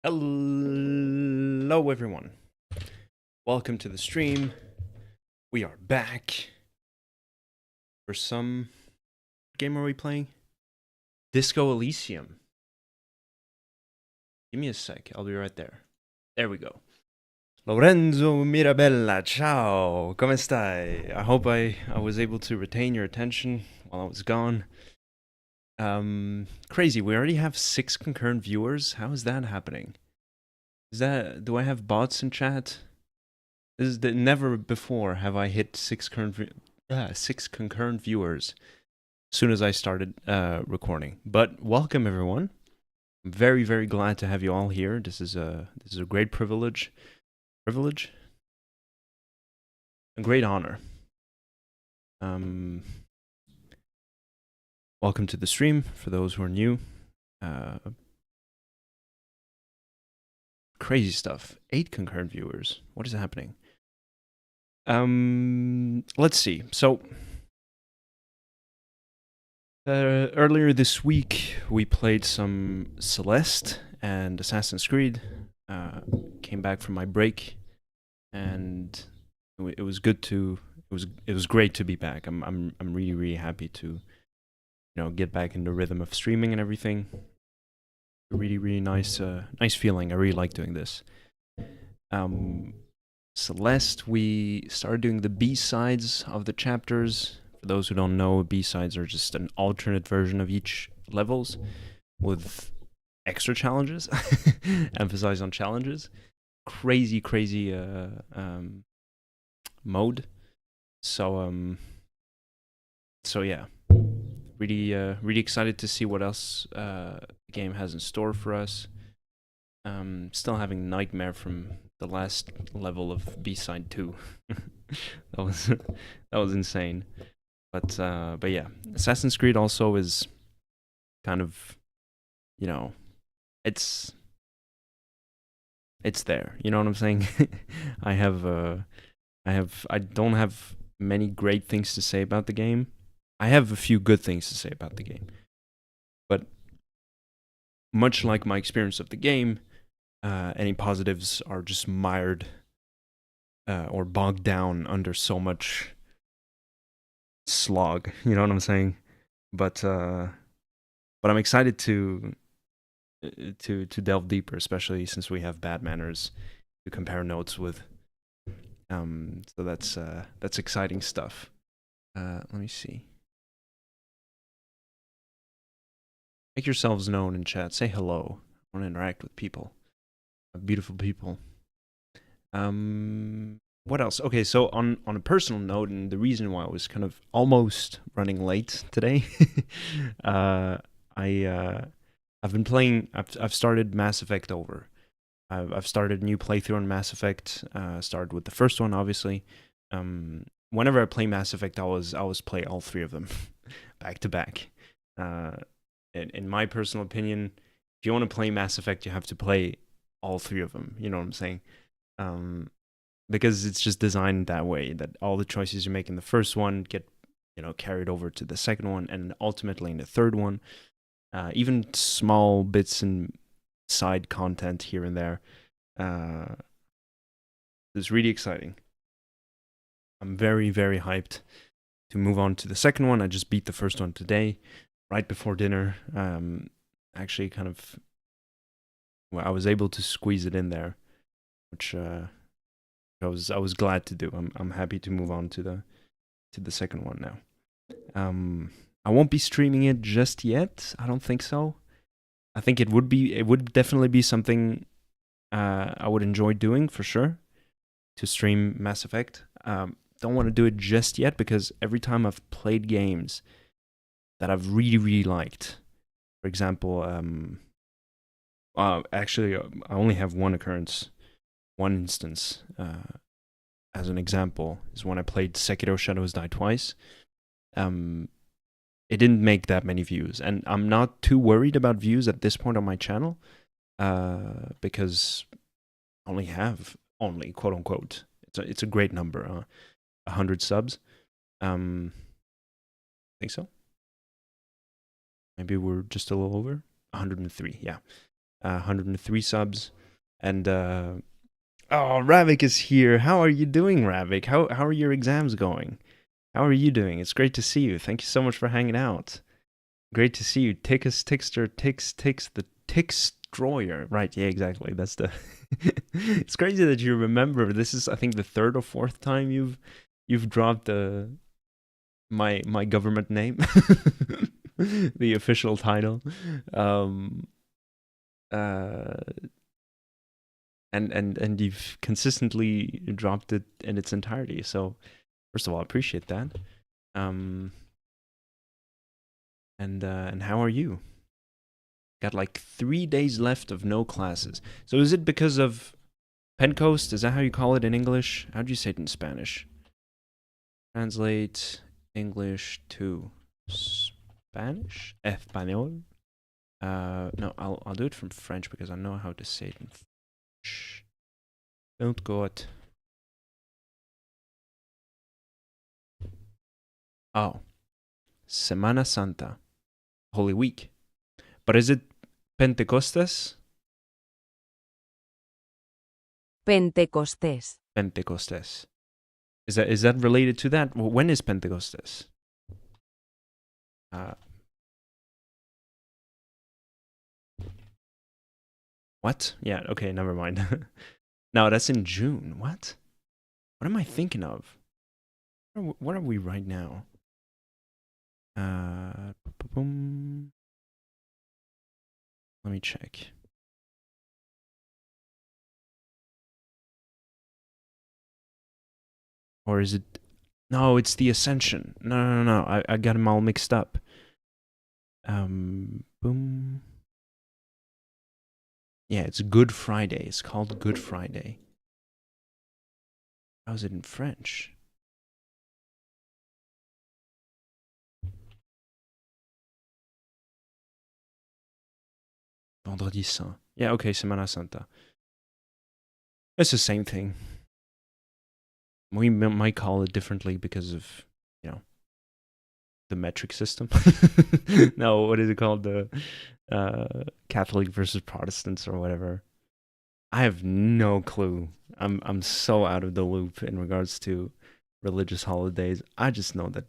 Hello, everyone. Welcome to the stream. We are back for some game. Are we playing? Disco Elysium. Give me a sec. I'll be right there. There we go. Lorenzo Mirabella, ciao. Come stai? I hope I was able to retain your attention while I was gone. Crazy. We already have 6 concurrent viewers. How is that happening? Do I have bots in chat? Never before have I hit 6 concurrent viewers as soon as I started recording. But welcome everyone. I'm very, very glad to have you all here. This is a great privilege. A great honor. Welcome to the stream for those who are new. Crazy stuff. 8 concurrent viewers. What is happening? Let's see. So earlier this week we played some Celeste and Assassin's Creed. Came back from my break, and it was good to. It was great to be back. I'm really happy to, get back in the rhythm of streaming and everything. Really nice feeling. I really like doing this. Celeste, we started doing the B-sides of the chapters. For those who don't know, B-sides are just an alternate version of each levels with extra challenges. Emphasize on challenges. Crazy mode. So yeah. Really excited to see what else the game has in store for us. Still having nightmare from the last level of B-side 2. that was insane. But yeah, Assassin's Creed also is kind of, it's there. You know what I'm saying? I don't have many great things to say about the game. I have a few good things to say about the game. But much like my experience of the game, any positives are just mired or bogged down under so much slog. You know what I'm saying? But I'm excited to delve deeper, especially since we have bad manners to compare notes with. So that's exciting stuff. Let me see. Make yourselves known in chat. Say hello. I want to interact with people. Beautiful people. What else? Okay, so on a personal note, and the reason why I was kind of almost running late today, I've been playing. I've started Mass Effect over. I've started a new playthrough on Mass Effect. Started with the first one, obviously. Whenever I play Mass Effect, I always play all 3 of them back to back. In my personal opinion, if you want to play Mass Effect, you have to play all 3 of them. You know what I'm saying? Because it's just designed that way, that all the choices you make in the first one get, carried over to the second one, and ultimately in the third one. Even small bits and side content here and there. It's really exciting. I'm very, very hyped to move on to the second one. I just beat the first one today, right before dinner. Actually, I was able to squeeze it in there, which I was glad to do. I'm happy to move on to the second one now. I won't be streaming it just yet. I don't think so. I think it would definitely be something I would enjoy doing for sure, to stream Mass Effect. Don't want to do it just yet because every time I've played games that I've really liked, for example, actually I only have one instance as an example, is when I played Sekiro Shadows Die Twice. It didn't make that many views, and I'm not too worried about views at this point on my channel, because I only have quote unquote, it's a great number, 100 subs. I think so. Maybe we're just a little over 103. Yeah. 103 subs. And oh, Ravik is here. How are you doing, Ravik? How are your exams going? How are you doing? It's great to see you. Thank you so much for hanging out. Great to see you. Tickus, Tickster, Tix, the Tixstroyer. Right, yeah, exactly. That's the It's crazy that you remember. This is, I think, the third or fourth time you've dropped my government name. The official title. Um uh and you've consistently dropped it in its entirety. So first of all, I appreciate that. Um and how are you? Got like 3 days left of no classes. So is it because of Pencoast? Is that how you call it in English? How do you say it in Spanish? Translate English to Spanish? Español? No, I'll do it from French because I know how to say it in French. Don't go it. Oh, Semana Santa, Holy Week. But is it Pentecostes? Pentecostés. Pentecostes. Is that related to that? When is Pentecostes? What? Yeah, okay, never mind. No, that's in June. What am I thinking of? What are we right now? Boom. Let me check. Or is it? No, it's the Ascension. No. I got them all mixed up. Boom. Yeah, it's Good Friday. It's called Good Friday. How's it in French? Vendredi Saint. Yeah, okay, Semana Santa. It's the same thing. We might call it differently because of, the metric system. No, what is it called? The Catholic versus Protestants or whatever. I have no clue. I'm so out of the loop in regards to religious holidays. I just know that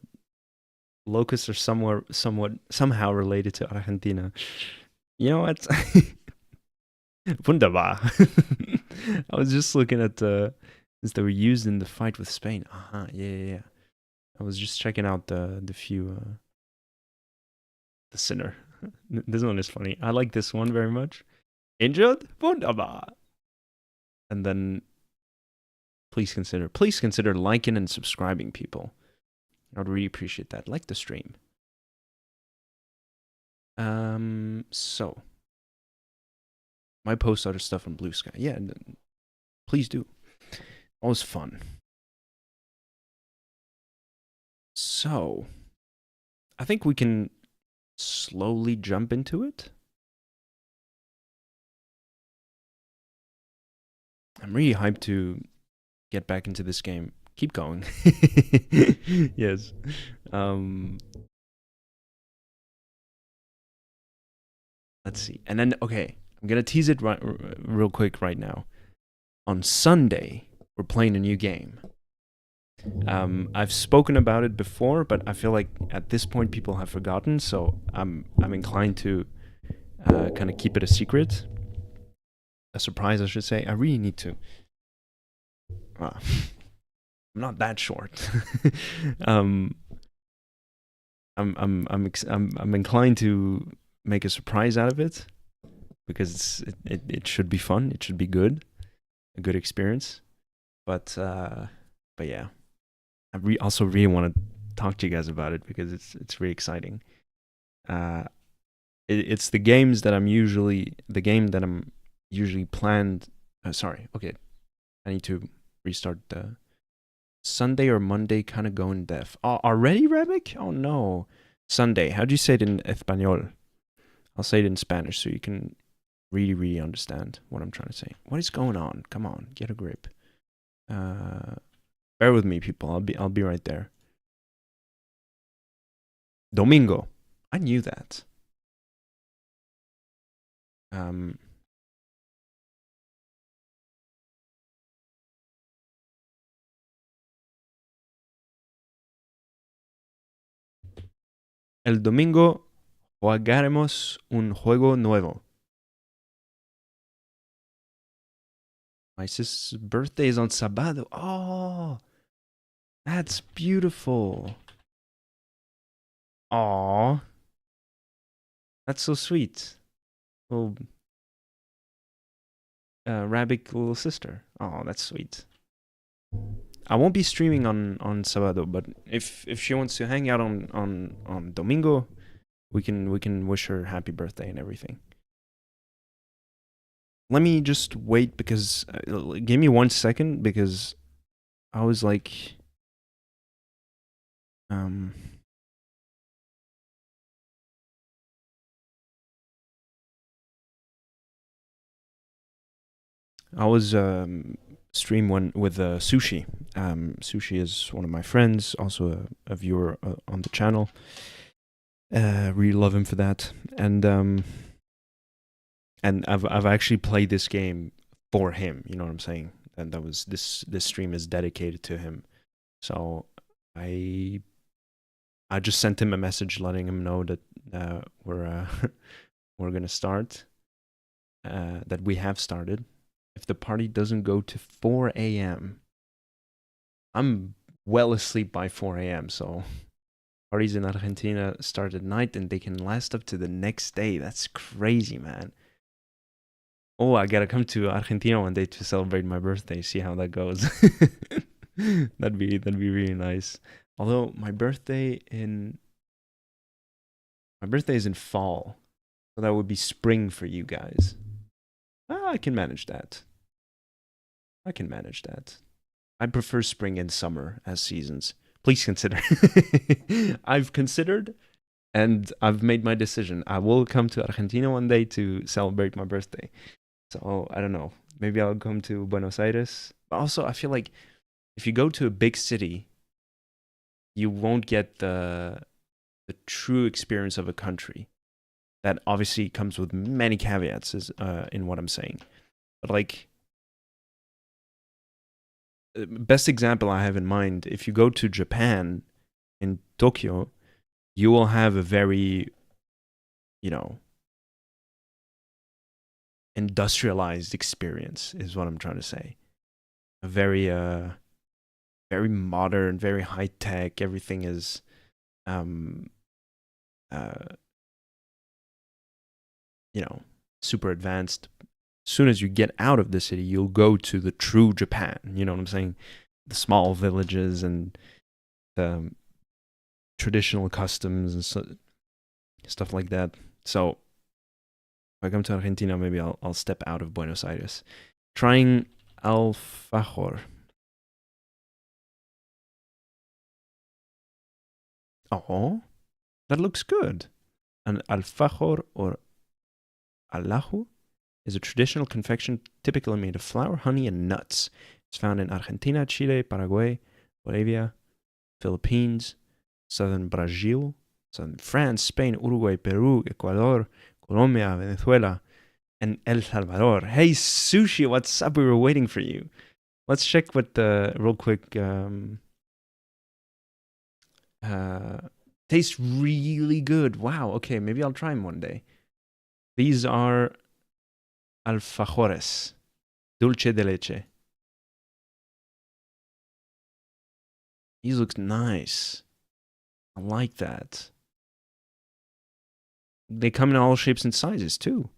locusts are somehow related to Argentina. You know what? Wunderbar. I was just looking at since they were used in the fight with Spain. Yeah. I was just checking out the few the sinner. This one is funny. I like this one very much. Injured? Wunderbar. And then please consider liking and subscribing, people. I'd really appreciate that. Like the stream. So my post other stuff on Blue Sky. Yeah, please do. Always fun. So I think we can slowly jump into it. I'm really hyped to get back into this game. Keep going. Yes. Let's see. And then, okay, I'm going to tease it real quick right now. On Sunday, we're playing a new game. I've spoken about it before, but I feel like at this point people have forgotten, so I'm inclined to kind of keep it a secret. A surprise, I should say. I really need to. I'm not that short. I'm inclined to make a surprise out of it because it should be fun. It should be good, a good experience. But yeah, I also really want to talk to you guys about it because it's really exciting. It's the game that I'm usually planned. Sorry, okay, I need to restart the Sunday or Monday kind of going deaf. Already, Rebek? Oh no. Sunday. How do you say it in Español? I'll say it in Spanish so you can really, really understand what I'm trying to say. What is going on? Come on, get a grip. Bear with me, people. I'll be right there. Domingo. I knew that. El domingo jugaremos un juego nuevo. My sister's birthday is on sábado. Oh, that's beautiful. Aw, that's so sweet. Little Rabbit little sister. Oh, that's sweet. I won't be streaming on sábado, but if she wants to hang out on domingo, we can wish her happy birthday and everything. Let me just wait because give me 1 second because I was like um I was stream one with Sushi. Sushi is one of my friends, also a viewer on the channel. Really love him for that, and I've actually played this game for him. You know what I'm saying? And that was this stream is dedicated to him. So I I just sent him a message letting him know that we're we're gonna start. That we have started. If the party doesn't go to 4 a.m., I'm well asleep by 4 a.m. So parties in Argentina start at night and they can last up to the next day. That's crazy, man. Oh, I gotta come to Argentina one day to celebrate my birthday. See how that goes. That'd be really nice. Although my birthday is in fall, so that would be spring for you guys. I can manage that. I can manage that. I prefer spring and summer as seasons. Please consider. I've considered and I've made my decision. I will come to Argentina one day to celebrate my birthday. So I don't know. Maybe I'll come to Buenos Aires. But also, I feel like if you go to a big city, you won't get the true experience of a country. That obviously comes with many caveats in what I'm saying. But like, best example I have in mind, if you go to Japan, in Tokyo, you will have a very, you know, industrialized experience, is what I'm trying to say. A very modern, very high tech. Everything is, um, uh, you know, super advanced. As soon as you get out of the city, you'll go to the true Japan. You know what I'm saying? The small villages and the traditional customs and stuff like that. So if I come to Argentina, maybe I'll step out of Buenos Aires. Trying alfajor. Oh, that looks good. An alfajor or alaju is a traditional confection typically made of flour, honey, and nuts. It's found in Argentina, Chile, Paraguay, Bolivia, Philippines, southern Brazil, southern France, Spain, Uruguay, Peru, Ecuador, Colombia, Venezuela, and El Salvador. Hey, Sushi, what's up? We were waiting for you. Let's check what the real quick. Tastes really good. Wow. Okay, maybe I'll try them one day. These are alfajores, dulce de leche. These look nice. I like that. They come in all shapes and sizes too.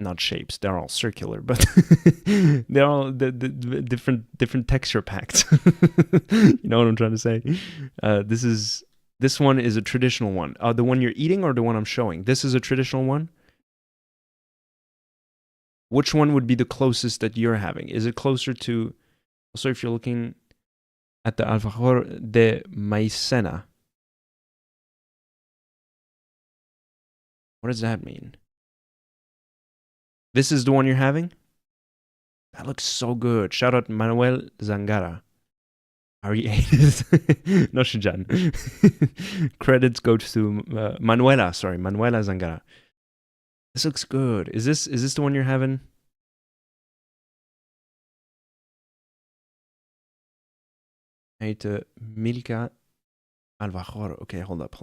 Not shapes; they're all circular, but they're all different texture packs. You know what I'm trying to say? This one is a traditional one. The one you're eating or the one I'm showing? This is a traditional one. Which one would be the closest that you're having? Is it closer to? Also, if you're looking at the alfajor de maicena, what does that mean? This is the one you're having? That looks so good. Shout out Manuel Zangara. I already ate it. No, Shijan. Credits go to Manuela. Sorry, Manuela Zangara. This looks good. Is this the one you're having? I ate Milka Albajor. Okay, hold up.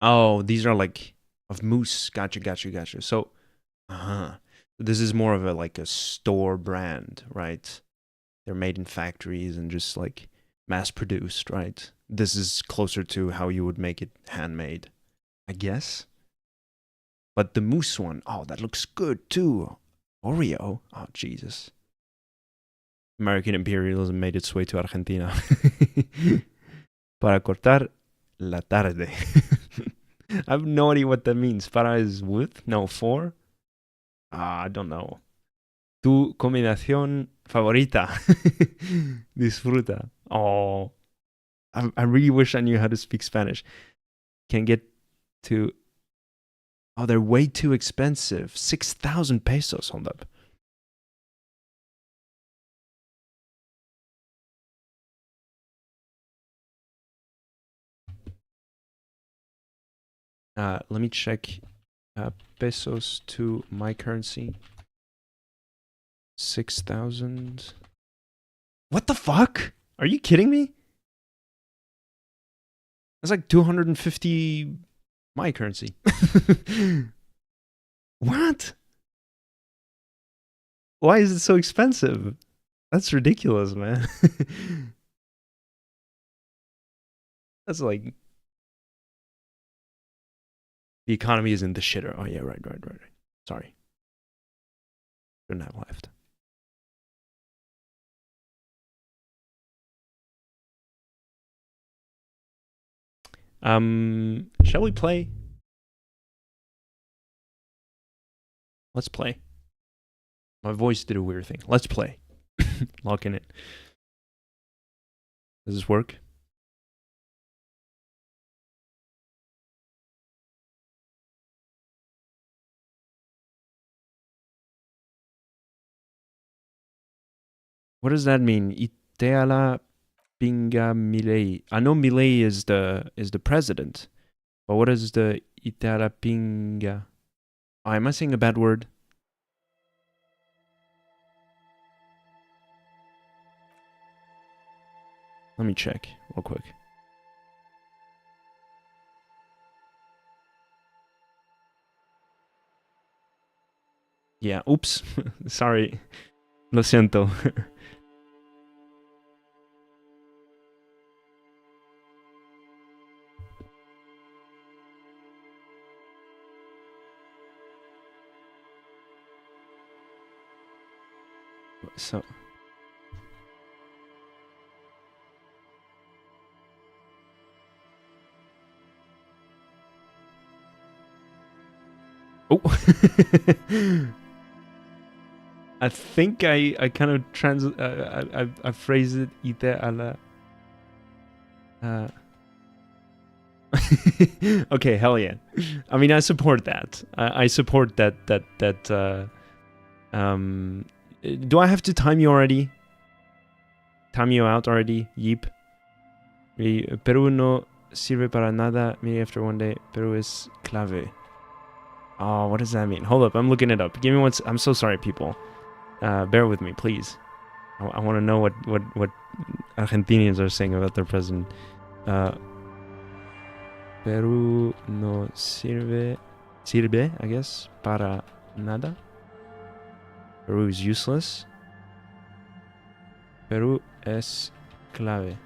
Oh, these are like of moose. Gotcha. So, uh-huh. This is more of a like a store brand, right? They're made in factories and just like mass produced, right? This is closer to how you would make it handmade, I guess. But the moose one, oh, that looks good too. Oreo, oh Jesus. American imperialism made its way to Argentina. Para cortar la tarde. I have no idea what that means. Para is with? No, for? I don't know. Tu combinación favorita. Disfruta. Oh, I really wish I knew how to speak Spanish. Can get to. Oh, they're way too expensive. 6,000 pesos. Hold up. Let me check pesos to my currency. 6,000. What the fuck? Are you kidding me? That's like 250 my currency. What? Why is it so expensive? That's ridiculous, man. That's like the economy is in the shitter. Oh yeah, right. Sorry. Shouldn't have left. Shall we play? Let's play. My voice did a weird thing. Let's play. Lock in it. Does this work? What does that mean? Iteala pinga Milei. I know Milei is the president, but what is the Iteala pinga? Oh, am I saying a bad word? Let me check real quick. Yeah, oops. Sorry. Lo siento. So. Oh. I think I kind of I phrased it ite a la. Okay, hell yeah. I mean, I support that. I support that. Do I have to time you already? Time you out already? Yeep. Perú no sirve para nada. Maybe after one day, Perú es clave. Oh, what does that mean? Hold up, I'm looking it up. Give me one. I'm so sorry, people. Bear with me, please. I want to know what Argentinians are saying about their president. Perú no sirve, I guess, para nada. Peru is useless. Peru es clave.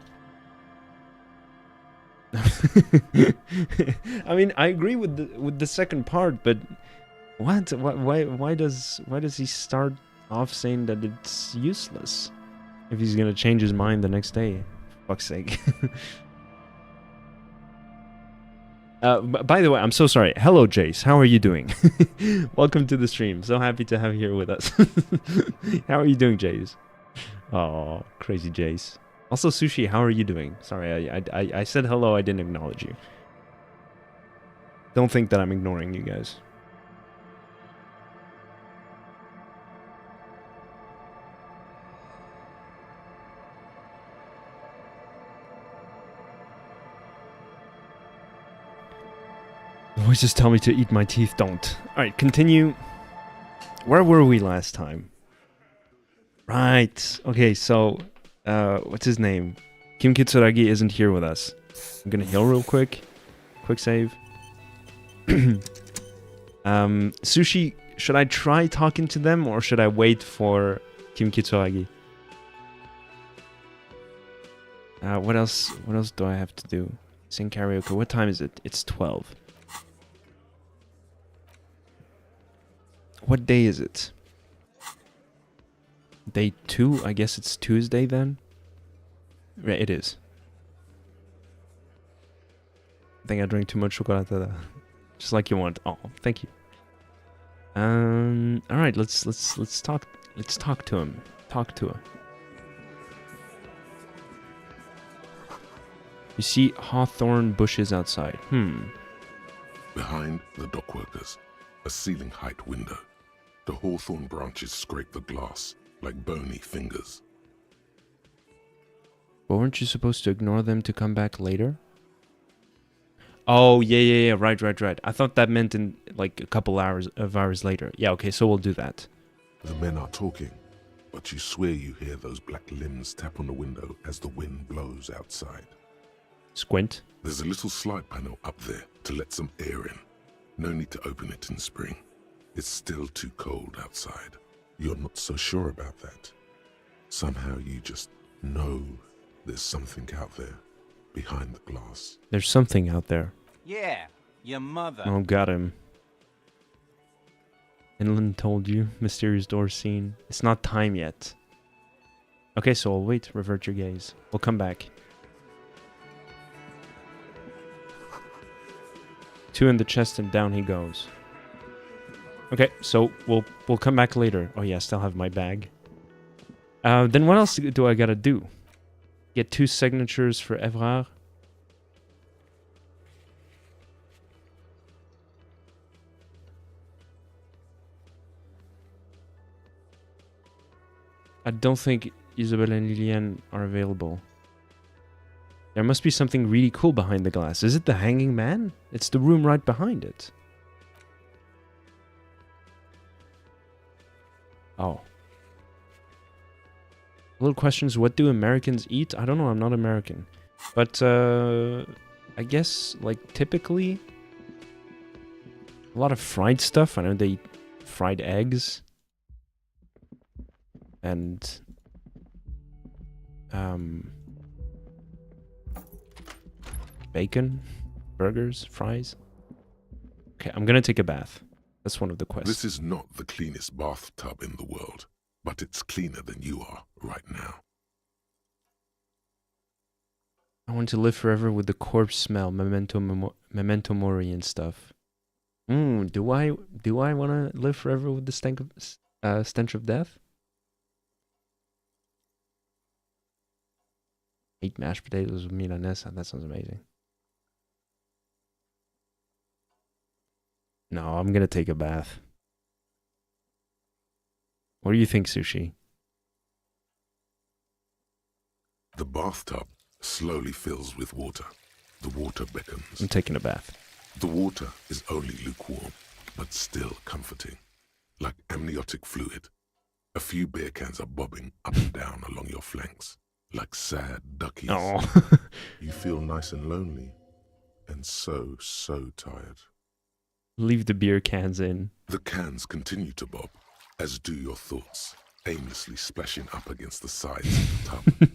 I mean, I agree with the second part, but what? Why does he start off saying that it's useless if he's gonna change his mind the next day? For fuck's sake. By the way, I'm so sorry. Hello, Jace. How are you doing? Welcome to the stream. So happy to have you here with us. How are you doing, Jace? Oh, crazy Jace. Also, Sushi, how are you doing? Sorry, I said hello. I didn't acknowledge you. Don't think that I'm ignoring you guys. Voices tell me to eat my teeth. Don't. All right, continue. Where were we last time? Right. Okay, so what's his name? Kim Kitsuragi isn't here with us. I'm gonna heal real quick. Quick save. Sushi, should I try talking to them or should I wait for Kim Kitsuragi? What else do I have to do? Sing karaoke. What time is it? It's 12. What day is it? Day 2? I guess it's Tuesday then? Right, it is. I think I drank too much chocolate. Just like you want. Oh, thank you. All right, let's talk. Let's talk to him. Talk to him. You see hawthorn bushes outside. Behind the dockworkers, a ceiling height window. The hawthorn branches scrape the glass like bony fingers. But weren't you supposed to ignore them to come back later? Oh, yeah. Right. I thought that meant in like a couple hours later. Yeah, okay, so we'll do that. The men are talking, but you swear you hear those black limbs tap on the window as the wind blows outside. Squint. There's a little slide panel up there to let some air in. No need to open it in spring. It's still too cold outside. You're not so sure about that. Somehow you just know there's something out there behind the glass. There's something out there. Yeah, your mother. Oh, got him. Inland told you. Mysterious door seen. It's not time yet. Okay, so I'll wait. Revert your gaze. We'll come back. 2 in the chest and down he goes. Okay, so we'll come back later. Oh yeah, I still have my bag. Then what else do I gotta do? Get 2 signatures for Evrard. I don't think Isabelle and Liliane are available. There must be something really cool behind the glass. Is it the hanging man? It's the room right behind it. Oh. Little questions. What do Americans eat? I don't know. I'm not American. But, I guess, like, typically, a lot of fried stuff. I know they eat fried eggs. And, bacon, burgers, fries. Okay, I'm gonna take a bath. That's one of the quests. This is not the cleanest bathtub in the world, but it's cleaner than you are right now. I want to live forever with the corpse smell, memento mori and stuff. Do I want to live forever with the stench of death? Eat mashed potatoes with milanesa. That sounds amazing. No, I'm gonna take a bath. What do you think, Sushi? The bathtub slowly fills with water. The water beckons. I'm taking a bath. The water is only lukewarm, but still comforting. Like amniotic fluid. A few beer cans are bobbing up and down along your flanks. Like sad duckies. Oh. You feel nice and lonely. And so tired. Leave the beer cans in. The cans continue to bob, as do your thoughts, aimlessly splashing up against the sides of the tub.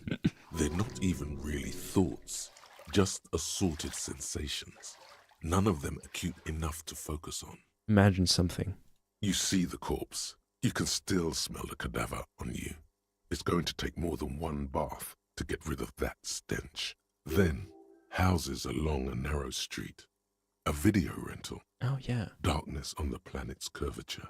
They're not even really thoughts, just assorted sensations. None of them acute enough to focus on. Imagine something. You see the corpse. You can still smell the cadaver on you. It's going to take more than one bath to get rid of that stench. Then, houses along a narrow street. A video rental. Oh, yeah. Darkness on the planet's curvature.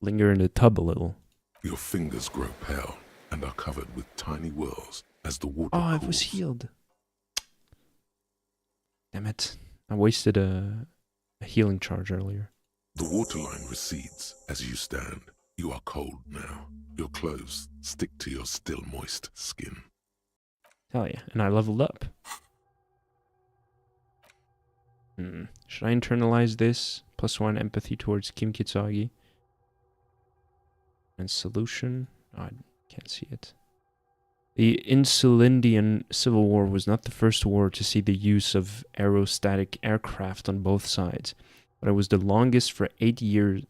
Linger in the tub a little. Your fingers grow pale and are covered with tiny whirls as the water Oh, I cools. was healed. Damn it. I wasted a healing charge earlier. The waterline recedes as you stand. You are cold now. Your clothes stick to your still moist skin. Hell yeah. And I leveled up. Should I internalize this? +1 empathy towards Kim Kitsuragi. And solution. Oh, I can't see it. The Insulindian Civil War was not the first war to see the use of aerostatic aircraft on both sides, but it was the longest for 8 years.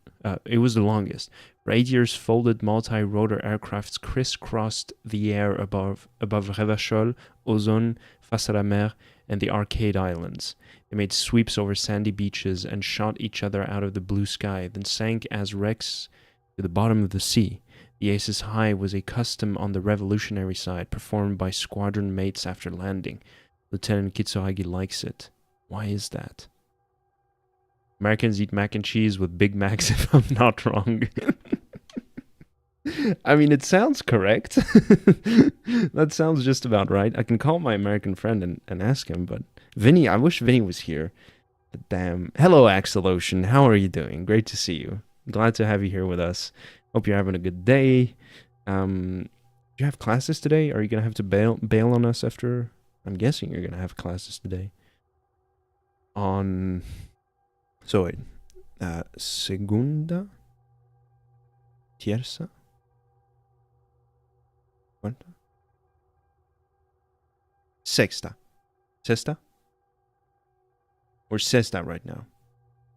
It was the longest. For 8 years, folded multi-rotor aircrafts crisscrossed the air above Revachol, Ozon, Face à la Mer, and the Arcade Islands. They made sweeps over sandy beaches and shot each other out of the blue sky, then sank as wrecks to the bottom of the sea. The Aces High was a custom on the revolutionary side, performed by squadron mates after landing. Lieutenant Kitsuragi likes it. Why is that? Americans eat mac and cheese with Big Macs, if I'm not wrong. I mean, it sounds correct. That sounds just about right. I can call my American friend and ask him, but Vinny, I wish Vinny was here. But damn. Hello, Axel Ocean. How are you doing? Great to see you. Glad to have you here with us. Hope you're having a good day. Do you have classes today? Are you going to have to bail on us after? I'm guessing you're going to have classes today. So wait. Segunda? Tierza? Cuarta? Sexta? Sexta? Or sexta right now?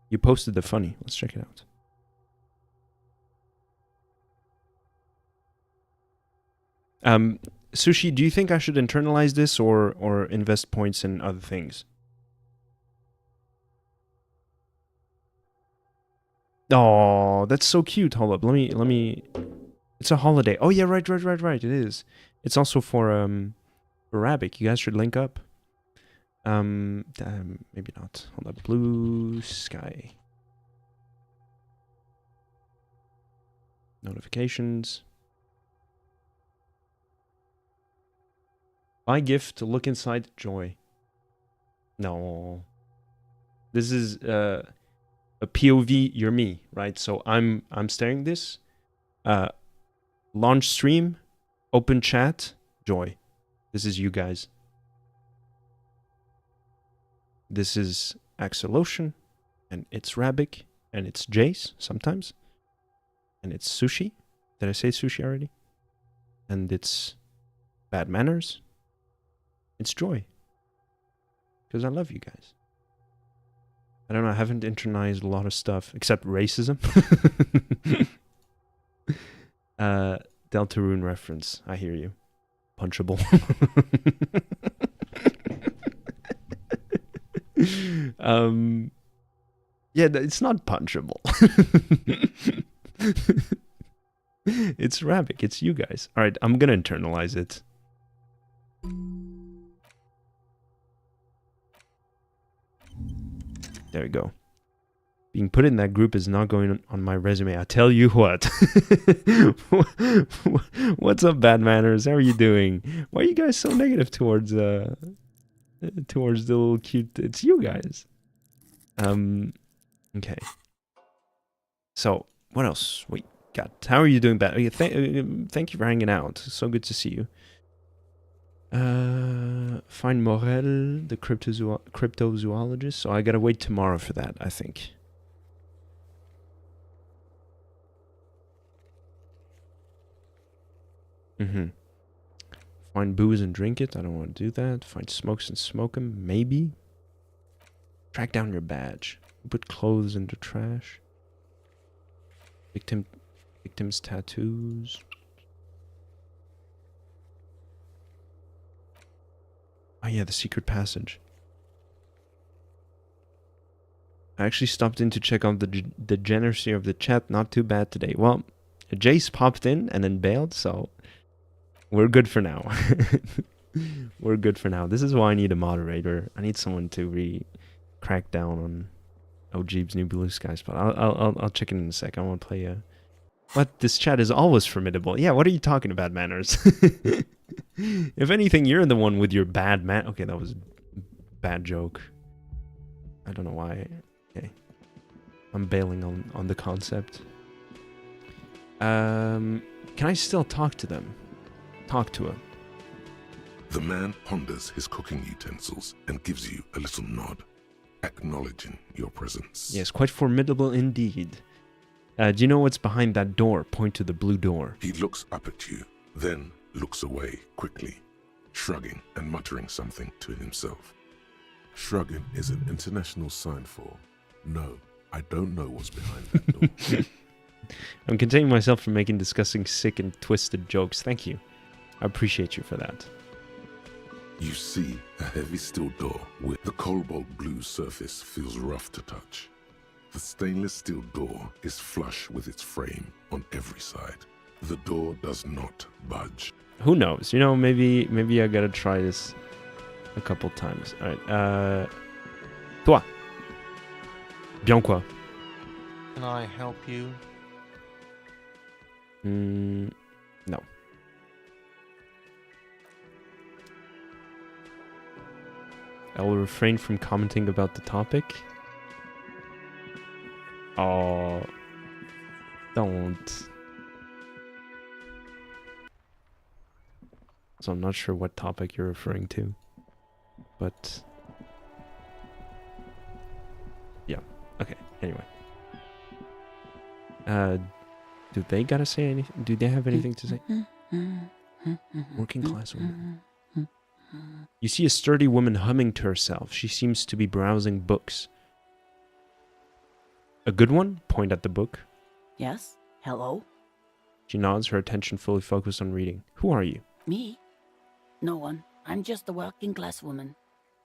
You posted the funny. Let's check it out. Sushi, do you think I should internalize this or invest points in other things? Oh, that's so cute. Hold up. Let me It's a holiday. Oh yeah, right. It is. It's also for Arabic. You guys should link up. Maybe not. Hold up. Blue sky. Notifications. Buy gift to look inside joy. No. This is a POV, you're me, right? So I'm staring this. Launch stream, open chat, joy. This is you guys. This is Axel Ocean, and it's Rabik, and it's Jace sometimes. And it's Sushi. Did I say Sushi already? And it's Bad Manners. It's joy. Because I love you guys. I don't know, I haven't internalized a lot of stuff, except racism. Deltarune reference. I hear you. Punchable. Yeah, it's not punchable. It's Rabik. It's you guys. All right, I'm gonna internalize it. There we go. Being put in that group is not going on my resume. I tell you what. What's up, Bad Manners? How are you doing? Why are you guys so negative towards the little cute? It's you guys. Okay. So what else we got? How are you doing, Bad? Thank you for hanging out. So good to see you. Find Morel, the cryptozoologist. So I gotta wait tomorrow for that, I think. Find booze and drink it. I don't want to do that. Find smokes and smoke them. Maybe. Track down your badge. Put clothes into trash. Victim's tattoos. Oh yeah, the secret passage. I actually stopped in to check on the degeneracy of the chat. Not too bad today. Well, Jace popped in and then bailed, so we're good for now. We're good for now. This is why I need a moderator. I need someone to crack down on OG's new Blue Sky spot. I'll check in a sec. I want to play a... What? This chat is always formidable. Yeah, what are you talking about, Manners? If anything, you're the one with your bad man. Okay, that was a bad joke. I don't know why. Okay. I'm bailing on the concept. Can I still talk to them? Talk to him. The man ponders his cooking utensils and gives you a little nod, acknowledging your presence. Yes, quite formidable indeed. Do you know what's behind that door? Point to the blue door. He looks up at you, then looks away quickly, shrugging and muttering something to himself. Shrugging is an international sign for, no, I don't know what's behind that door. I'm containing myself from making disgusting, sick, and twisted jokes. Thank you. I appreciate you for that. You see a heavy steel door with the cobalt blue surface feels rough to touch. The stainless steel door is flush with its frame on every side. The door does not budge. Who knows? You know, maybe I gotta try this a couple times. Alright, toi. Bien quoi? Can I help you? No. I will refrain from commenting about the topic. Oh, don't. So I'm not sure what topic you're referring to, but yeah. Okay. Anyway, do they gotta say anything? Do they have anything to say? Working class woman. You see a sturdy woman humming to herself. She seems to be browsing books. A good one? Point at the book. Yes? Hello? She nods, her attention fully focused on reading. Who are you? Me? No one. I'm just a working class woman.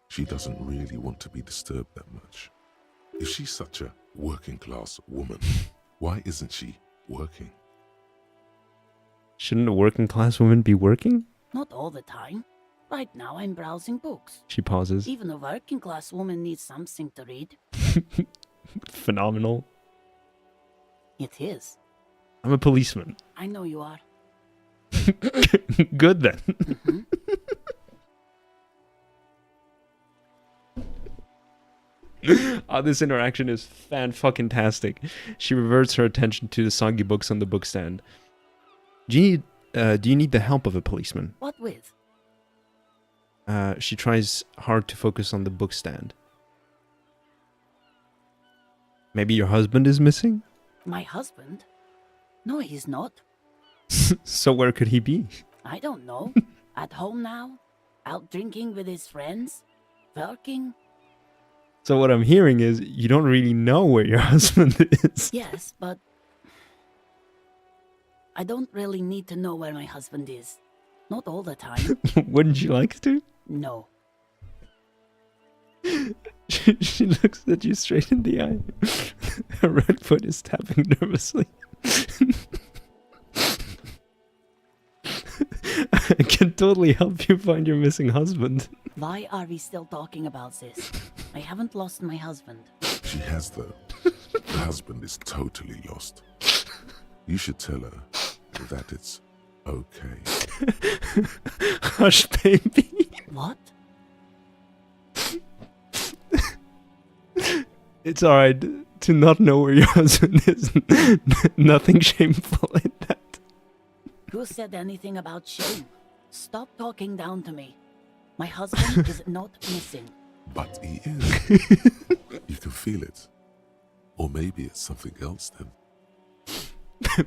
She doesn't really want to be disturbed that much. If she's such a working class woman, why isn't she working? Shouldn't a working class woman be working? Not all the time. Right now I'm browsing books. She pauses. Even a working class woman needs something to read. Phenomenal. It is. I'm a policeman. I know you are. Good then. Oh, this interaction is fan-fucking-tastic. She reverts her attention to the soggy books on the bookstand. Do you need the help of a policeman? What with? She tries hard to focus on the bookstand. Maybe your husband is missing? My husband? No, he's not. So where could he be? I don't know. At home now? Out drinking with his friends? Working? So what I'm hearing is you don't really know where your husband is. Yes, but I don't really need to know where my husband is. Not all the time. Wouldn't you like to? No. She looks at you straight in the eye. Her right foot is tapping nervously. I can totally help you find your missing husband. Why are we still talking about this? I haven't lost my husband. She has, though. Her husband is totally lost. You should tell her that it's okay. Hush, baby. What? It's alright to not know where your husband is. Nothing shameful in that. Who said anything about shame? Stop talking down to me. My husband is not missing. But he is. You can feel it. Or maybe it's something else then.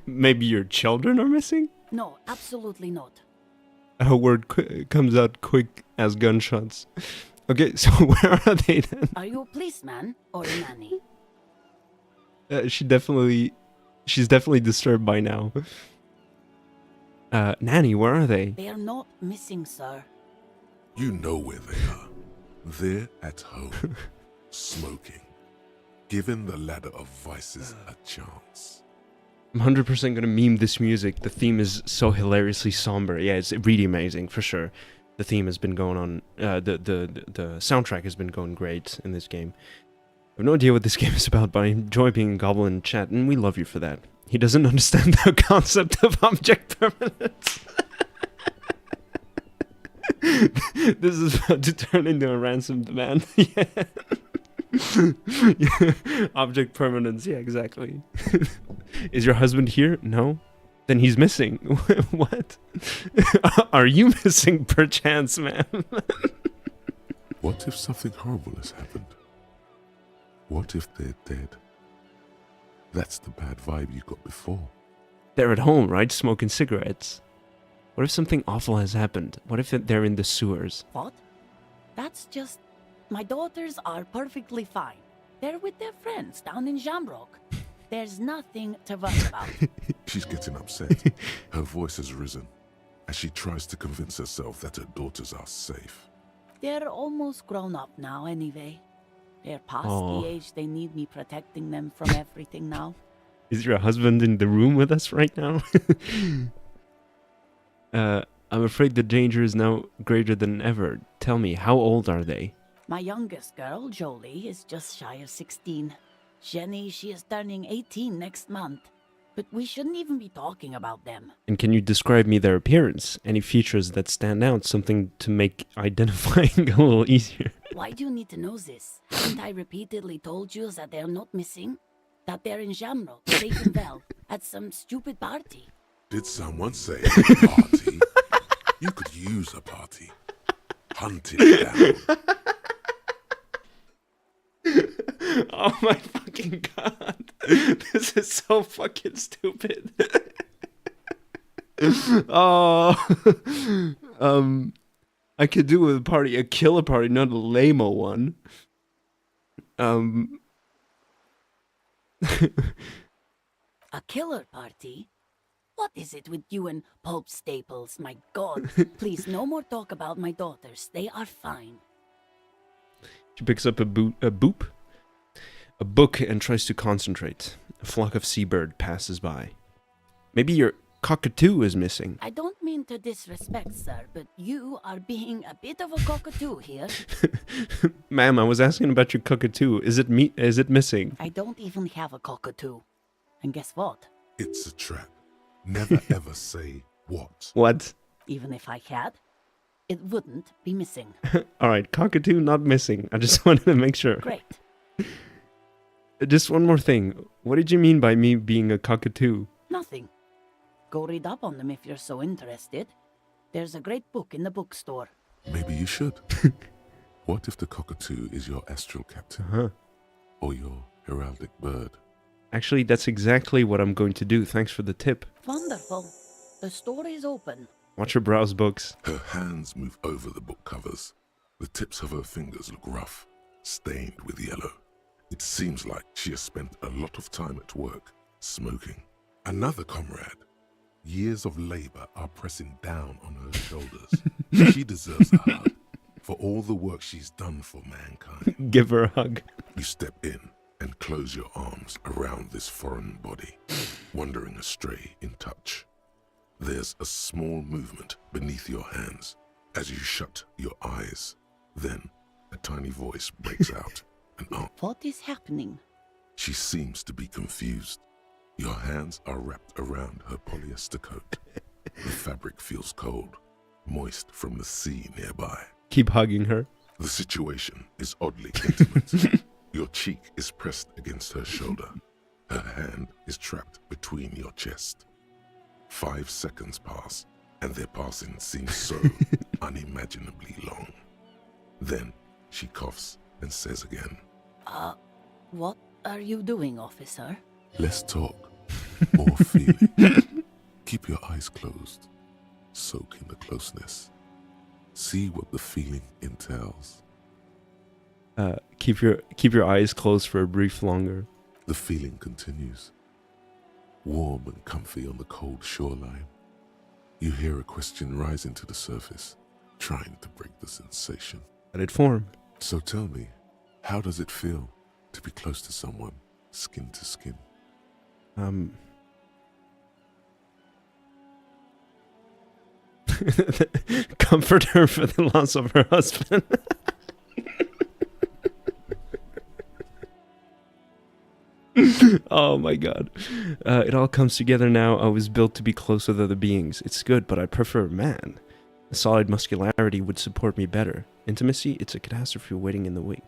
Maybe your children are missing? No, absolutely not. Her word comes out quick as gunshots. Okay, so where are they then? Are you a policeman or a nanny? She's definitely disturbed by now. Nanny, where are they? They are not missing, sir. You know where they are. They're at home, smoking, giving the ladder of vices a chance. I'm 100% gonna meme this music. The theme is so hilariously somber. Yeah, it's really amazing, for sure. The theme has been going on, the soundtrack has been going great in this game. I have no idea what this game is about, but I enjoy being a goblin in chat, and we love you for that. He doesn't understand the concept of object permanence. This is about to turn into a ransom demand. Yeah. Yeah. Object permanence, yeah, exactly. Is your husband here? No? Then he's missing. What? Are you missing perchance, ma'am? What if something horrible has happened? What if they're dead? That's the bad vibe you got before. They're at home, right? Smoking cigarettes. What if something awful has happened? What if they're in the sewers? What? That's just... My daughters are perfectly fine. They're with their friends down in Jamrock. There's nothing to worry about. She's getting upset. Her voice has risen as she tries to convince herself that her daughters are safe. They're almost grown up now anyway. They're past Aw. the age they need me protecting them from everything now. Is your husband in the room with us right now? I'm afraid the danger is now greater than ever. Tell me, how old are they? My youngest girl, Jolie, is just shy of 16. Jenny, she is turning 18 next month. But we shouldn't even be talking about them. And can you describe me their appearance? Any features that stand out? Something to make identifying a little easier. Why do you need to know this? Haven't I repeatedly told you that they're not missing? That they're in Jamrock, safe and well, at some stupid party. Did someone say a party? You could use a party. Hunt it down. Oh my fucking god. This is so fucking stupid. Oh. I could do with a killer party, not a lame-o one. A killer party? What is it with you and Pulp Staples? My god. Please, no more talk about my daughters. They are fine. She picks up a book, and tries to concentrate. A flock of seabird passes by. Maybe your cockatoo is missing. I don't mean to disrespect, sir, but you are being a bit of a cockatoo here. Ma'am, I was asking about your cockatoo. Is it missing? I don't even have a cockatoo. And guess what? It's a trap. Never ever say what. What? Even if I had, it wouldn't be missing. Alright, cockatoo not missing. I just wanted to make sure. Great. Just one more thing. What did you mean by me being a cockatoo? Nothing. Go read up on them if you're so interested. There's a great book in the bookstore. Maybe you should. What if the cockatoo is your astral captain? Uh-huh. Or your heraldic bird? Actually, that's exactly what I'm going to do. Thanks for the tip. Wonderful. The store is open. Watch her browse books. Her hands move over the book covers. The tips of her fingers look rough, stained with yellow. It seems like she has spent a lot of time at work, smoking. Another comrade. Years of labor are pressing down on her shoulders. She deserves a hug for all the work she's done for mankind. Give her a hug. You step in and close your arms around this foreign body, wandering astray in touch. There's a small movement beneath your hands as you shut your eyes. Then a tiny voice breaks out and asks, What is happening? She seems to be confused. Your hands are wrapped around her polyester coat. The fabric feels cold, moist from the sea nearby. Keep hugging her. The situation is oddly intimate. Your cheek is pressed against her shoulder. Her hand is trapped between your chest. 5 seconds pass, and their passing seems so unimaginably long. Then she coughs and says again, What are you doing, officer? Less talk, more feeling. Keep your eyes closed. Soak in the closeness. See what the feeling entails. Keep your eyes closed for a brief longer. The feeling continues. Warm and comfy on the cold shoreline. You hear a question rising to the surface, trying to break the sensation. Let it form. So tell me, how does it feel to be close to someone, skin to skin? Comfort her for the loss of her husband. Oh my god. It all comes together now. I was built to be close with other beings. It's good, but I prefer a man. A solid muscularity would support me better. Intimacy, it's a catastrophe waiting in the wing.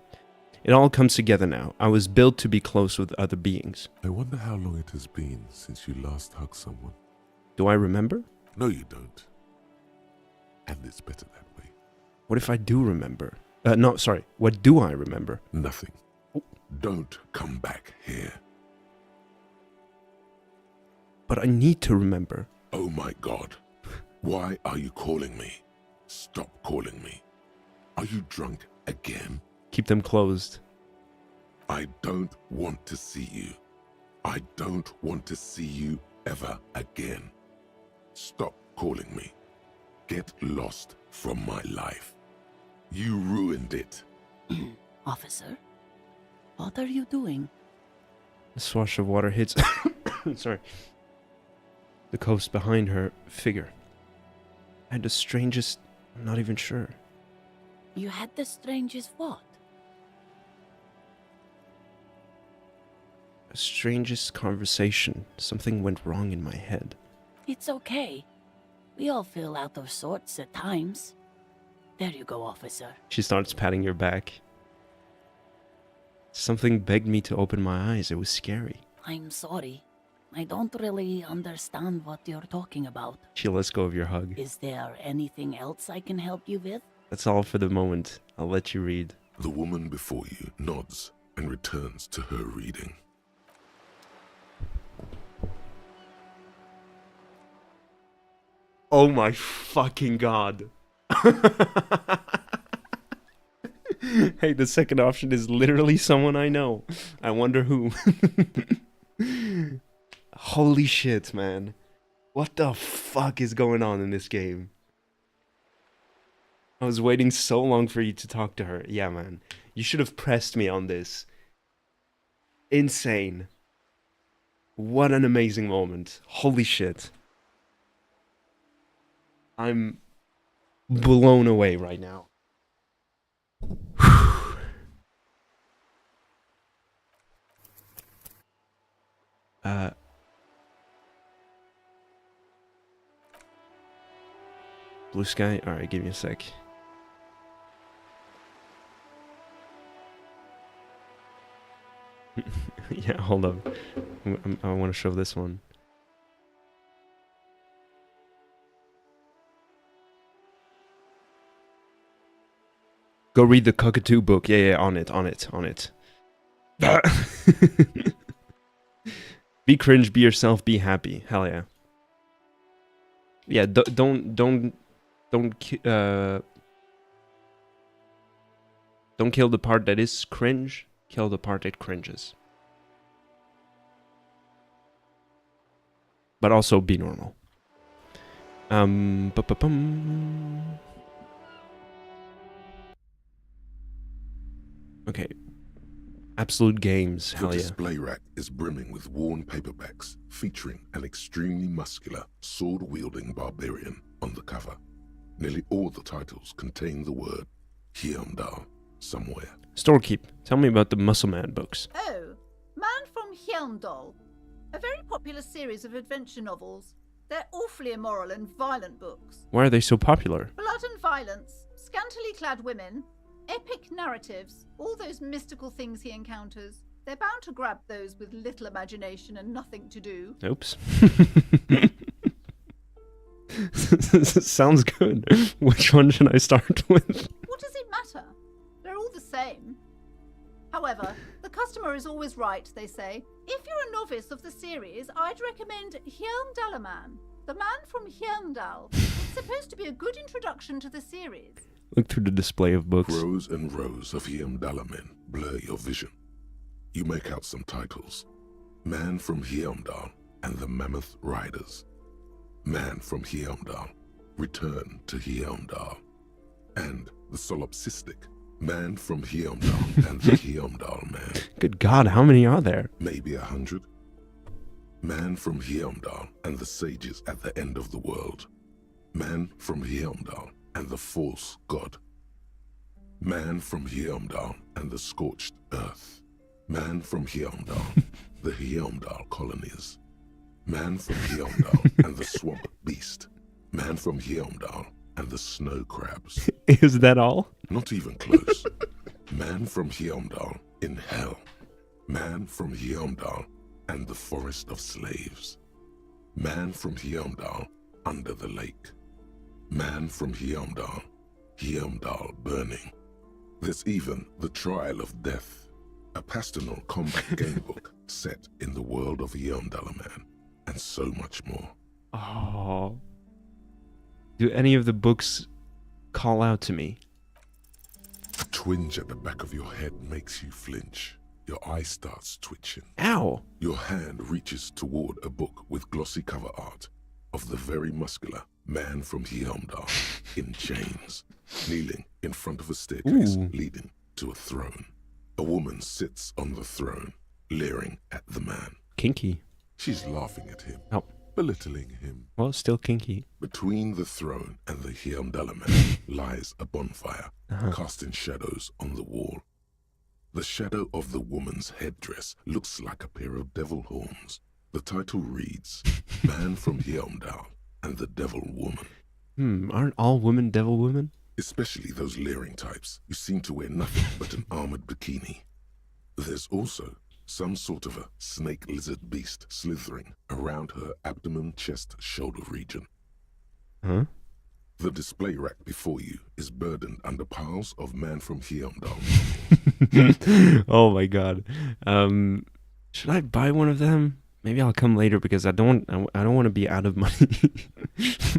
It all comes together now. I was built to be close with other beings. I wonder how long it has been since you last hugged someone. Do I remember? No, you don't. And it's better that way. What if I do remember? No, sorry. What do I remember? Nothing. Don't come back here. But I need to remember. Oh my God. Why are you calling me? Stop calling me. Are you drunk again? Keep them closed. I don't want to see you. I don't want to see you ever again. Stop calling me. Get lost from my life. You ruined it. Officer, what are you doing? A swash of water hits sorry. The coast behind her figure. I had the strangest, I'm not even sure. You had the strangest what? A strangest conversation. Something went wrong in my head. It's okay. We all feel out of sorts at times. There you go, officer. She starts patting your back. Something begged me to open my eyes. It was scary. I'm sorry. I don't really understand what you're talking about. She lets go of your hug. Is there anything else I can help you with? That's all for the moment. I'll let you read. The woman before you nods and returns to her reading. Oh my fucking god. Hey, the second option is literally someone I know. I wonder who. Holy shit, man. What the fuck is going on in this game? I was waiting so long for you to talk to her. Yeah, man. You should have pressed me on this. Insane. What an amazing moment. Holy shit. I'm blown away right now. Blue sky? Alright, give me a sec. Yeah, hold up. I want to show this one. Go read the Cockatoo book. Yeah, on it. Be cringe, be yourself, be happy. Hell yeah. Yeah, don't kill the part that is cringe. Kill the part that cringes. But also be normal. Okay. Absolute games. The Hell yeah. display rack is brimming with worn paperbacks featuring an extremely muscular, sword-wielding barbarian on the cover. Nearly all the titles contain the word Hyundai somewhere. Storekeep, tell me about the Muscle Man books. Oh, Man from Hyundai. A very popular series of adventure novels. They're awfully immoral and violent books. Why are they so popular? Blood and violence, scantily clad women, epic narratives, all those mystical things he encounters. They're bound to grab those with little imagination and nothing to do. Oops. Sounds good. Which one should I start with? What does it matter? They're all the same. However, the customer is always right, they say. If you're a novice of the series, I'd recommend Hyundalaman, the man from Hyundal. It's supposed to be a good introduction to the series. Look through the display of books. Rows and rows of Hyundalamen blur your vision. You make out some titles. Man from Hyundal and the Mammoth Riders. Man from Hyundal, Return to Hyundal. And the solipsistic Man from Hyundal and the Hyundal Man. Good God, how many are there? Maybe 100. Man from Hyundal and the sages at the end of the world. Man from Hyundal and the false god. Man from Hyundal and the scorched earth. Man from Hyundal, the Hyundal colonies. Man from Hyundal and the swamp beast. Man from Hyundal and the snow crabs. Is that all? Not even close. Man from Hyundal in hell. Man from Hyundal and the forest of slaves. Man from Hyundal under the lake. Man from Hyundal, Hyundal burning. There's even the Trial of Death, a pastoral combat game book set in the world of Hyundalaman and so much more. Oh. Do any of the books call out to me? A twinge at the back of your head makes you flinch. Your eye starts twitching. Ow! Your hand reaches toward a book with glossy cover art of the very muscular man from Hjelmdal in chains, kneeling in front of a staircase Ooh. leading to a throne. A woman sits on the throne, leering at the man. Kinky. She's laughing at him, Oh. belittling him. Well, still kinky. Between the throne and the Hjelmdal man lies a bonfire, Uh-huh. casting shadows on the wall. The shadow of the woman's headdress looks like a pair of devil horns. The title reads, Man from Hjelmdal and the Devil Woman. Aren't all women devil women? Especially those leering types who seem to wear nothing but an armored bikini. There's also some sort of a snake lizard beast slithering around her abdomen, chest, shoulder region. Huh? The display rack before you is burdened under piles of Man from Hjelmdal. Oh my god. Should I buy one of them? Maybe I'll come later because I don't want to be out of money.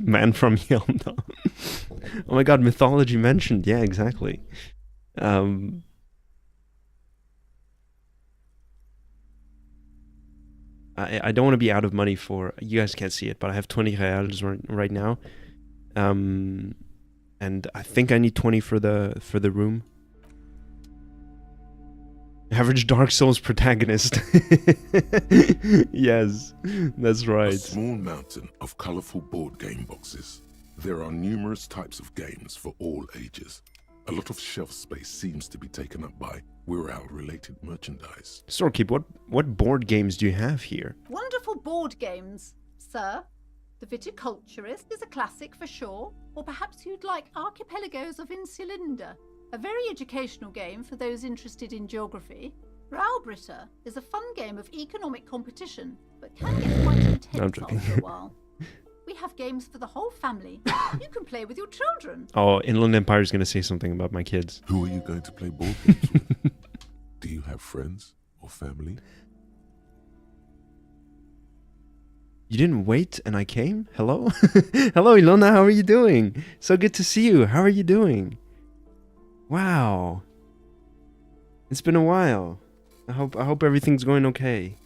Man from Hjelmdal. Oh my god, mythology mentioned. Yeah, exactly. I don't want to be out of money for, you guys can't see it, but I have 20 reals right now. And I think I need 20 for the room. Average Dark Souls protagonist. Yes, that's right. A small mountain of colorful board game boxes. There are numerous types of games for all ages. A lot of shelf space seems to be taken up by Wirral-related merchandise. Storekeep, what board games do you have here? Wonderful board games, sir. The Viticulturist is a classic for sure, or perhaps you'd like Archipelagos of Insulinda, a very educational game for those interested in geography. Raubritter is a fun game of economic competition, but can get quite intense joking. after a while. We have games for the whole family. You can play with your children. Oh, Inland Empire is going to say something about my kids. Who are you going to play board games with? Do you have friends or family? You didn't wait and I came? Hello? Hello, Ilona, how are you doing? So good to see you. How are you doing? Wow. It's been a while. I hope everything's going okay.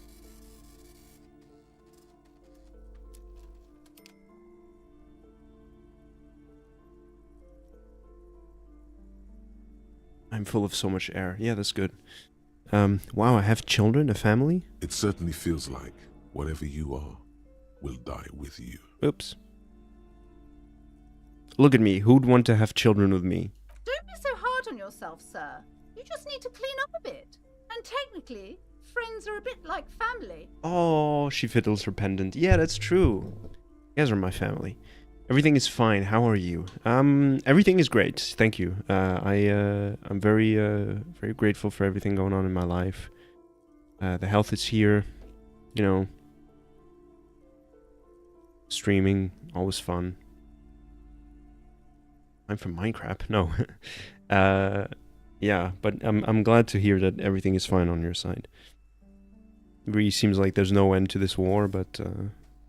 I'm full of so much air. Yeah, that's good. Wow, I have children, a family? It certainly feels like whatever you are will die with you. Oops. Look at me. Who'd want to have children with me? Don't be so hard on yourself, sir. You just need to clean up a bit. And technically, friends are a bit like family. Oh, she fiddles her pendant. Yeah, that's true. You guys are my family. Everything is fine. How are you? Everything is great. Thank you. I'm very very grateful for everything going on in my life. The health is here. You know, streaming, always fun. I'm from Minecraft. No. Yeah, but I'm glad to hear that everything is fine on your side. It really seems like there's no end to this war, but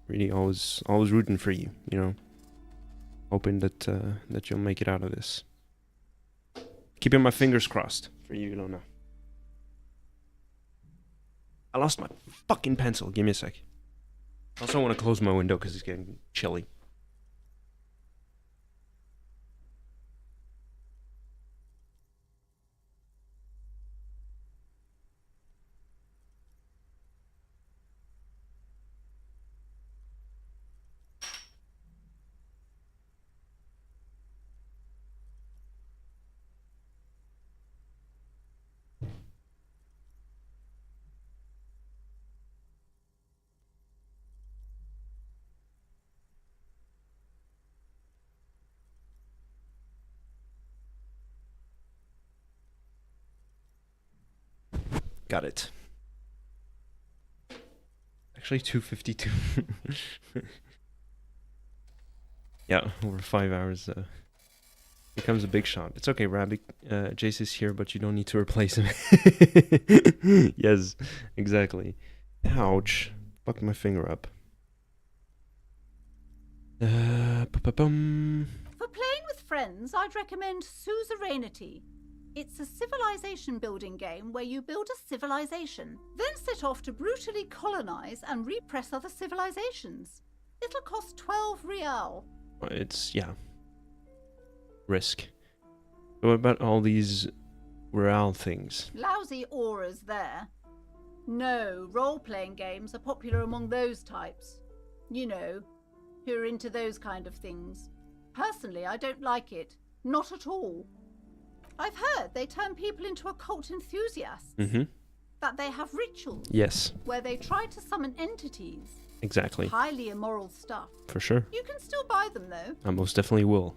really always rooting for you, you know. Hoping that that you'll make it out of this. Keeping my fingers crossed for you, Ilona. I lost my fucking pencil. Give me a sec. I also want to close my window because it's getting chilly. Got it. Actually, 2:52. Yeah, over 5 hours. Becomes a big shot. It's okay, Rabbit. Jace is here, but you don't need to replace him. Yes, exactly. Ouch. Fucked my finger up. Pa-pa-bum. For playing with friends, I'd recommend Suzerainty. It's a civilization building game where you build a civilization, then set off to brutally colonize and repress other civilizations. It'll cost 12 real. It's, yeah. Risk. What about all these real things? Lousy auras there. No, role-playing games are popular among those types. You know, who are into those kind of things. Personally, I don't like it. Not at all. I've heard they turn people into occult enthusiasts. Mm-hmm. That they have rituals. Yes. Where they try to summon entities. Exactly. Highly immoral stuff. For sure. You can still buy them, though. I most definitely will.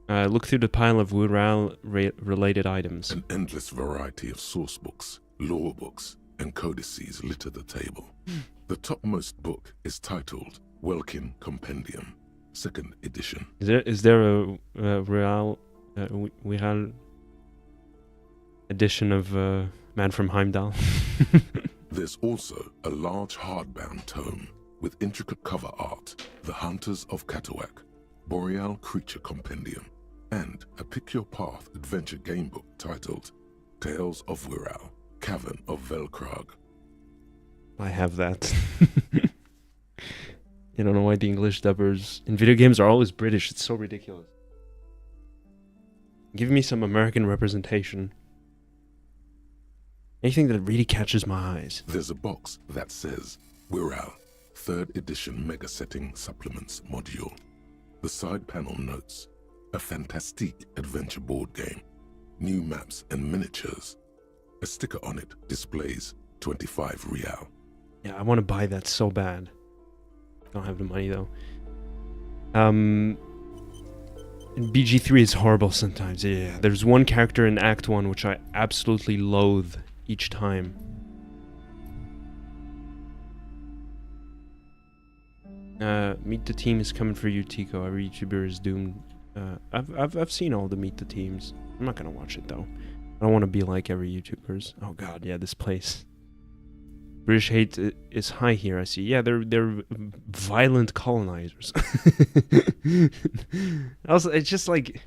Look through the pile of Wural-related items. An endless variety of source books, lore books, and codices litter the table. The topmost book is titled Welkin Compendium, 2nd edition. Is there a Wural edition of Man from Heimdall? There's also a large hardbound tome with intricate cover art, The Hunters of Katawak, Boreal Creature Compendium, and a Pick Your Path adventure game book titled Tales of Wural, Cavern of Velkrag. I have that. I don't know why the English dubbers in video games are always British. It's so ridiculous. Give me some American representation. Anything that really catches my eyes. There's a box that says Wural, 3rd edition Mega Setting Supplements Module. The side panel notes, a fantastique adventure board game, new maps and miniatures. A sticker on it displays 25 real. Yeah, I want to buy that so bad. Don't have the money though. And BG3 is horrible sometimes. Yeah, there's one character in Act 1 which I absolutely loathe each time. Meet the Team is coming for you, Tico. Every YouTuber is doomed. I've seen all the Meet the Teams. I'm not gonna watch it though. I don't want to be like every YouTubers. Oh god, yeah, this place. British hate is high here, I see. Yeah, they're violent colonizers. Also, it's just like,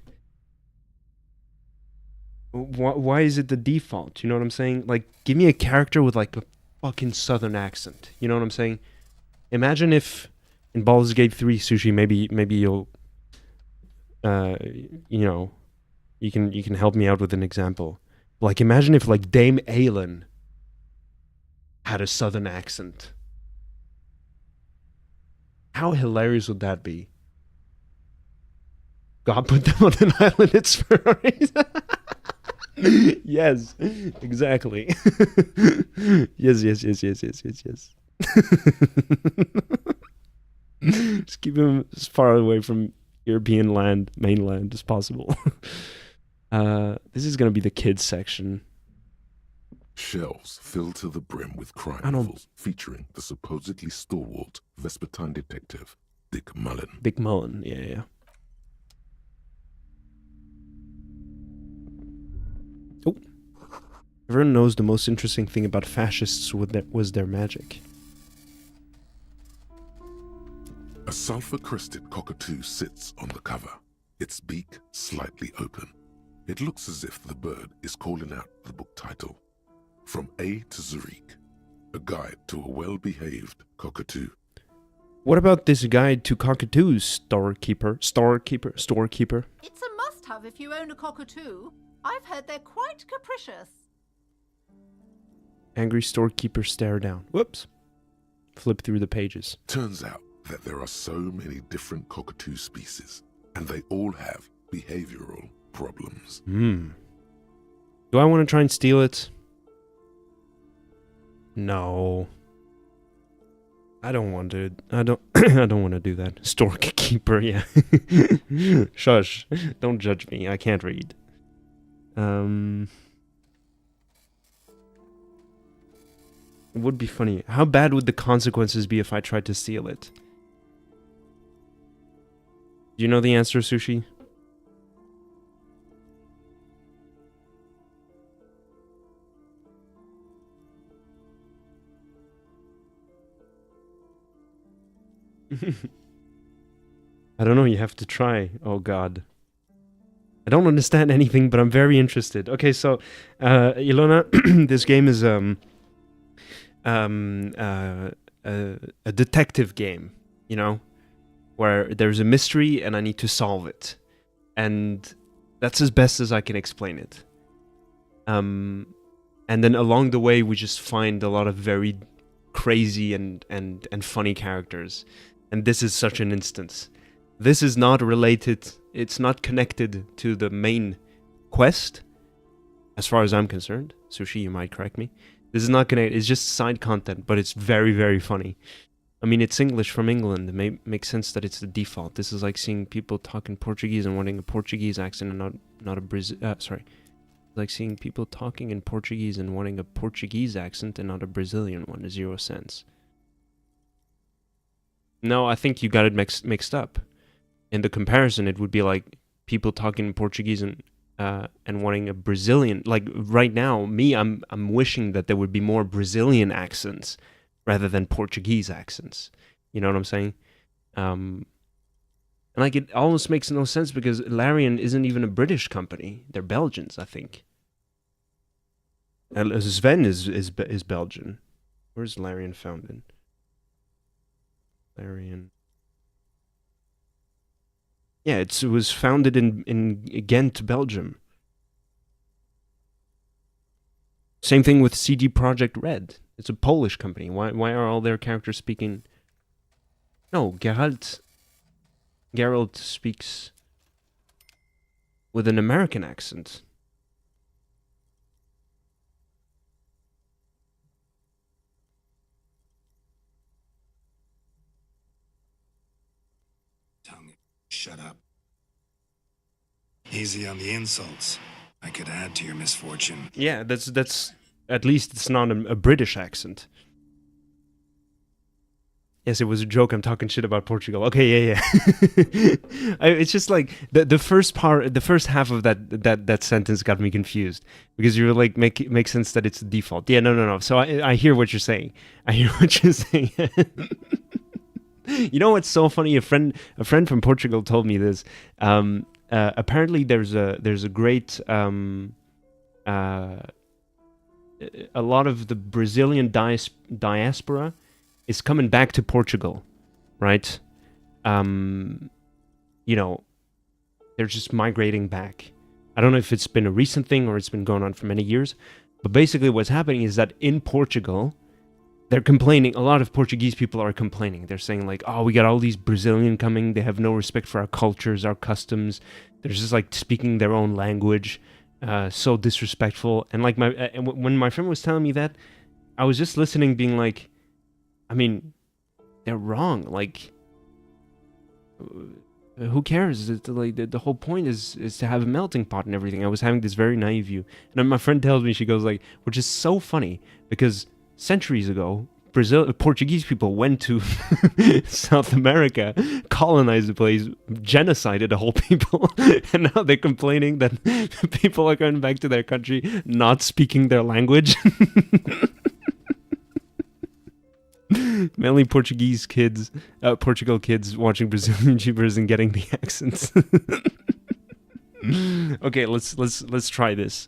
why is it the default? You know what I'm saying? Like, give me a character with like a fucking southern accent. You know what I'm saying? Imagine if in Baldur's Gate 3, Sushi, maybe you'll, you know, you can help me out with an example. Like, imagine if like Dame Aelin had a southern accent. How hilarious would that be? God put them on an island, it's Ferraris. Yes, exactly. Yes. Just keep him as far away from European mainland as possible. This is gonna be the kids section. Shelves filled to the brim with crime novels featuring the supposedly stalwart Vespertine detective, Dick Mullen. Dick Mullen, yeah. Oh. Everyone knows the most interesting thing about fascists was their magic. A sulfur-crested cockatoo sits on the cover, its beak slightly open. It looks as if the bird is calling out the book title. From A to Zurich, a guide to a well-behaved cockatoo. What about this guide to cockatoos, storekeeper? It's a must-have if you own a cockatoo. I've heard they're quite capricious. Angry storekeeper stare down. Whoops. Flip through the pages. Turns out that there are so many different cockatoo species, and they all have behavioral problems. Do I want to try and steal it? No. I don't want to. I don't want to do that. Storekeeper, yeah. Shush. Don't judge me. I can't read. It would be funny. How bad would the consequences be if I tried to steal it? Do you know the answer, Sushi? I don't know, you have to try. Oh god. I don't understand anything, but I'm very interested. Okay, so, Ilona, this game is a detective game, you know, where there's a mystery and I need to solve it, and that's as best as I can explain it. And then along the way, we just find a lot of very crazy and funny characters, and this is such an instance. This is not related. It's not connected to the main quest, as far as I'm concerned. Sushi, you might correct me. This is not connected. It's just side content, but it's very, very funny. I mean, it's English from England. It makes sense that it's the default. This is like seeing people talking Portuguese and wanting a Portuguese accent and not a like seeing people talking in Portuguese and wanting a Portuguese accent and not a Brazilian one. 0 cents. No, I think you got it mixed up. In the comparison, it would be like people talking in Portuguese and wanting a Brazilian. Like right now, I'm wishing that there would be more Brazilian accents rather than Portuguese accents. You know what I'm saying? And like it almost makes no sense because Larian isn't even a British company. They're Belgians, I think. Sven is Belgian. Where's Larian found in? Larian. Yeah, it was founded in Ghent, Belgium. Same thing with CD Projekt Red. It's a Polish company. Why are all their characters speaking? No, Geralt speaks with an American accent. Shut up. Easy on the insults. I could add to your misfortune. Yeah, that's at least it's not a British accent. Yes, it was a joke. I'm talking shit about Portugal. Okay, yeah. It's just like the first half of that sentence got me confused because you were like make sense that it's the default. Yeah, no. So I hear what you're saying. You know what's so funny? A friend from Portugal told me this. Apparently, there's a great a lot of the Brazilian diaspora is coming back to Portugal, right? You know, they're just migrating back. I don't know if it's been a recent thing or it's been going on for many years, but basically what's happening is that in Portugal, they're complaining. A lot of Portuguese people are complaining. They're saying like, oh, we got all these Brazilian coming. They have no respect for our cultures, our customs. They're just like speaking their own language. So disrespectful. And like when my friend was telling me that, I was just listening being like, I mean, they're wrong. Like, who cares? It's like the whole point is to have a melting pot and everything. I was having this very naive view. And then my friend tells me, she goes like, which is so funny because centuries ago, Portuguese people went to South America, colonized the place, genocided the whole people, and now they're complaining that people are going back to their country not speaking their language. Mainly Portuguese kids, Portugal kids watching Brazilian YouTubers and getting the accents. Okay, let's try this.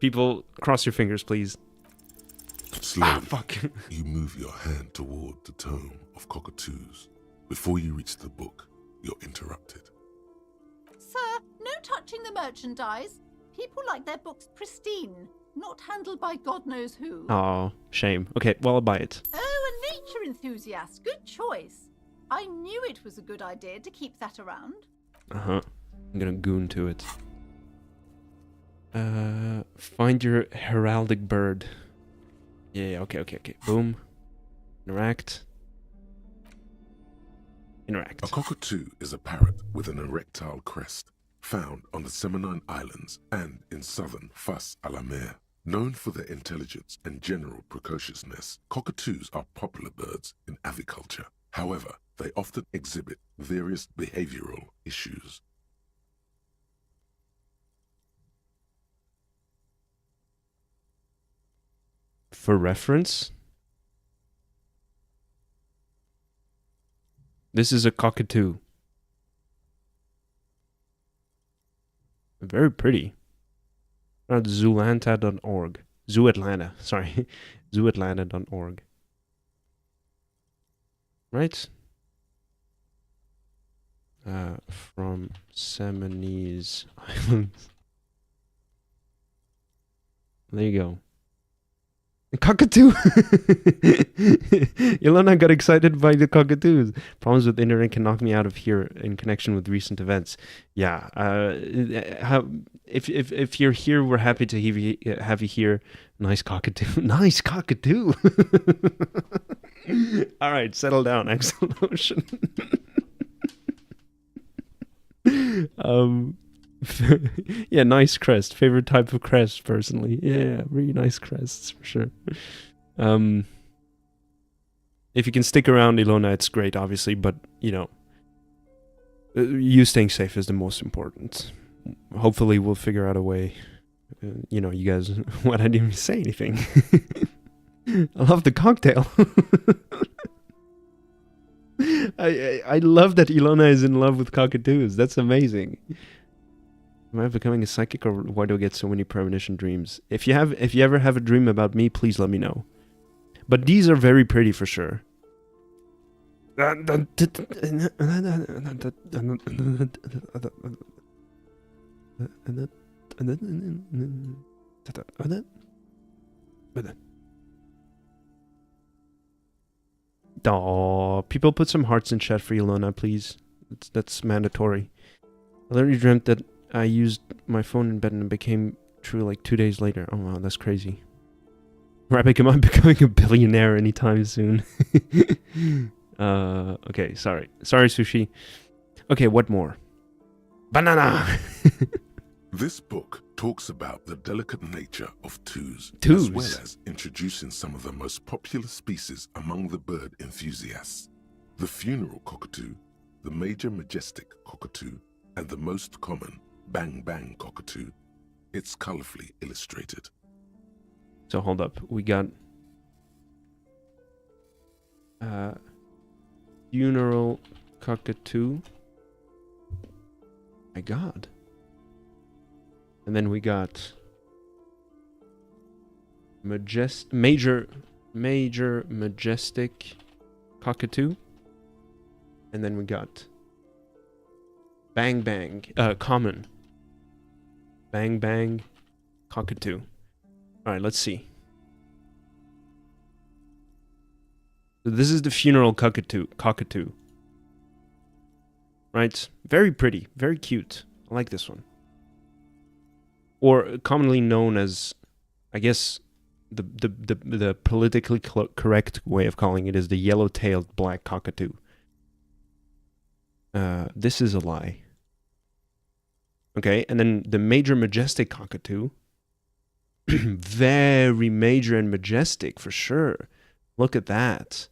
People, cross your fingers, please. Slowly, Fuck. you move your hand toward the tome of cockatoos. Before you reach the book, you're interrupted. Sir, no touching the merchandise. People like their books pristine, not handled by God knows who. Oh, shame. Okay, well, I'll buy it. Oh, a nature enthusiast. Good choice. I knew it was a good idea to keep that around. Uh-huh. I'm gonna goon to it. Find your heraldic bird. Yeah, okay. Boom. Interact. A cockatoo is a parrot with an erectile crest, found on the Seminine Islands and in southern Fas a la Mer. Known for their intelligence and general precociousness, cockatoos are popular birds in aviculture. However, they often exhibit various behavioral issues. For reference, this is a cockatoo. Very pretty. Zoolanta.org. Zoo Atlanta, sorry. Zooatlanta.org. Right? From Seminoles Islands. There you go. Cockatoo! Ilona got excited by the cockatoos. Problems with internet can knock me out of here in connection with recent events. Yeah. If you're here, we're happy to have you here. Nice cockatoo. Nice cockatoo! Alright, settle down, Excellent Ocean. Yeah, nice crest. Favorite type of crest, personally. Yeah, really nice crests for sure. If you can stick around, Ilona, it's great, obviously, but you know, you staying safe is the most important. Hopefully, we'll figure out a way. You know, you guys. What, I didn't even say anything. I love the cocktail. I love that Ilona is in love with cockatoos. That's amazing. Am I becoming a psychic, or why do I get so many premonition dreams? If you ever have a dream about me, please let me know. But these are very pretty for sure. Aw, people put some hearts in chat for Ilona, please. That's mandatory. I literally dreamt that I used my phone in bed and it became true like 2 days later. Oh wow, that's crazy. Rabbit, am I becoming a billionaire anytime soon? Okay, sorry. Sorry, Sushi. Okay, what more? Banana! This book talks about the delicate nature of twos, Twos? as well as introducing some of the most popular species among the bird enthusiasts. The funeral cockatoo, the major majestic cockatoo, and the most common bang bang cockatoo. It's colorfully illustrated. So hold up, we got funeral cockatoo. My God. And then we got major majestic cockatoo. And then we got bang bang common bang bang cockatoo. All right, let's see. So this is the funeral cockatoo. Right? Very pretty, very cute. I like this one. Or commonly known as, I guess, the politically correct way of calling it is the yellow-tailed black cockatoo. This is a lie. Okay, and then the major majestic cockatoo. Very major and majestic for sure. Look at that.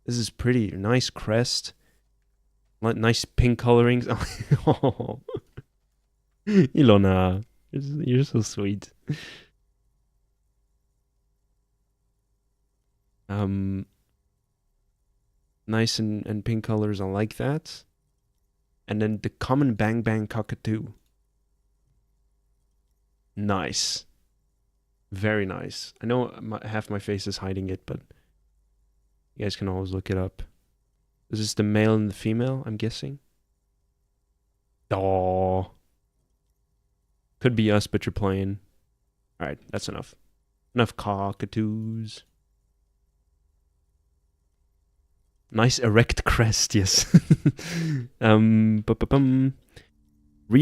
This is pretty. Nice crest. Nice pink colorings. Oh. Ilona, you're so sweet. Nice and pink colors. I like that. And then the common bang bang cockatoo. Nice. Very nice. I know half my face is hiding it, but you guys can always look it up. Is this the male and the female, I'm guessing? Oh. Could be us, but you're playing. Alright, that's enough. Enough cockatoos. Nice erect crest, yes. Read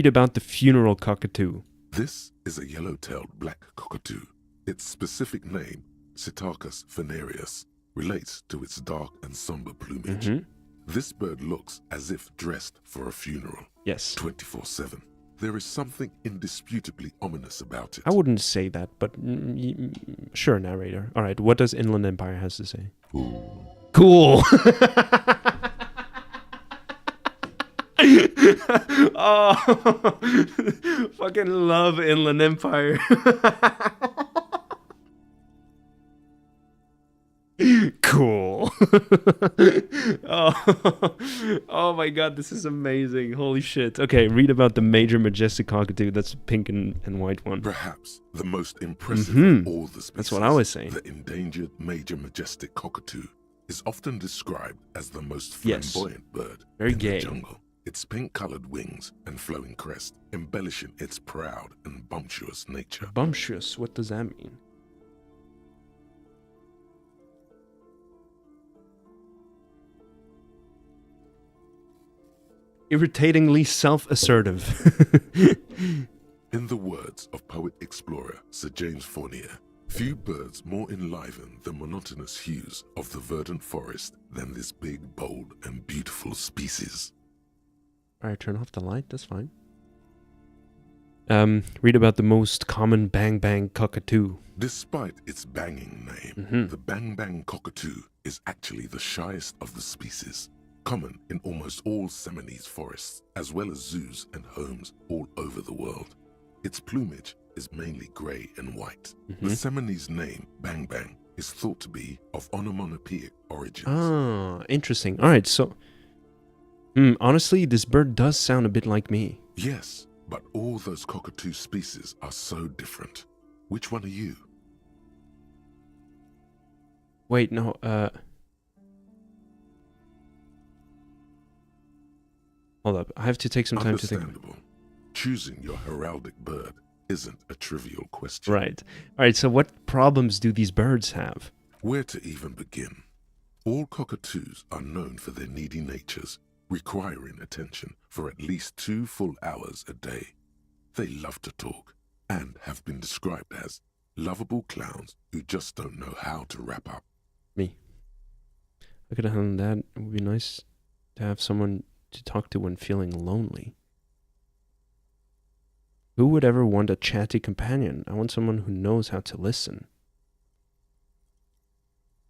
about the funeral cockatoo. This is a yellow-tailed black cockatoo. Its specific name, Psittacus venereus, relates to its dark and somber plumage. Mm-hmm. This bird looks as if dressed for a funeral. Yes. 24/7. There is something indisputably ominous about it. I wouldn't say that, but sure, narrator. All right, what does Inland Empire has to say? Ooh. Cool. Oh, fucking love Inland Empire. Cool. Oh. Oh my god, this is amazing. Holy shit. Okay, read about the major majestic cockatoo. That's the pink and white one. Perhaps the most impressive Mhm. of all the species, That's what I was saying. the endangered major majestic cockatoo, is often described as the most Yes. flamboyant bird Very in gay. the jungle. Its pink-colored wings and flowing crest embellishing its proud and bumptious nature. Bumptious, what does that mean? Irritatingly self-assertive. In the words of poet-explorer Sir James Fournier, few birds more enliven the monotonous hues of the verdant forest than this big, bold, and beautiful species. Alright, turn off the light, that's fine. Read about the most common bang bang cockatoo. Despite its banging name, Mhm. the bang bang cockatoo is actually the shyest of the species, common in almost all Seminoles forests, as well as zoos and homes all over the world. Its plumage is mainly grey and white. The Mhm. Seminoles name, bang bang, is thought to be of onomatopoeic origins. Ah, interesting. Alright, so... honestly, this bird does sound a bit like me. Yes, but all those cockatoo species are so different. Which one are you? Wait, no, hold up, I have to take some time to think. Understandable. Choosing your heraldic bird isn't a trivial question. Right. Alright, so what problems do these birds have? Where to even begin? All cockatoos are known for their needy natures, requiring attention for at least 2 full hours a day. They love to talk and have been described as lovable clowns who just don't know how to wrap up. Me. I could have handled that. It would be nice to have someone to talk to when feeling lonely. Who would ever want a chatty companion? I want someone who knows how to listen.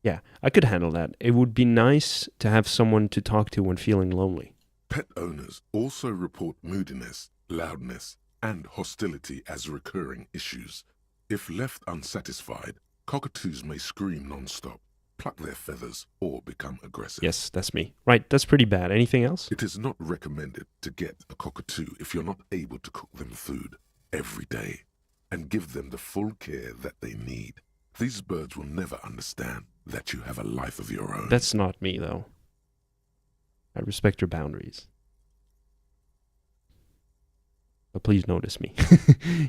Yeah, I could handle that. It would be nice to have someone to talk to when feeling lonely. Pet owners also report moodiness, loudness, and hostility as recurring issues. If left unsatisfied, cockatoos may scream non-stop, pluck their feathers, or become aggressive. Yes, that's me. Right, that's pretty bad. Anything else? It is not recommended to get a cockatoo if you're not able to cook them food every day and give them the full care that they need. These birds will never understand that you have a life of your own. That's not me, though. I respect your boundaries. But please notice me.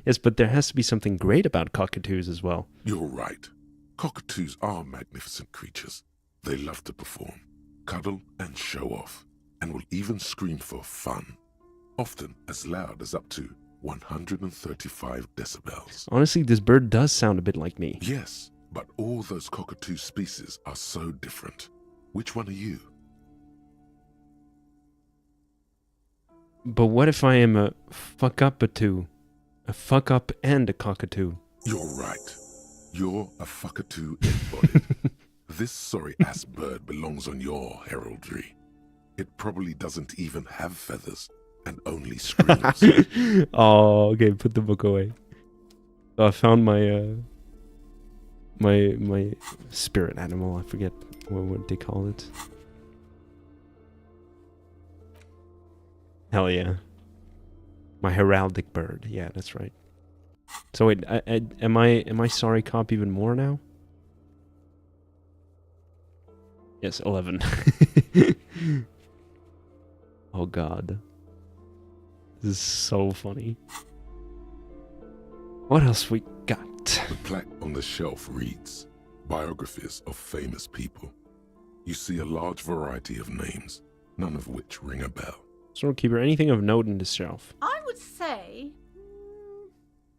Yes, but there has to be something great about cockatoos as well. You're right. Cockatoos are magnificent creatures. They love to perform, cuddle, and show off, and will even scream for fun, often as loud as up to 135 decibels. Honestly, this bird does sound a bit like me. Yes, but all those cockatoo species are so different. Which one are you? But what if I am a fuck-up-a-too? A fuck-up and a cockatoo? You're right. You're a fuckatoo embodied. This sorry-ass bird belongs on your heraldry. It probably doesn't even have feathers and only screams. Oh, okay, put the book away. So I found my my spirit animal. I forget what they call it. Hell yeah. My heraldic bird. Yeah, that's right. So wait, am I sorry cop even more now? Yes, 11. Oh god. This is so funny. What else we got? The plaque on the shelf reads, Biographies of Famous People. You see a large variety of names, none of which ring a bell. Storekeeper, anything of note in this shelf? I would say.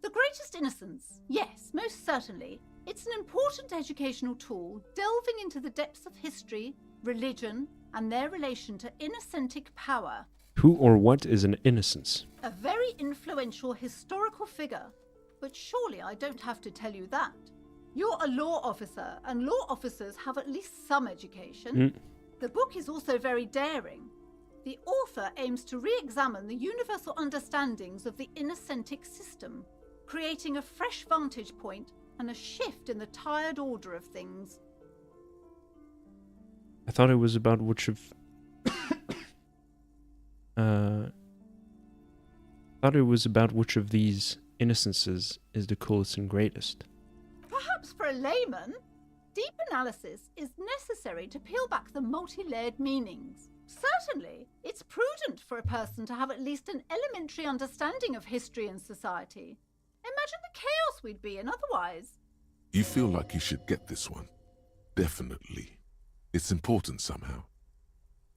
The Greatest Innocence. Yes, most certainly. It's an important educational tool delving into the depths of history, religion, and their relation to innocentic power. Who or what is an innocence? A very influential historical figure. But surely I don't have to tell you that. You're a law officer, and law officers have at least some education. The book is also very daring. The author aims to re-examine the universal understandings of the innocentic system, creating a fresh vantage point and a shift in the tired order of things. I thought it was about which of... thought it was about which of these innocences is the coolest and greatest. Perhaps for a layman, deep analysis is necessary to peel back the multi-layered meanings. Certainly, it's prudent for a person to have at least an elementary understanding of history and society. Imagine the chaos we'd be in otherwise. You feel like you should get this one. Definitely. It's important somehow.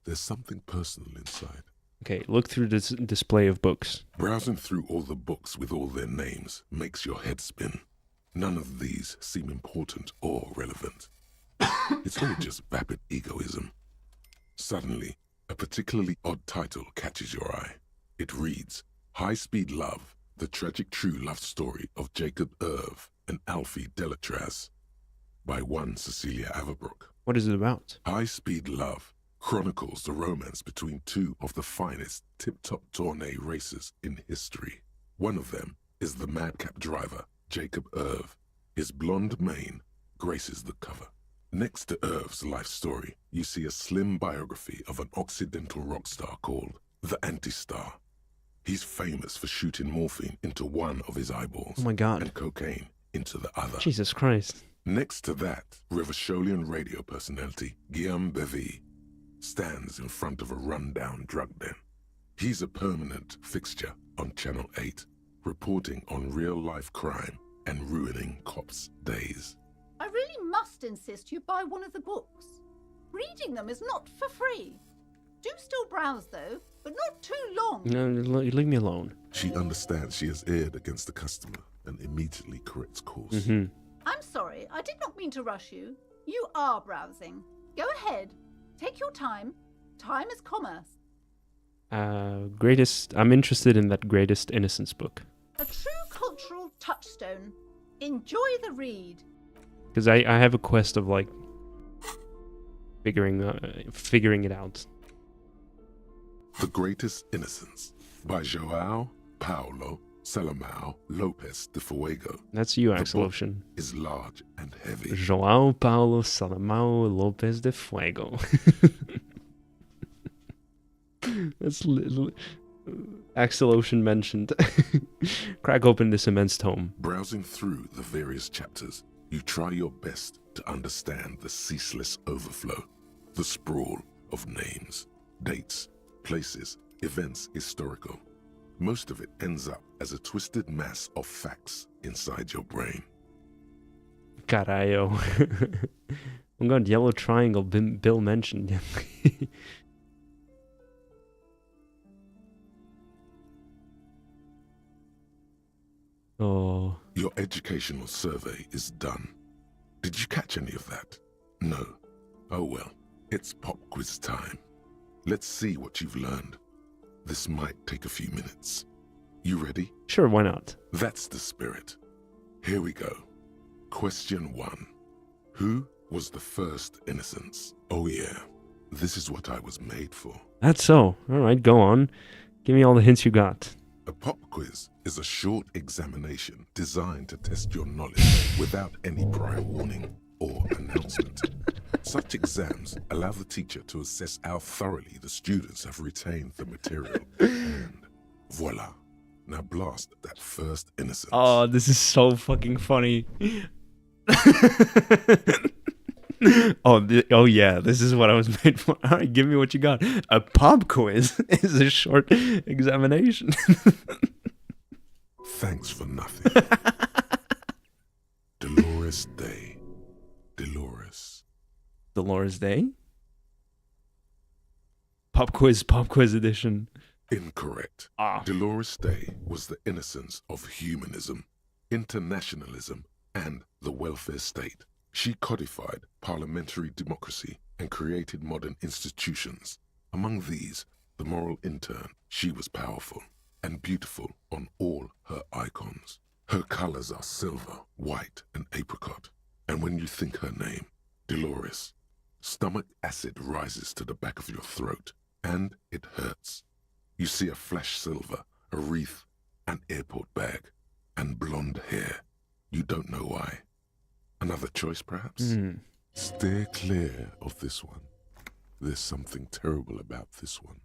There's something personal inside. Okay, look through this display of books. Browsing through all the books with all their names makes your head spin. None of these seem important or relevant. It's all just vapid egoism. Suddenly, a particularly odd title catches your eye. It reads, High Speed Love, the tragic true love story of Jacob Irv and Alfie Delatraz, by one Cecilia Averbrook. What is it about? High Speed Love chronicles the romance between two of the finest tip-top tourney racers in history. One of them is the madcap driver, Jacob Irv. His blonde mane graces the cover. Next to Irv's life story, you see a slim biography of an Occidental rock star called the Anti-Star. He's famous for shooting morphine into one of his eyeballs. Oh my God. And cocaine into the other. Jesus Christ. Next to that, Rivasholian radio personality Guillaume Bevy stands in front of a rundown drug den. He's a permanent fixture on Channel 8, reporting on real-life crime and ruining cops' days. I really must insist you buy one of the books. Reading them is not for free. Do still browse, though, but not too long. No, leave me alone. She understands she has erred against the customer and immediately corrects course. Mm-hmm. I'm sorry, I did not mean to rush you. You are browsing. Go ahead. Take your time. Time is commerce. I'm interested in that Greatest Innocence book. A true cultural touchstone. Enjoy the read. Because I have a quest of, like, figuring it out. The Greatest Innocence by João Paulo Salomão Lopes de Fuego. That's you, The Axel book Ocean. is large and heavy. João Paulo Salomão Lopes de Fuego. That's Axel Ocean mentioned. Crack open this immense tome. Browsing through the various chapters, you try your best to understand the ceaseless overflow, the sprawl of names, dates, places, events historical. Most of it ends up as a twisted mass of facts inside your brain. Caralho. Oh God, Yellow Triangle, Bill mentioned. Oh. Your educational survey is done. Did you catch any of that? No. Oh well, it's pop quiz time. Let's see what you've learned. This might take a few minutes. You ready? Sure, why not? That's the spirit. Here we go. Question 1. Who was the first innocence? Oh yeah, this is what I was made for. That's so. Alright, go on. Give me all the hints you got. A pop quiz is a short examination designed to test your knowledge without any prior warning or announcement. Such exams allow the teacher to assess how thoroughly the students have retained the material. And voila. Now blast that first innocence. Oh, this is so fucking funny. Oh yeah, this is what I was made for. All right, give me what you got. A pop quiz is a short examination. Thanks for nothing. Dolores Day. Dolores Day? Pop quiz edition. Incorrect. Dolores Day was the innocence of humanism, internationalism, and the welfare state. She codified parliamentary democracy and created modern institutions. Among these, the moral intern. She was powerful and beautiful on all her icons. Her colors are silver, white, and apricot. And when you think her name, Dolores, stomach acid rises to the back of your throat, and it hurts. You see a flash silver, a wreath, an airport bag, and blonde hair. You don't know why. Another choice, perhaps? Steer clear of this one. There's something terrible about this one.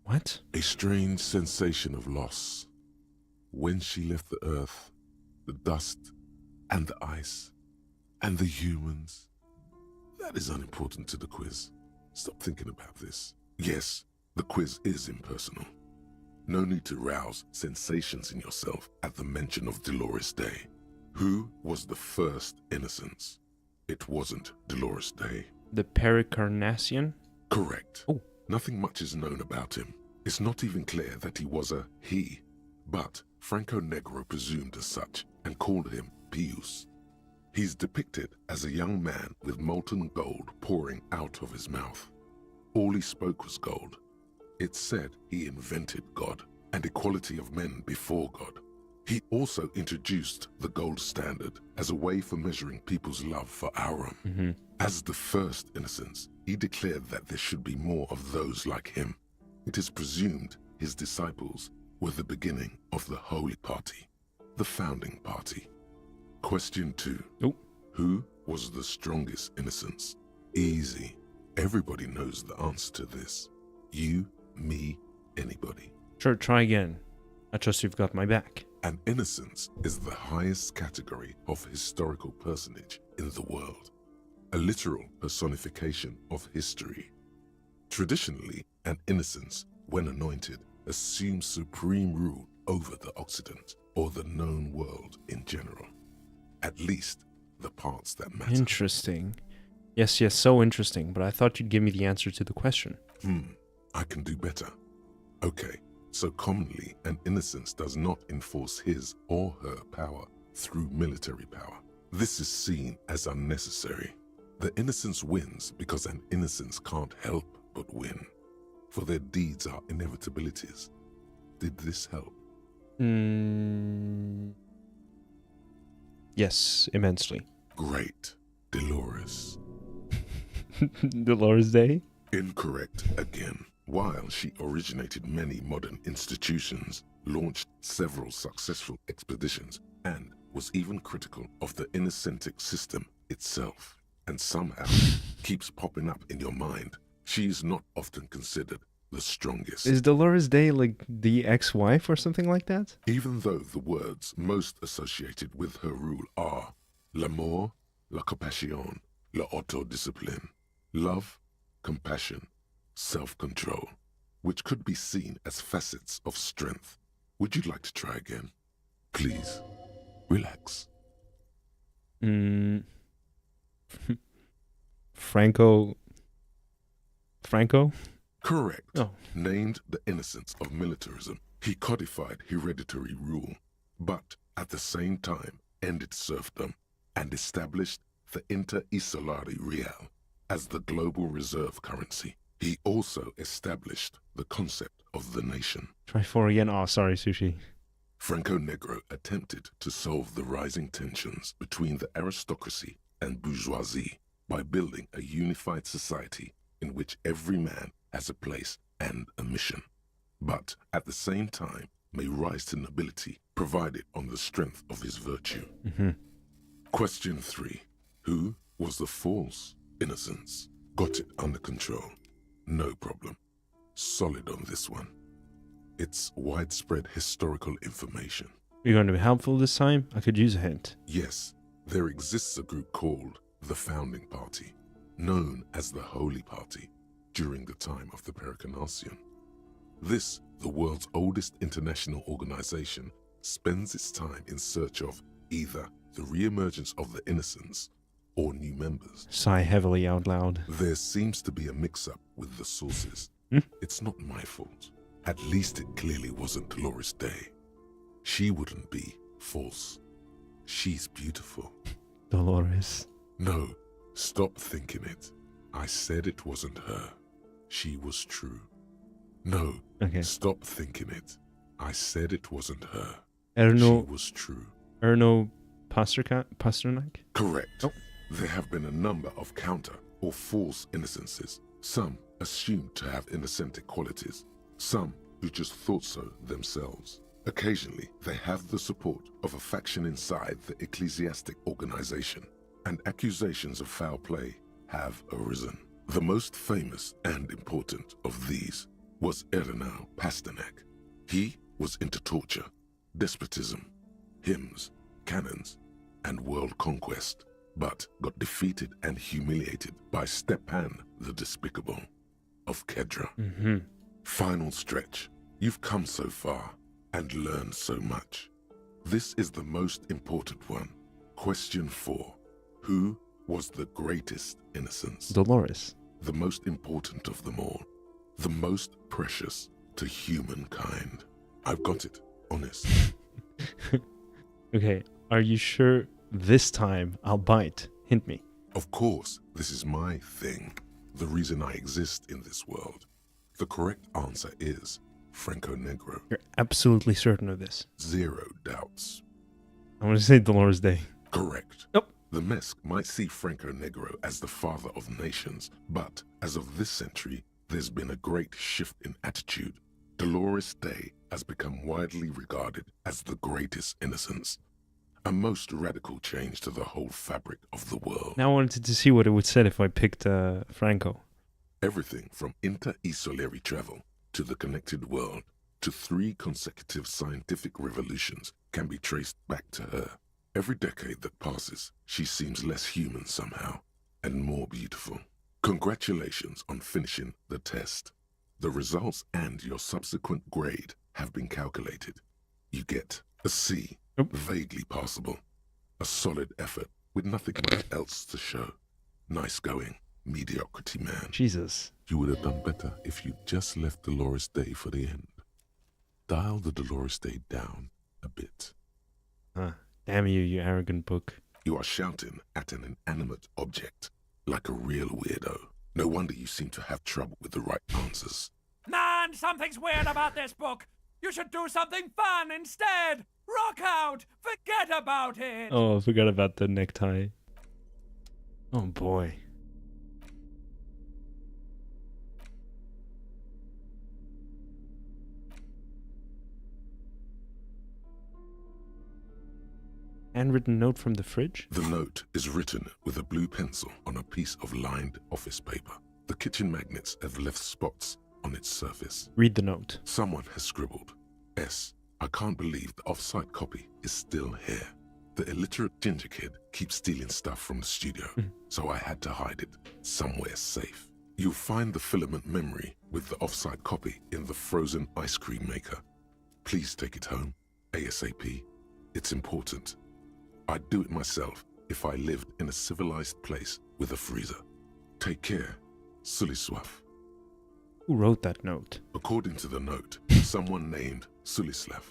What? A strange sensation of loss. When she left the earth, the dust, and the ice, and the humans. That is unimportant to the quiz. Stop thinking about this. Yes, the quiz is impersonal. No need to rouse sensations in yourself at the mention of Dolores Day. Who was the first Innocence? It wasn't Dolores Day. The Pericarnassian? Correct. Oh. Nothing much is known about him. It's not even clear that he was a he, but Franco Negro presumed as such and called him Pius. He's depicted as a young man with molten gold pouring out of his mouth. All he spoke was gold. It's said he invented God and equality of men before God. He also introduced the gold standard as a way for measuring people's love for Aurum. Mm-hmm. As the first Innocence, he declared that there should be more of those like him. It is presumed his disciples were the beginning of the Holy Party, the founding party. Question 2. Oh. Who was the strongest Innocence? Easy. Everybody knows the answer to this. You, me, anybody. Sure, try again. I trust you've got my back. An Innocence is the highest category of historical personage in the world, a literal personification of history. Traditionally, an Innocence, when anointed, assumes supreme rule over the Occident or the known world in general. At least the parts that matter. Interesting. Yes, so interesting, but I thought you'd give me the answer to the question. I can do better. Okay, so commonly an Innocence does not enforce his or her power through military power. This is seen as unnecessary. The Innocence wins because an Innocence can't help but win, for their deeds are inevitabilities. Did this help? Yes, immensely. Great. Dolores. Dolores Day? Incorrect again. While she originated many modern institutions, launched several successful expeditions, and was even critical of the Innocentic system itself, and somehow keeps popping up in your mind, she is not often considered the strongest. Is Dolores Day like the ex-wife or something like that? Even though the words most associated with her rule are l'amour, la compassion, la autodiscipline, love, compassion, self-control, which could be seen as facets of strength. Would you like to try again? Please, relax. Franco? Correct. Oh. Named the Innocence of militarism, he codified hereditary rule, but at the same time ended serfdom and established the Inter-Isolari Real as the global reserve currency. He also established the concept of the nation. Try 4 again. Oh, sorry, Sushi. Franco Negro attempted to solve the rising tensions between the aristocracy and bourgeoisie by building a unified society in which every man has a place and a mission, but at the same time may rise to nobility provided on the strength of his virtue. Question 3. Who was the false Innocence? Got it under control. No problem. Solid on this one. It's widespread historical information. You're going to be helpful this time? I could use a hint. Yes, there exists a group called the Founding Party, known as the Holy Party, during the time of the Pericarnassian. This, the world's oldest international organization, spends its time in search of either the re-emergence of the Innocence or new members. Sigh heavily out loud. There seems to be a mix-up with the sources. It's not my fault. At least it clearly wasn't Dolores Day. She wouldn't be false. She's beautiful. Dolores. No, stop thinking it. I said it wasn't her. She was true. No, Okay. stop thinking it. I said it wasn't her. Erno She was true. Pasternak? Correct. Oh. There have been a number of counter or false Innocences. Some assumed to have innocentic qualities. Some who just thought so themselves. Occasionally, they have the support of a faction inside the ecclesiastic organization, and accusations of foul play have arisen. The most famous and important of these was Ernau Pasternak. He was into torture, despotism, hymns, cannons, and world conquest, but got defeated and humiliated by Stepan the Despicable of Kedra. Mm-hmm. Final stretch. You've come so far and learned so much. This is the most important one. Question 4. Who was the greatest innocence? Dolores. The most important of them all. The most precious to humankind. I've got it. Honest. Okay, are you sure this time I'll bite? Hint me. Of course, this is my thing. The reason I exist in this world. The correct answer is Franco Negro. You're absolutely certain of this. 0 doubts. I want to say Dolores Day. Correct. Nope. The Mesk might see Franco Negro as the father of nations, but as of this century, there's been a great shift in attitude. Dolores Day has become widely regarded as the greatest innocence. A most radical change to the whole fabric of the world. Now I wanted to see what it would say if I picked Franco. Everything from inter-esolary travel to the connected world to 3 consecutive scientific revolutions can be traced back to her. Every decade that passes, she seems less human somehow and more beautiful. Congratulations on finishing the test. The results and your subsequent grade have been calculated. You get a C, Nope. vaguely passable. A solid effort with nothing much else to show. Nice going, mediocrity man. Jesus. You would have done better if you just left Dolores Day for the end. Dial the Dolores Day down a bit. Huh. Damn you, you arrogant book. You are shouting at an inanimate object, like a real weirdo. No wonder you seem to have trouble with the right answers. Man, something's weird about this book. You should do something fun instead. Rock out. Forget about it. Oh, I forgot about the necktie. Oh boy. Handwritten note from the fridge? The note is written with a blue pencil on a piece of lined office paper. The kitchen magnets have left spots on its surface. Read the note. Someone has scribbled, S. I can't believe the off-site copy is still here. The illiterate ginger kid keeps stealing stuff from the studio, so I had to hide it somewhere safe. You'll find the filament memory with the off-site copy in the frozen ice cream maker. Please take it home, ASAP. It's important. I'd do it myself if I lived in a civilized place with a freezer. Take care, Sulislav. Who wrote that note? According to the note, someone named Sulislav.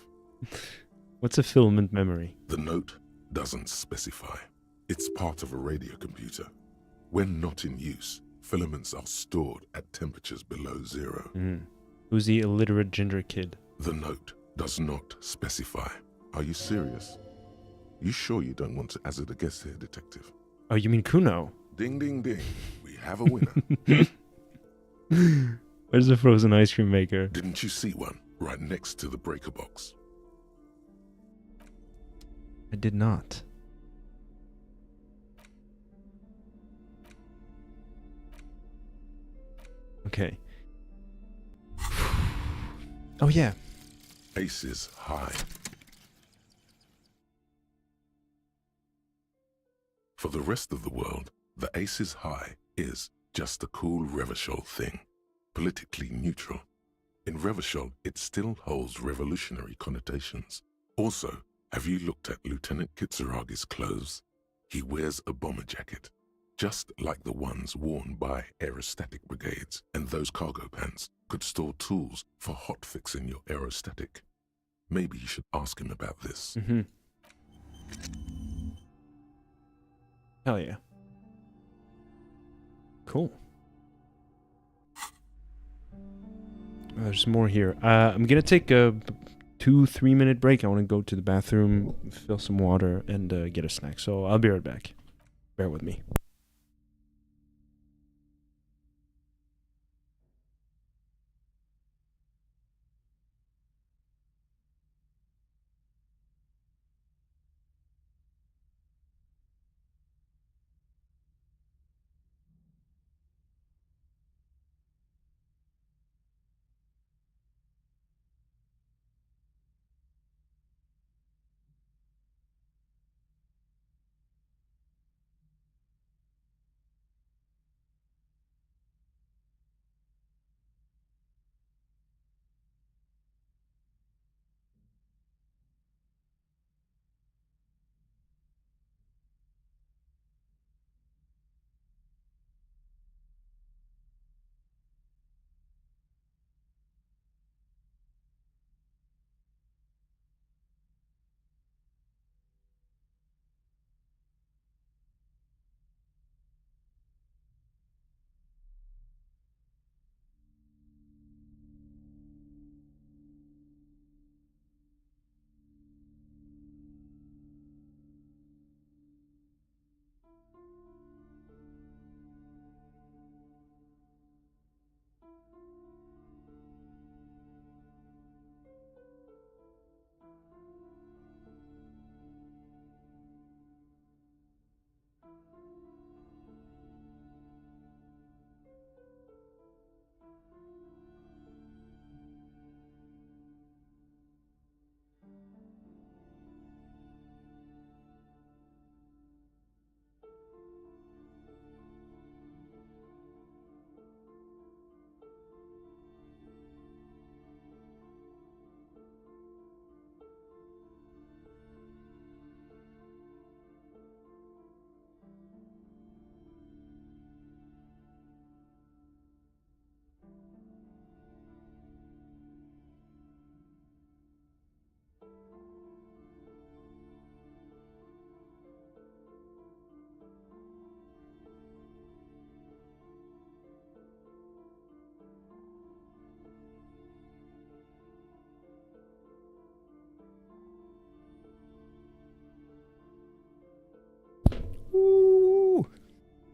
What's a filament memory? The note doesn't specify. It's part of a radio computer. When not in use, filaments are stored at temperatures below 0. Who's the illiterate ginger kid? The note does not specify. Are you serious? You sure you don't want to hazard a guess here, detective? Oh, you mean Kuno? Ding, ding, ding. We have a winner. Where's the frozen ice cream maker? Didn't you see one right next to the breaker box? I did not. Okay. Oh yeah. Aces high. For the rest of the world, the aces high is just a cool Revachol thing, politically neutral. In Revachol, it still holds revolutionary connotations. Also, have you looked at Lieutenant Kitsuragi's clothes? He wears a bomber jacket, just like the ones worn by aerostatic brigades, and those cargo pants could store tools for hot-fixing your aerostatic. Maybe you should ask him about this. Hell yeah. Cool. There's more here. I'm gonna take a 2-3 minute break. I want to go to the bathroom, fill some water, and get a snack. So I'll be right back. Bear with me.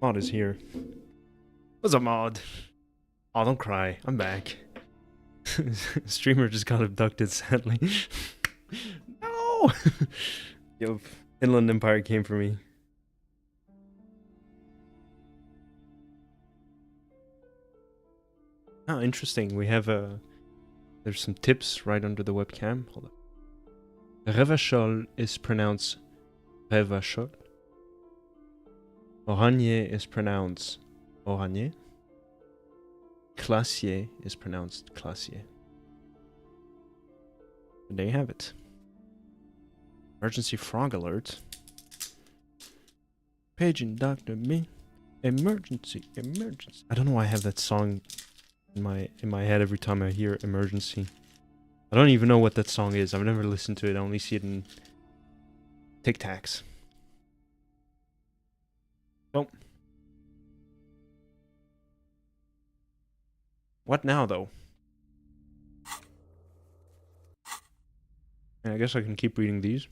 Mod is here. What's up, Mod? Oh, don't cry. I'm back. Streamer just got abducted, sadly. No! Yo, Inland Empire came for me. Oh, interesting. We have there's some tips right under the webcam. Hold on. Revachol is pronounced Revachol. Oranje is pronounced Oranje. Classier is pronounced Classier. And there you have it. Emergency frog alert. Paging Dr. Me. Emergency. I don't know why I have that song in my head every time I hear emergency. I don't even know what that song is. I've never listened to it. I only see it in Tic Tacs. Oh. What now, though? I guess I can keep reading these.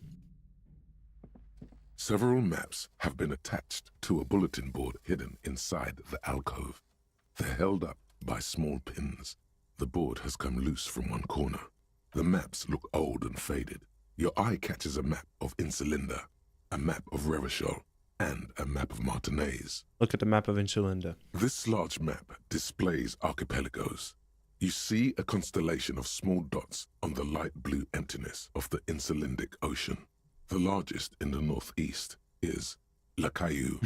Several maps have been attached to a bulletin board hidden inside the alcove. They're held up by small pins. The board has come loose from one corner. The maps look old and faded. Your eye catches a map of Insulinda, a map of Revachol, and a map of Martinez. Look at the map of Insulinda. This large map displays archipelagos. You see a constellation of small dots on the light blue emptiness of the Insulindic Ocean. The largest in the northeast is La Caillou.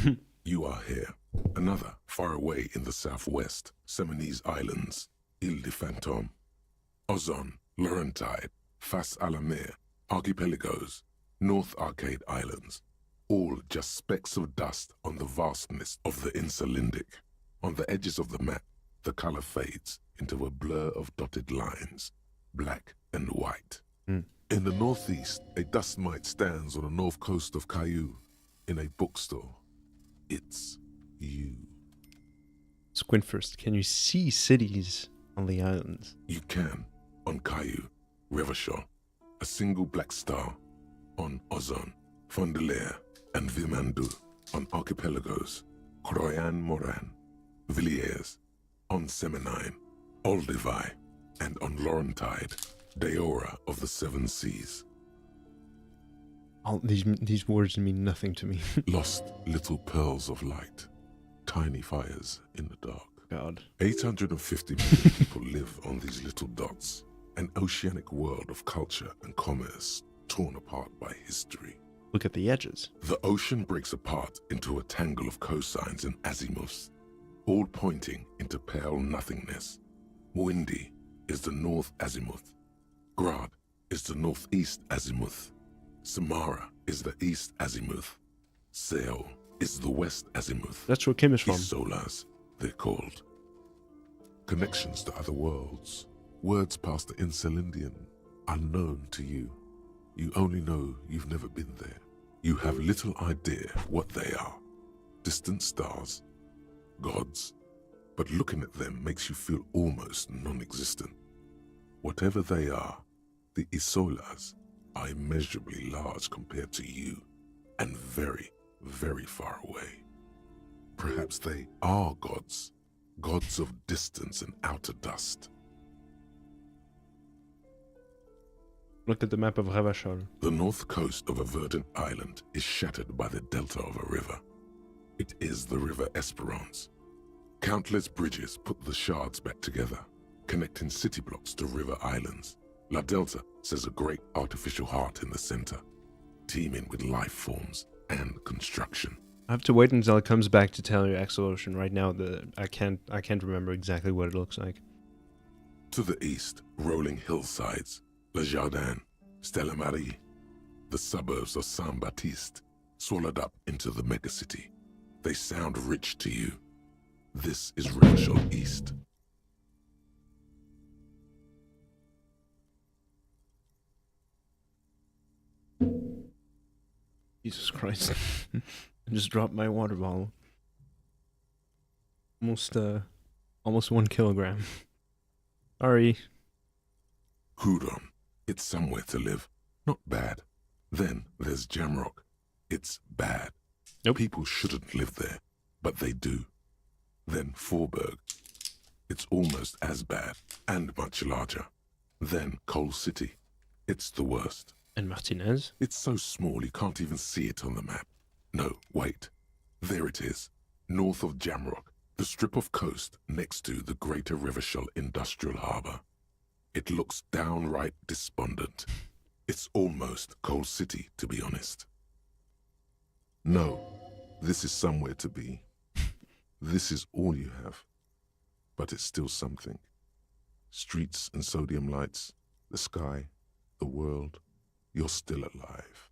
You are here. Another far away in the southwest, Seminese Islands, Ile de Fantôme, Ozon, Laurentide, Fas à la Mer, Archipelagos, North Arcade Islands, all just specks of dust on the vastness of the Insulindic. On the edges of the map, the color fades into a blur of dotted lines, black and white. In the northeast, a dust mite stands on the north coast of Caillou in a bookstore. It's you. Squint first. Can you see cities on the islands? You can on Caillou, Revachol, a single black star on Ozon, Fondelier, and Vimandu on archipelagos, Croyan Moran, Villiers, on Seminine, Olduvai, and on Laurentide, Deora of the Seven Seas. All these words mean nothing to me. Lost little pearls of light, tiny fires in the dark. God. 850 million people live on these little dots, an oceanic world of culture and commerce torn apart by history. Look at the edges. The ocean breaks apart into a tangle of cosines and azimuths, all pointing into pale nothingness. Windy is the north azimuth. Grad is the northeast azimuth. Samara is the east azimuth. Seol is the west azimuth. That's where Kim is from. Isolas, they're called. Connections to other worlds. Words past the Insulindian, unknown to you. You only know you've never been there. You have little idea what they are. Distant stars, gods, but looking at them makes you feel almost non-existent. Whatever they are, the Isolas are immeasurably large compared to you, and very, very far away. Perhaps they are gods, gods of distance and outer dust. Look at the map of Revachol. The north coast of a verdant island is shattered by the delta of a river. It is the River Esperance. Countless bridges put the shards back together, connecting city blocks to river islands. La Delta says a great artificial heart in the center, teeming with life forms and construction. I have to wait until it comes back to tell you Axel Ocean. Right now, I can't remember exactly what it looks like. To the east, rolling hillsides, Le Jardin, Stella Marie, the suburbs of Saint-Baptiste, swallowed up into the megacity. They sound rich to you. This is Revachol East. Jesus Christ. I just dropped my water bottle. Almost 1 kilogram. Sorry. Hudon. It's somewhere to live. Not bad. Then there's Jamrock. It's bad. Nope. People shouldn't live there. but they do. Then Forburg. It's almost as bad and much larger. Then Coal City. It's the worst. And Martinez? It's so small you can't even see it on the map. No, wait. There it is. North of Jamrock, the strip of coast next to the Greater Rivershell Industrial Harbour. It looks downright despondent. It's almost Coal City, to be honest. No, this is somewhere to be. This is all you have. But it's still something. Streets and sodium lights, the sky, the world. You're still alive.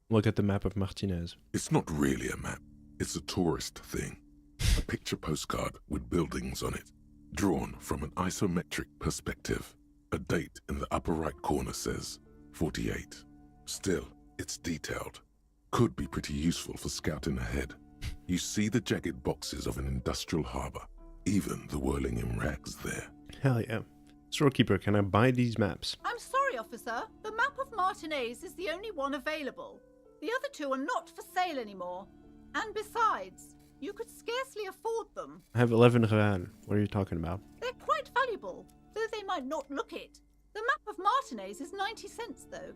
Look at the map of Martinez. It's not really a map. It's a tourist thing. A picture postcard with buildings on it, drawn from an isometric perspective. A date in the upper right corner says 48. Still, it's detailed. Could be pretty useful for scouting ahead. You see the jagged boxes of an industrial harbour, even the whirling in rags there. Hell yeah. Storekeeper, can I buy these maps? I'm sorry, officer. The map of Martinez is the only one available. The other two are not for sale anymore. And besides, you could scarcely afford them. I have 11 real. What are you talking about? They're quite valuable, though they might not look it. The map of Martinez is 90 cents, though.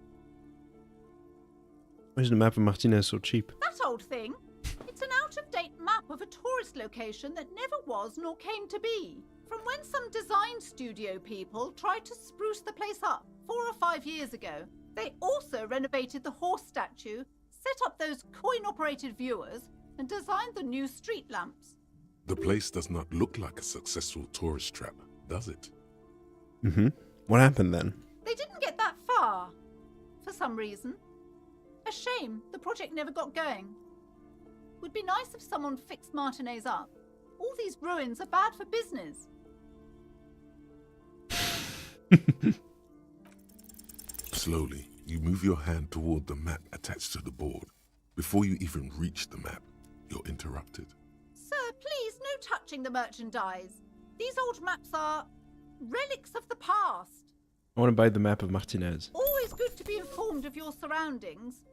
Why is the map of Martinez so cheap? That old thing. It's an out-of-date map of a tourist location that never was nor came to be. From when some design studio people tried to spruce the place up 4 or 5 years ago. They also renovated the horse statue, set up those coin-operated viewers, and designed the new street lamps. The place does not look like a successful tourist trap, does it? Mm-hmm. What happened then? They didn't get that far, for some reason. A shame the project never got going. Would be nice if someone fixed Martinez up. All these ruins are bad for business. Slowly, you move your hand toward the map attached to the board. Before you even reach the map, you're interrupted. Sir, please, no touching the merchandise. These old maps are relics of the past. I want to buy the map of Martinez. Always good to be informed of your surroundings.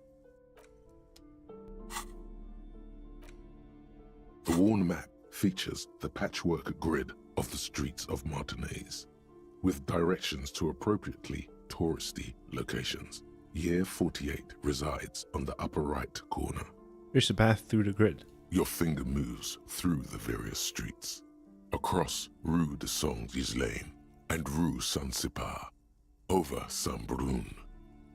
The worn map features the patchwork grid of the streets of Martinez, with directions to appropriately touristy locations. Year 48 resides on the upper right corner. Here's the path through the grid. Your finger moves through the various streets, across Rue de Saint-Ghislain and Rue Saint-Sipar, over Saint-Brun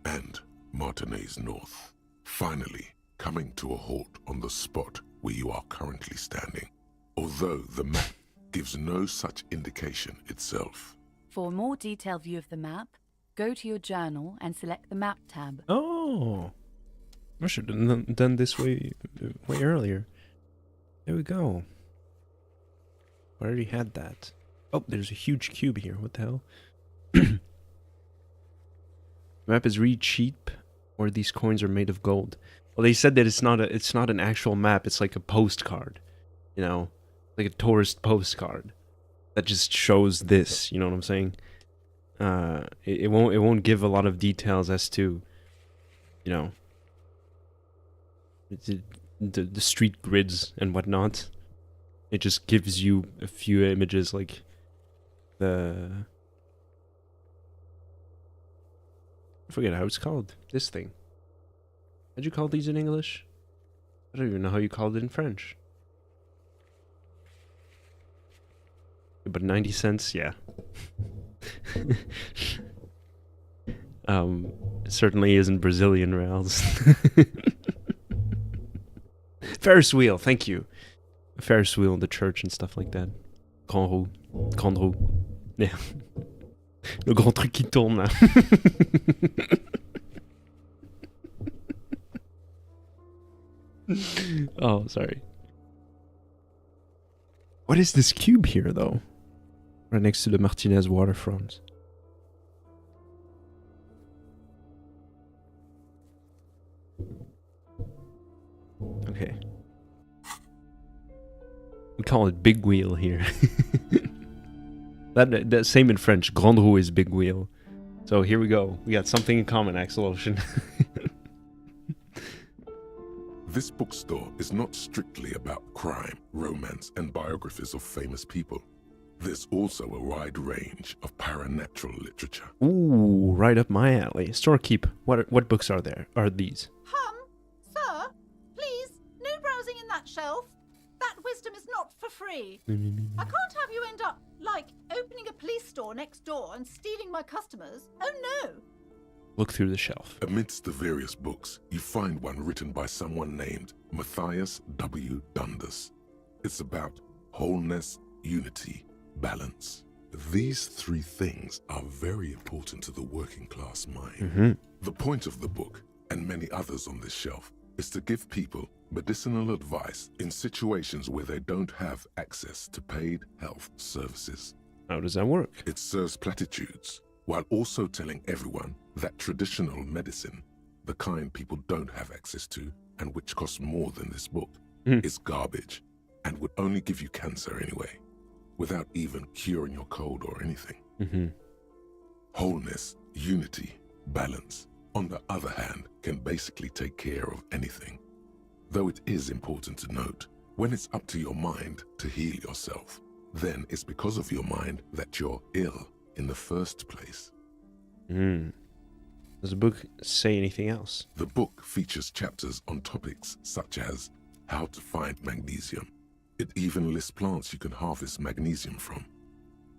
and Martinez North, finally coming to a halt on the spot where you are currently standing, although the map gives no such indication itself. For a more detailed view of the map, go to your journal and select the Map tab. Oh! I should have done this way earlier. There we go. I already had that. Oh, there's a huge cube here. What the hell? The map is really cheap, or these coins are made of gold. Well, they said that it's not an actual map. It's like a postcard, you know, like a tourist postcard that just shows this. You know what I'm saying? It won't give a lot of details as to, you know, the street grids and whatnot. It just gives you a few images, like I forget how it's called. This thing. How'd you call these in English? I don't even know how you called it in French. But 90 cents, yeah. It certainly isn't Brazilian reals. Ferris wheel, thank you. A Ferris wheel in the church and stuff like that. Grand roue. Grande roue. Yeah. Le grand truc qui tourne là. Oh, sorry. What is this cube here, though? Right next to the Martinez waterfront. Okay. We call it big wheel here. that same in French. Grande roue is big wheel. So here we go. We got something in common, Axel Ocean. This bookstore is not strictly about crime, romance, and biographies of famous people. There's also a wide range of paranatural literature. Ooh, right up my alley. Storekeep. What books are there? Are these? Sir, please, no browsing in that shelf. That wisdom is not for free. I can't have you end up, like, opening a police store next door and stealing my customers. Oh no! Look through the shelf. Amidst the various books, you find one written by someone named Matthias W. Dundas. It's about wholeness, unity, balance. These three things are very important to the working class mind. The point of the book, and many others on this shelf, is to give people medicinal advice in situations where they don't have access to paid health services. How does that work? It serves platitudes, while also telling everyone that traditional medicine, the kind people don't have access to and which costs more than this book, is garbage and would only give you cancer anyway, without even curing your cold or anything. Wholeness, unity, balance, on the other hand, can basically take care of anything. Though it is important to note, when it's up to your mind to heal yourself, then it's because of your mind that you're ill in the first place. Does the book say anything else? The book features chapters on topics such as how to find magnesium. It even lists plants you can harvest magnesium from.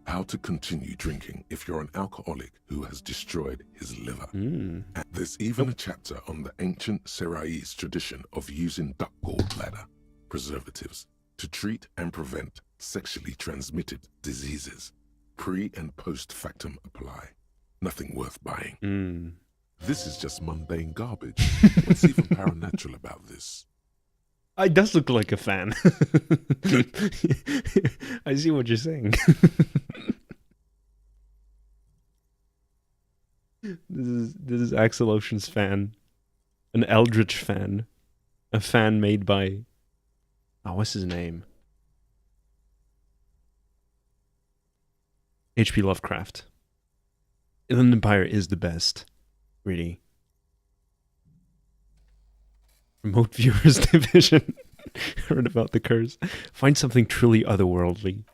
How to continue drinking if you're an alcoholic who has destroyed his liver. And there's even a chapter on the ancient Seraise tradition of using duck gallbladder preservatives to treat and prevent sexually transmitted diseases. Pre and post factum apply. Nothing worth buying. This is just mundane garbage. What's even paranatural about this? It does look like a fan. I see what you're saying. This is Axel Ocean's fan. An Eldritch fan. A fan made by... Oh, what's his name? H.P. Lovecraft. Inland Empire is the best. Really. Remote Viewers Division. Heard about the curse. Find something truly otherworldly.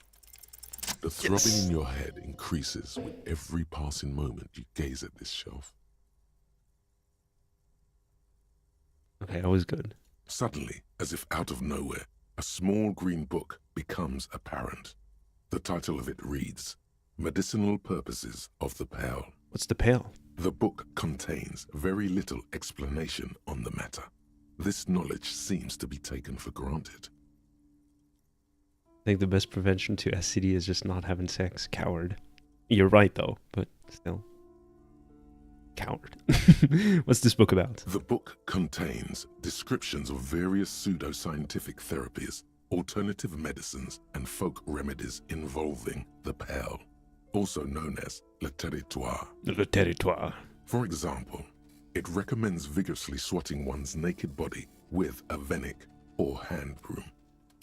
The throbbing in your head increases with every passing moment you gaze at this shelf. Okay, that was good. Suddenly, as if out of nowhere, a small green book becomes apparent. The title of it reads, Medicinal Purposes of the Pale. What's the pale? The book contains very little explanation on the matter. This knowledge seems to be taken for granted. I think the best prevention to STD is just not having sex. Coward. You're right, though, but still. Coward. What's this book about? The book contains descriptions of various pseudoscientific therapies, alternative medicines, and folk remedies involving the pale, also known as le territoire. Le territoire. For example, it recommends vigorously swatting one's naked body with a venic or hand broom,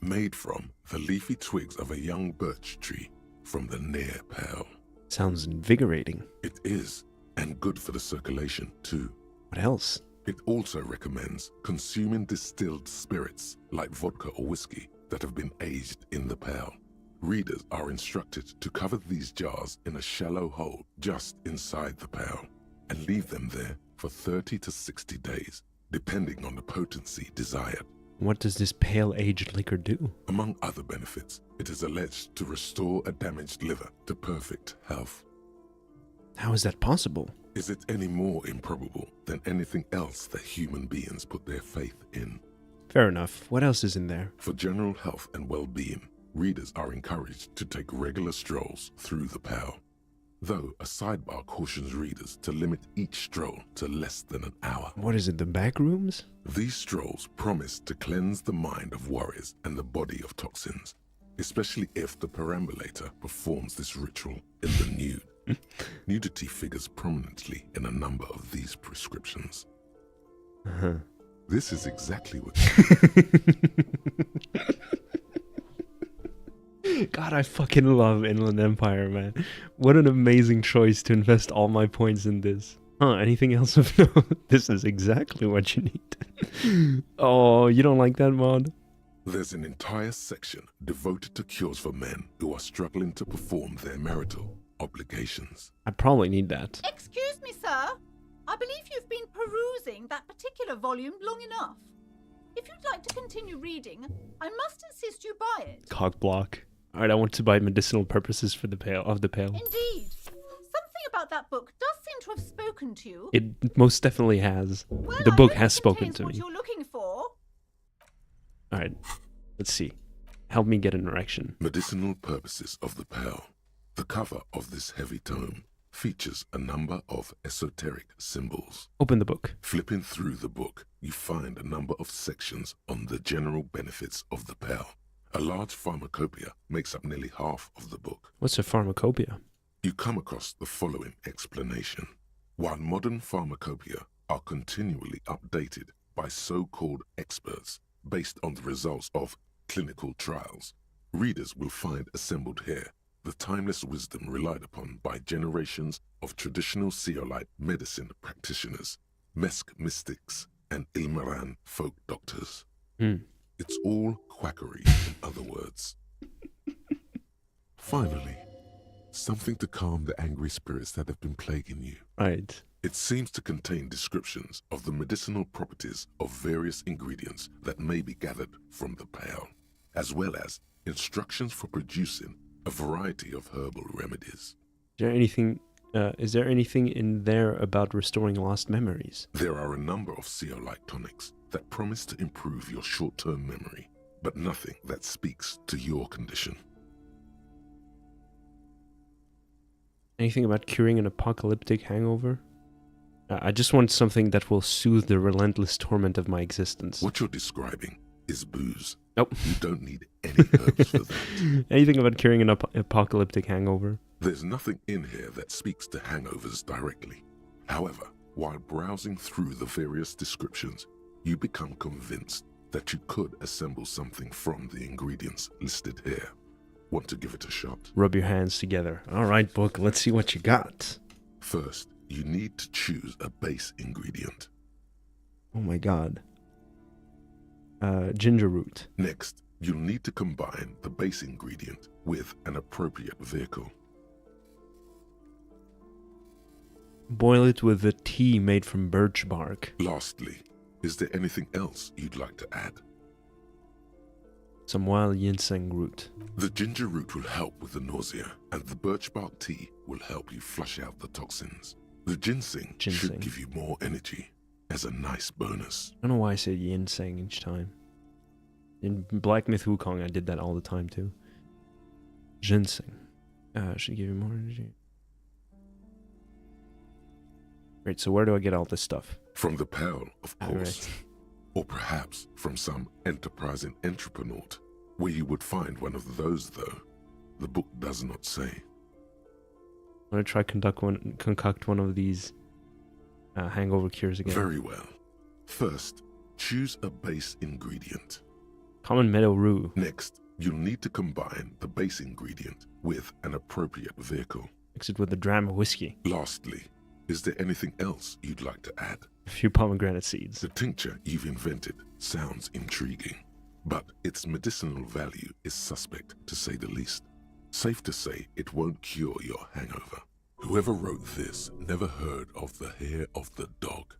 made from the leafy twigs of a young birch tree from the near pale. Sounds invigorating. It is, and good for the circulation too. What else? It also recommends consuming distilled spirits like vodka or whiskey that have been aged in the pale. Readers are instructed to cover these jars in a shallow hole just inside the pale and leave them there for 30 to 60 days, depending on the potency desired. What does this pale aged liquor do? Among other benefits, it is alleged to restore a damaged liver to perfect health. How is that possible? Is it any more improbable than anything else that human beings put their faith in? Fair enough. What else is in there? For general health and well-being, readers are encouraged to take regular strolls through the pale, though a sidebar cautions readers to limit each stroll to less than an hour. What is it, the back rooms? These strolls promise to cleanse the mind of worries and the body of toxins, especially if the perambulator performs this ritual in the nude. Nudity figures prominently in a number of these prescriptions. This is exactly what... God, I fucking love Inland Empire, man. What an amazing choice to invest all my points in this. Anything else of note? This is exactly what you need. Oh, you don't like that mod? There's an entire section devoted to cures for men who are struggling to perform their marital obligations. I probably need that. Excuse me, sir. I believe you've been perusing that particular volume long enough. If you'd like to continue reading, I must insist you buy it. Cock block. Alright, I want to buy medicinal purposes for the pale. Indeed. Something about that book does seem to have spoken to you. It most definitely has. Well, The I book hope has it spoken contains to what me. you're looking for. Alright, let's see. Help me get an erection. Medicinal Purposes of the Pearl. The cover of this heavy tome features a number of esoteric symbols. Open the book. Flipping through the book, you find a number of sections on the general benefits of the pearl. A large pharmacopoeia makes up nearly half of the book. What's a pharmacopoeia? You come across the following explanation. While modern pharmacopoeia are continually updated by so-called experts based on the results of clinical trials, readers will find assembled here the timeless wisdom relied upon by generations of traditional Seolite medicine practitioners, Mesk mystics, and Ilmaran folk doctors. It's all quackery, in other words. Finally, something to calm the angry spirits that have been plaguing you. Right. It seems to contain descriptions of the medicinal properties of various ingredients that may be gathered from the pearl, as well as instructions for producing a variety of herbal remedies. Is there anything in there about restoring lost memories? There are a number of Seolite tonics that promise to improve your short-term memory, but nothing that speaks to your condition. Anything about curing an apocalyptic hangover? I just want something that will soothe the relentless torment of my existence. What you're describing is booze. Nope. You don't need any herbs for that. Anything about curing an apocalyptic hangover? There's nothing in here that speaks to hangovers directly. However, while browsing through the various descriptions, you become convinced that you could assemble something from the ingredients listed here. Want to give it a shot? Rub your hands together. Alright, book, let's see what you got. First, you need to choose a base ingredient. Oh my god. Ginger root. Next, you'll need to combine the base ingredient with an appropriate vehicle. Boil it with a tea made from birch bark. Lastly, is there anything else you'd like to add? Some wild ginseng root. The ginger root will help with the nausea, and the birch bark tea will help you flush out the toxins. The ginseng should give you more energy as a nice bonus. I don't know why I say ginseng each time. In Black Myth Wukong, I did that all the time too. Ginseng. Should give you more energy. Great, so where do I get all this stuff? From the pearl, of course. Right. Or perhaps from some enterprising entrepreneur, where you would find one of those, though. The book does not say. I'm gonna try concoct one of these hangover cures again. Very well. First, choose a base ingredient. Common meadow rue. Next, you'll need to combine the base ingredient with an appropriate vehicle. Mix it with a dram of whiskey. Lastly, is there anything else you'd like to add? A few pomegranate seeds. The tincture you've invented sounds intriguing, but its medicinal value is suspect, to say the least. Safe to say it won't cure your hangover. Whoever wrote this never heard of the hair of the dog.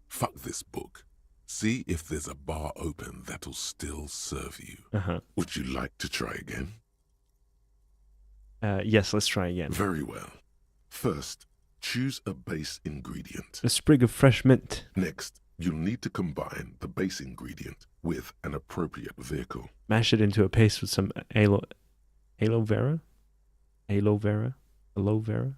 Fuck this book. See if there's a bar open that'll still serve you. Would you like to try again? Yes, let's try again. Very well. First, choose a base ingredient. A sprig of fresh mint. Next, you'll need to combine the base ingredient with an appropriate vehicle. Mash it into a paste with some aloe vera? Aloe vera?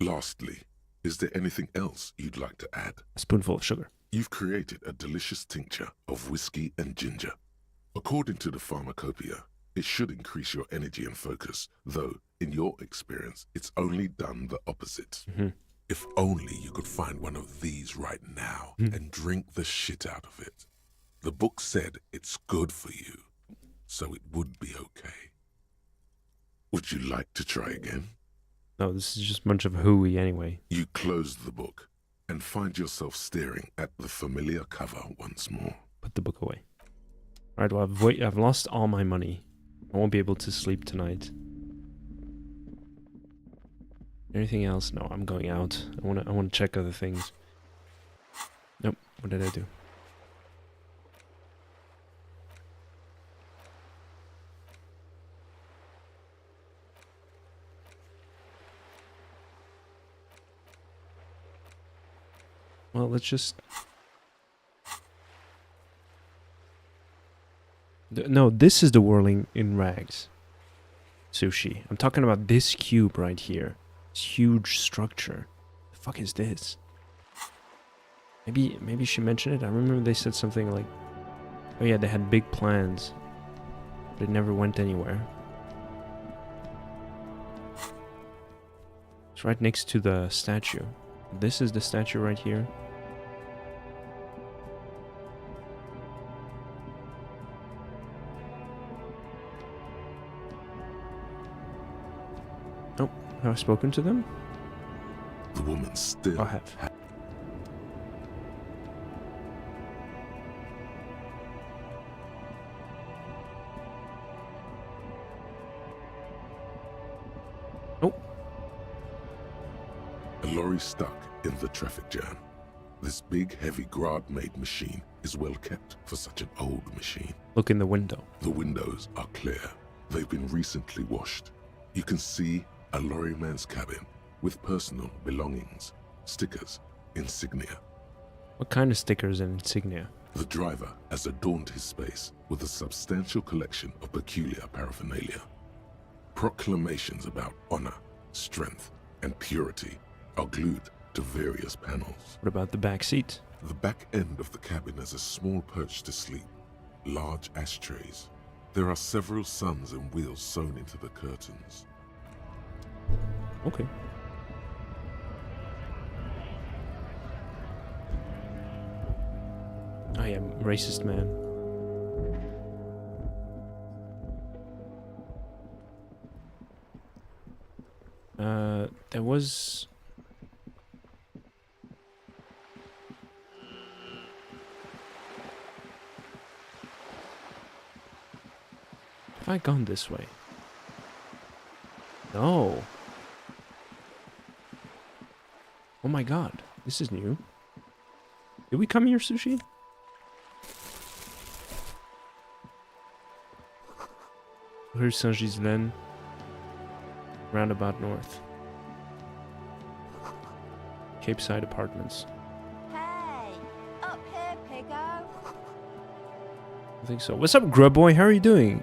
Lastly, is there anything else you'd like to add? A spoonful of sugar. You've created a delicious tincture of whiskey and ginger. According to the pharmacopoeia, it should increase your energy and focus, though, in your experience, it's only done the opposite. If only you could find one of these right now and drink the shit out of it. The book said it's good for you, so it would be okay. Would you like to try again? No, this is just a bunch of hooey anyway. You closed the book. and find yourself staring at the familiar cover once more. Put the book away. Alright, well, I've lost all my money. I won't be able to sleep tonight. Anything else? No, I'm going out. I wanna check other things. Nope, what did I do? Well, let's just... No, this is the whirling in rags sushi. I'm talking about this cube right here. This huge structure. The fuck is this? Maybe she mentioned it. I remember they said something like, oh yeah, they had big plans, but it never went anywhere. It's right next to the statue. This is the statue right here. Oh, have I spoken to them? The woman still... I have. Oh. A lorry stuck in the traffic jam. This big, heavy Grad-made machine is well kept for such an old machine. Look in the window. The windows are clear. They've been recently washed. You can see a lorryman's cabin with personal belongings, stickers, insignia. What kind of stickers and insignia? The driver has adorned his space with a substantial collection of peculiar paraphernalia. Proclamations about honor, strength, and purity are glued to various panels. What about the back seat? The back end of the cabin has a small perch to sleep, large ashtrays. There are several suns and wheels sewn into the curtains. Okay. I am racist man. There was... Have I gone this way? No. Oh my god, this is new. Did we come here, Sushi? Rue Saint-Ghislain. Roundabout North. Cape Side Apartments. Hey, up here, piggo. I think so. What's up, grub boy? How are you doing?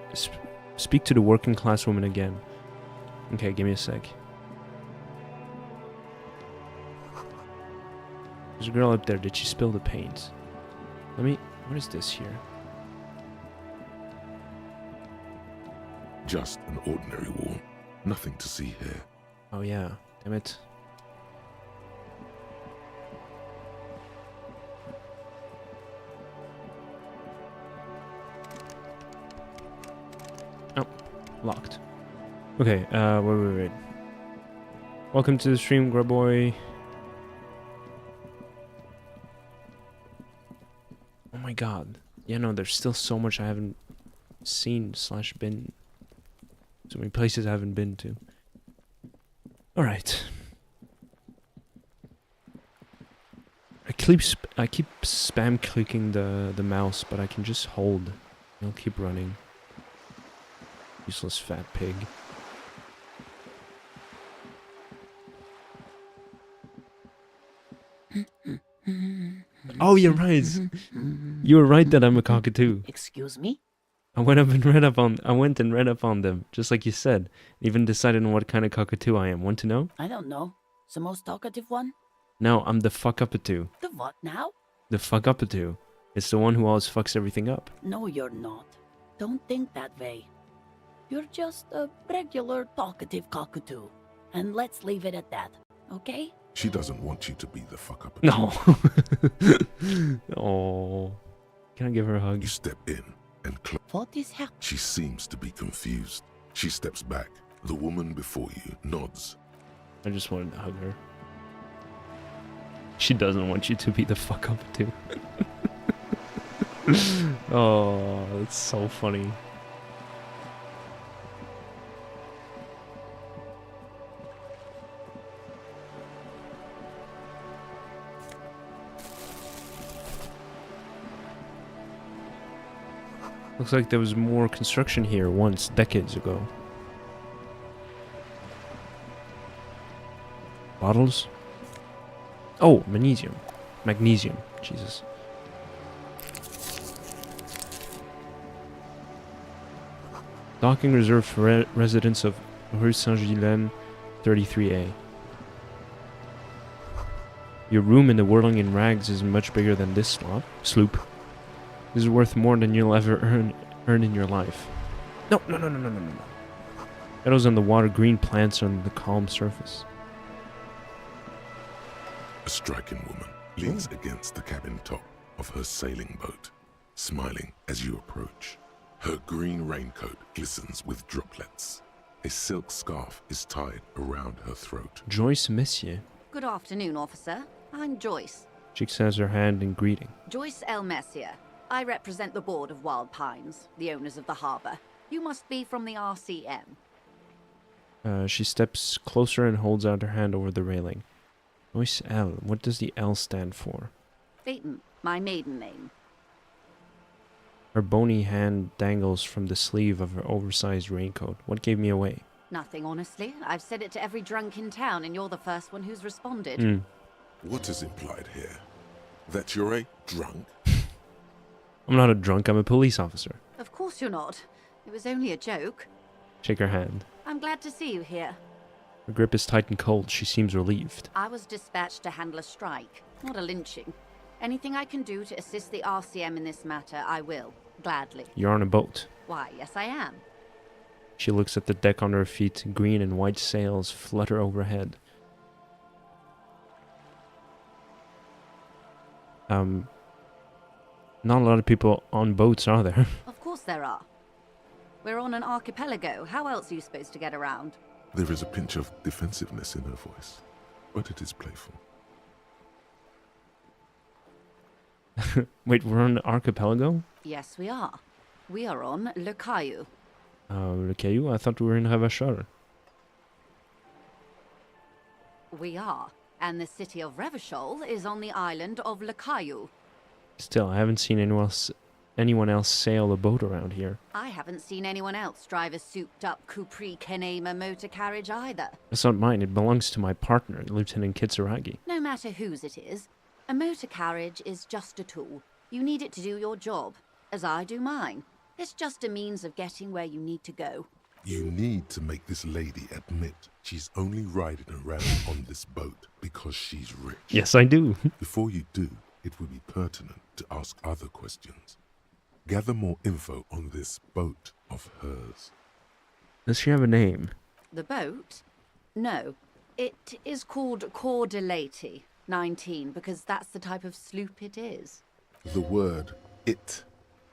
Speak to the working class woman again. Okay, give me a sec. There's a girl up there. Did she spill the paint? Let me... What is this here? Just an ordinary wall. Nothing to see here. Oh yeah. Damn it. Oh. Locked. Okay, wait. Welcome to the stream, grub boy. Oh my god. Yeah, no, there's still so much I haven't seen / been. So many places I haven't been to. Alright. I keep spam clicking the mouse, but I can just hold. I'll keep running. Useless fat pig. Oh, you're right. You were right that I'm a cockatoo. Excuse me? I went and read up on them, just like you said. Even decided on what kind of cockatoo I am. Want to know? I don't know. The most talkative one? No, I'm the fuck-up-a-too. The what now? The fuck-up-a-too. It's the one who always fucks everything up. No, you're not. Don't think that way. You're just a regular talkative cockatoo. And let's leave it at that, okay? She doesn't want you to be the fuck up. No. Oh. Can I give her a hug? You step in and What is happening? She seems to be confused. She steps back. The woman before you nods. I just wanted to hug her. She doesn't want you to be the fuck up too. Oh, that's so funny. Looks like there was more construction here once, decades ago. Bottles? Oh, magnesium. Magnesium. Jesus. Docking reserved for residents of Rue Saint-Ghilain, 33A. Your room in the Whirling in Rags is much bigger than this sloop. This is worth more than you'll ever earn in your life. No. Shadows on the water, green plants on the calm surface. A striking woman leans against the cabin top of her sailing boat, smiling as you approach. Her green raincoat glistens with droplets. A silk scarf is tied around her throat. Joyce Messier. Good afternoon, officer. I'm Joyce. She extends her hand in greeting. Joyce L. Messier. I represent the board of Wild Pines, the owners of the harbor. You must be from the RCM. She steps closer and holds out her hand over the railing. Joyce L. What does the L stand for? Phaeton, my maiden name. Her bony hand dangles from the sleeve of her oversized raincoat. What gave me away? Nothing, honestly. I've said it to every drunk in town, and you're the first one who's responded. What is implied here? That you're a drunk? I'm not a drunk, I'm a police officer. Of course you're not. It was only a joke. Shake her hand. I'm glad to see you here. Her grip is tight and cold. She seems relieved. I was dispatched to handle a strike, not a lynching. Anything I can do to assist the RCM in this matter, I will. Gladly. You're on a boat. Why, yes I am. She looks at the deck on her feet. Green and white sails flutter overhead. Not a lot of people on boats, are there? Of course there are. We're on an archipelago. How else are you supposed to get around? There is a pinch of defensiveness in her voice, but it is playful. Wait, we're on an archipelago? Yes, we are. We are on Le Caillou. Le Caillou? I thought we were in Revachol. We are. And the city of Revachol is on the island of Le Caillou. Still, I haven't seen anyone else sail a boat around here. I haven't seen anyone else drive a souped-up Capri Kenema motor carriage either. That's not mine. It belongs to my partner, Lieutenant Kitsuragi. No matter whose it is, a motor carriage is just a tool. You need it to do your job, as I do mine. It's just a means of getting where you need to go. You need to make this lady admit she's only riding around on this boat because she's rich. Yes, I do. Before you do, it would be pertinent to ask other questions. Gather more info on this boat of hers. Does she have a name? The boat? No. It is called Cordelati 19 because that's the type of sloop it is. The word "it"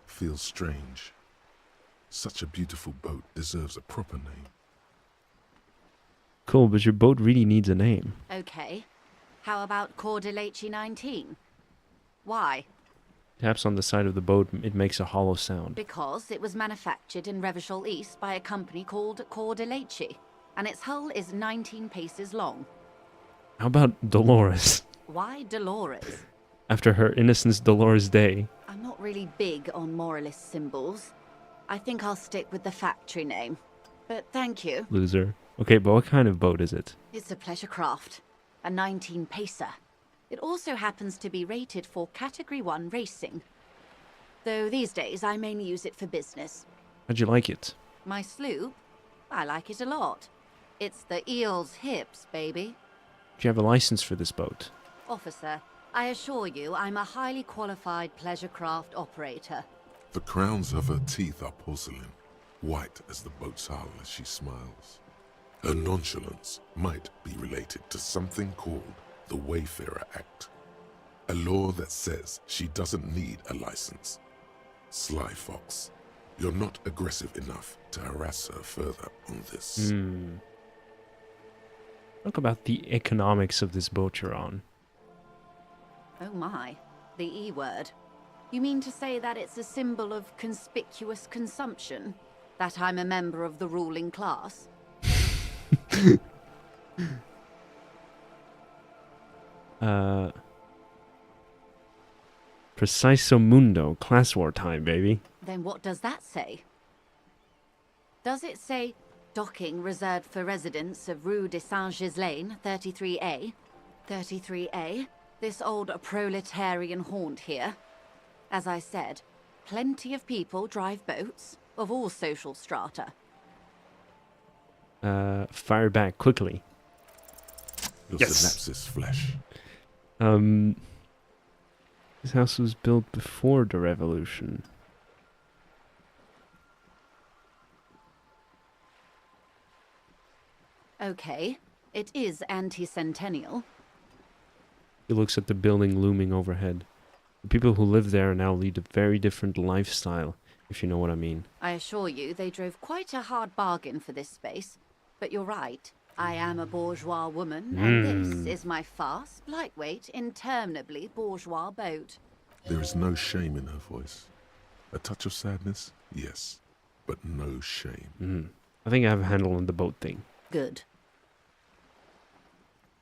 feels strange. Such a beautiful boat deserves a proper name. Cool, but your boat really needs a name. Okay. How about Cordelati 19? Why? Taps on the side of the boat, it makes a hollow sound. Because it was manufactured in Revachol East by a company called Cordelati, and its hull is 19 paces long. How about Dolores? Why Dolores? After her Innocence Dolores Day. I'm not really big on moralist symbols. I think I'll stick with the factory name. But thank you. Loser. Okay, but what kind of boat is it? It's a pleasure craft. A 19 pacer. It also happens to be rated for Category 1 racing. Though these days I mainly use it for business. How'd you like it? My sloop? I like it a lot. It's the eel's hips, baby. Do you have a license for this boat? Officer, I assure you I'm a highly qualified pleasure craft operator. The crowns of her teeth are porcelain, white as the boat's hull as she smiles. Her nonchalance might be related to something called the Wayfarer Act, a law that says she doesn't need a license. Sly fox, you're not aggressive enough to harass her further on this. Talk about the economics of this boat you're on. Oh my, the E word. You mean to say that it's a symbol of conspicuous consumption? That I'm a member of the ruling class? Preciso mundo, class war time, baby. Then what does that say? Does it say docking reserved for residents of Rue de Saint-Ghislain, 33A? 33A? This old proletarian haunt here. As I said, plenty of people drive boats, of all social strata. Fire back quickly. Your Yes. synapses flesh. This house was built before the revolution. Okay, it is anti-centennial. He looks at the building looming overhead. The people who live there now lead a very different lifestyle, if you know what I mean. I assure you, they drove quite a hard bargain for this space. But you're right. I am a bourgeois woman, and this is my fast, lightweight, interminably bourgeois boat. There is no shame in her voice. A touch of sadness, yes, but no shame. I think I have a handle on the boat thing. Good.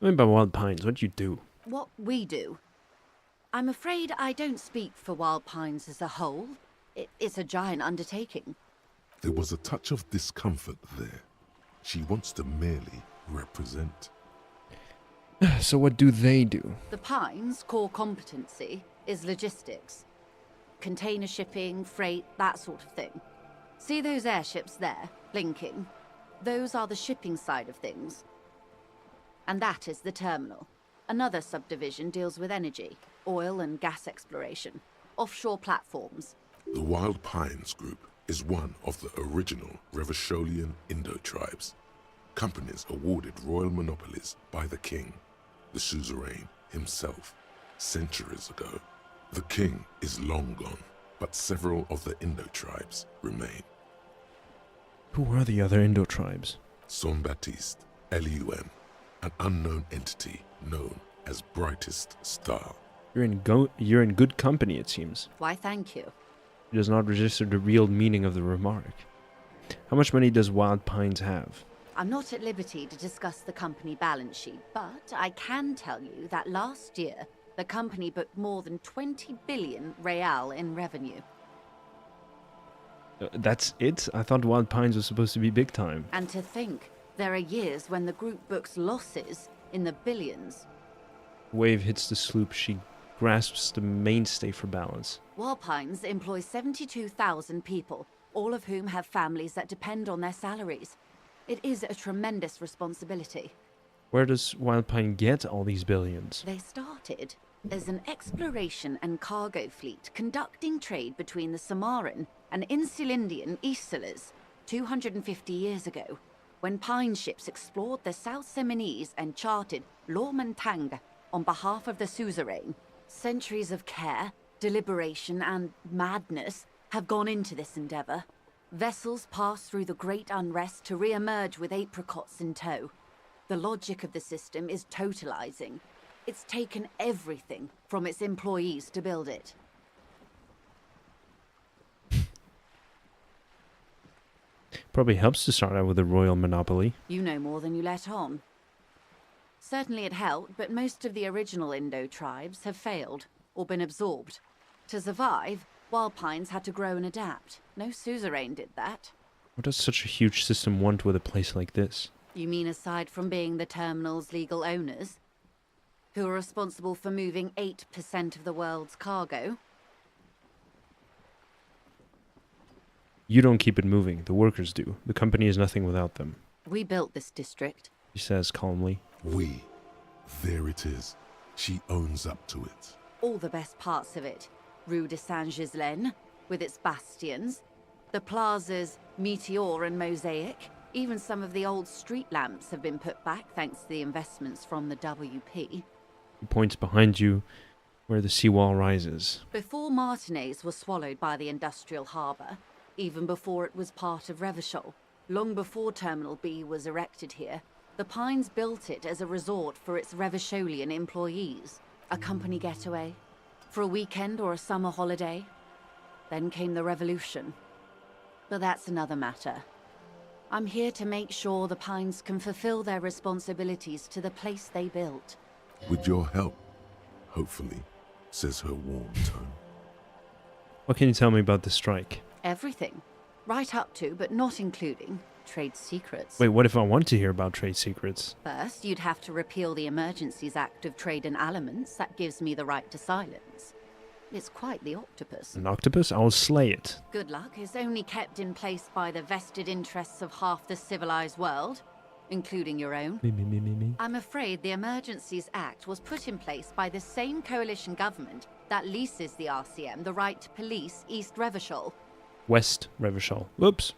I mean, by Wild Pines, what do you do? What we do. I'm afraid I don't speak for Wild Pines as a whole. It's a giant undertaking. There was a touch of discomfort there. She wants to merely represent. So what do they do? The Pines' core competency is logistics. Container shipping, freight, that sort of thing. See those airships there, blinking? Those are the shipping side of things. And that is the terminal. Another subdivision deals with energy, oil and gas exploration, offshore platforms. The Wild Pines Group is one of the original Revacholian Indo-tribes. Companies awarded royal monopolies by the king, the suzerain himself, centuries ago. The king is long gone, but several of the Indo-tribes remain. Who are the other Indo tribes? Son Baptiste, Elysium, an unknown entity known as Brightest Star. You're in good company, it seems. Why, thank you. He does not register the real meaning of the remark. How much money does Wild Pines have? I'm not at liberty to discuss the company balance sheet, but I can tell you that last year, the company booked more than 20 billion real in revenue. That's it? I thought Wild Pines was supposed to be big time. And to think, there are years when the group books losses in the billions. Wave hits the sloop. She grasps the mainstay for balance. Walpines employs 72,000 people, all of whom have families that depend on their salaries. It is a tremendous responsibility. Where does Wild Pine get all these billions? They started as an exploration and cargo fleet conducting trade between the Samaran and Insulindian Isolas 250 years ago, when Pine ships explored the South Seminese and charted Lormentang on behalf of the suzerain. Centuries of care, deliberation, and madness have gone into this endeavor. Vessels pass through the great unrest to re-emerge with apricots in tow. The logic of the system is totalizing. It's taken everything from its employees to build it. Probably helps to start out with a royal monopoly. You know more than you let on. Certainly it helped, but most of the original Indo tribes have failed, or been absorbed. To survive, Wild Pines had to grow and adapt. No suzerain did that. What does such a huge system want with a place like this? You mean aside from being the terminal's legal owners, who are responsible for moving 8% of the world's cargo? You don't keep it moving. The workers do. The company is nothing without them. We built this district. He says calmly. We. There it is. She owns up to it. All the best parts of it. Rue de Saint-Ghislain, with its bastions. The plazas Meteor and Mosaic. Even some of the old street lamps have been put back thanks to the investments from the WP. He points behind you, where the seawall rises. Before Martinez was swallowed by the industrial harbour, even before it was part of Revachol, long before Terminal B was erected here, the Pines built it as a resort for its Revacholian employees. a company getaway, for a weekend or a summer holiday. Then came the revolution. But that's another matter. I'm here to make sure the Pines can fulfill their responsibilities to the place they built. With your help, hopefully, says her warm tone. What can you tell me about the strike? Everything. Right up to, but not including, trade secrets. Wait, what if I want to hear about trade secrets? First, you'd have to repeal the Emergencies Act of Trade in Aliments. That gives me the right to silence. It's quite the octopus. An octopus? I'll slay it. Good luck is only kept in place by the vested interests of half the civilized world, including your own. Me. I'm afraid the Emergencies Act was put in place by the same coalition government that leases the RCM the right to police East Revachol. West Revachol. Whoops.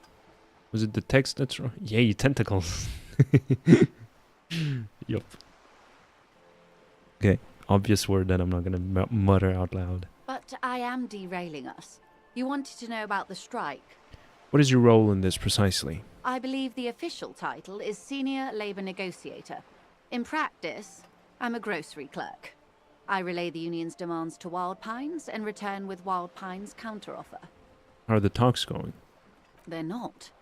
Was it the text that's wrong? Yay, tentacles. Yup. Okay, obvious word that I'm not gonna mutter out loud. But I am derailing us. You wanted to know about the strike. What is your role in this precisely? I believe the official title is Senior Labor Negotiator. In practice, I'm a grocery clerk. I relay the union's demands to Wild Pines and return with Wild Pines' counteroffer. How are the talks going? They're not.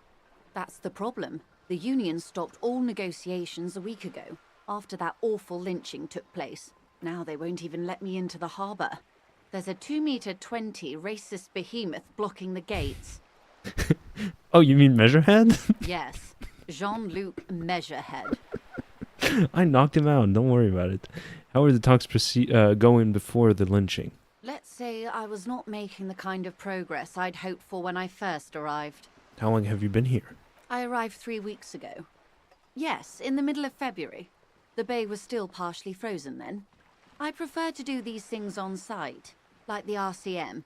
That's the problem. The union stopped all negotiations a week ago, after that awful lynching took place. Now they won't even let me into the harbour. There's a 2-meter-20 racist behemoth blocking the gates. Oh, you mean Measurehead? Yes, Jean-Luc Measurehead. I knocked him out, don't worry about it. How are the talks going before the lynching? Let's say I was not making the kind of progress I'd hoped for when I first arrived. How long have you been here? I arrived 3 weeks ago. Yes, in the middle of February. The bay was still partially frozen then. I prefer to do these things on site, like the RCM.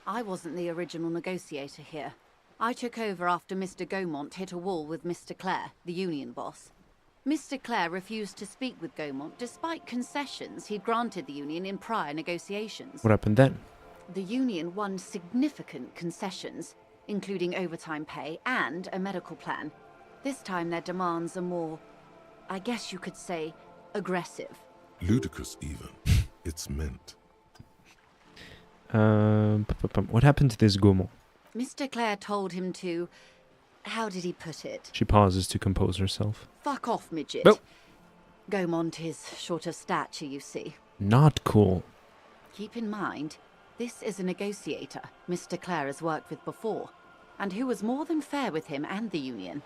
I wasn't the original negotiator here. I took over after Mr. Gaumont hit a wall with Mr. Clare, the union boss. Mr. Clare refused to speak with Gaumont despite concessions he'd granted the union in prior negotiations. What happened then? The union won significant concessions, including overtime pay and a medical plan. This time their demands are more, I guess you could say, aggressive. Ludicrous even. It's meant. What happened to this Gaumont? Mr. Clare told him to... How did he put it? She pauses to compose herself. Fuck off, midget. Nope. Gaumont is short of stature, you see. Not cool. Keep in mind, this is a negotiator Mr. Clare has worked with before, and who was more than fair with him and the union.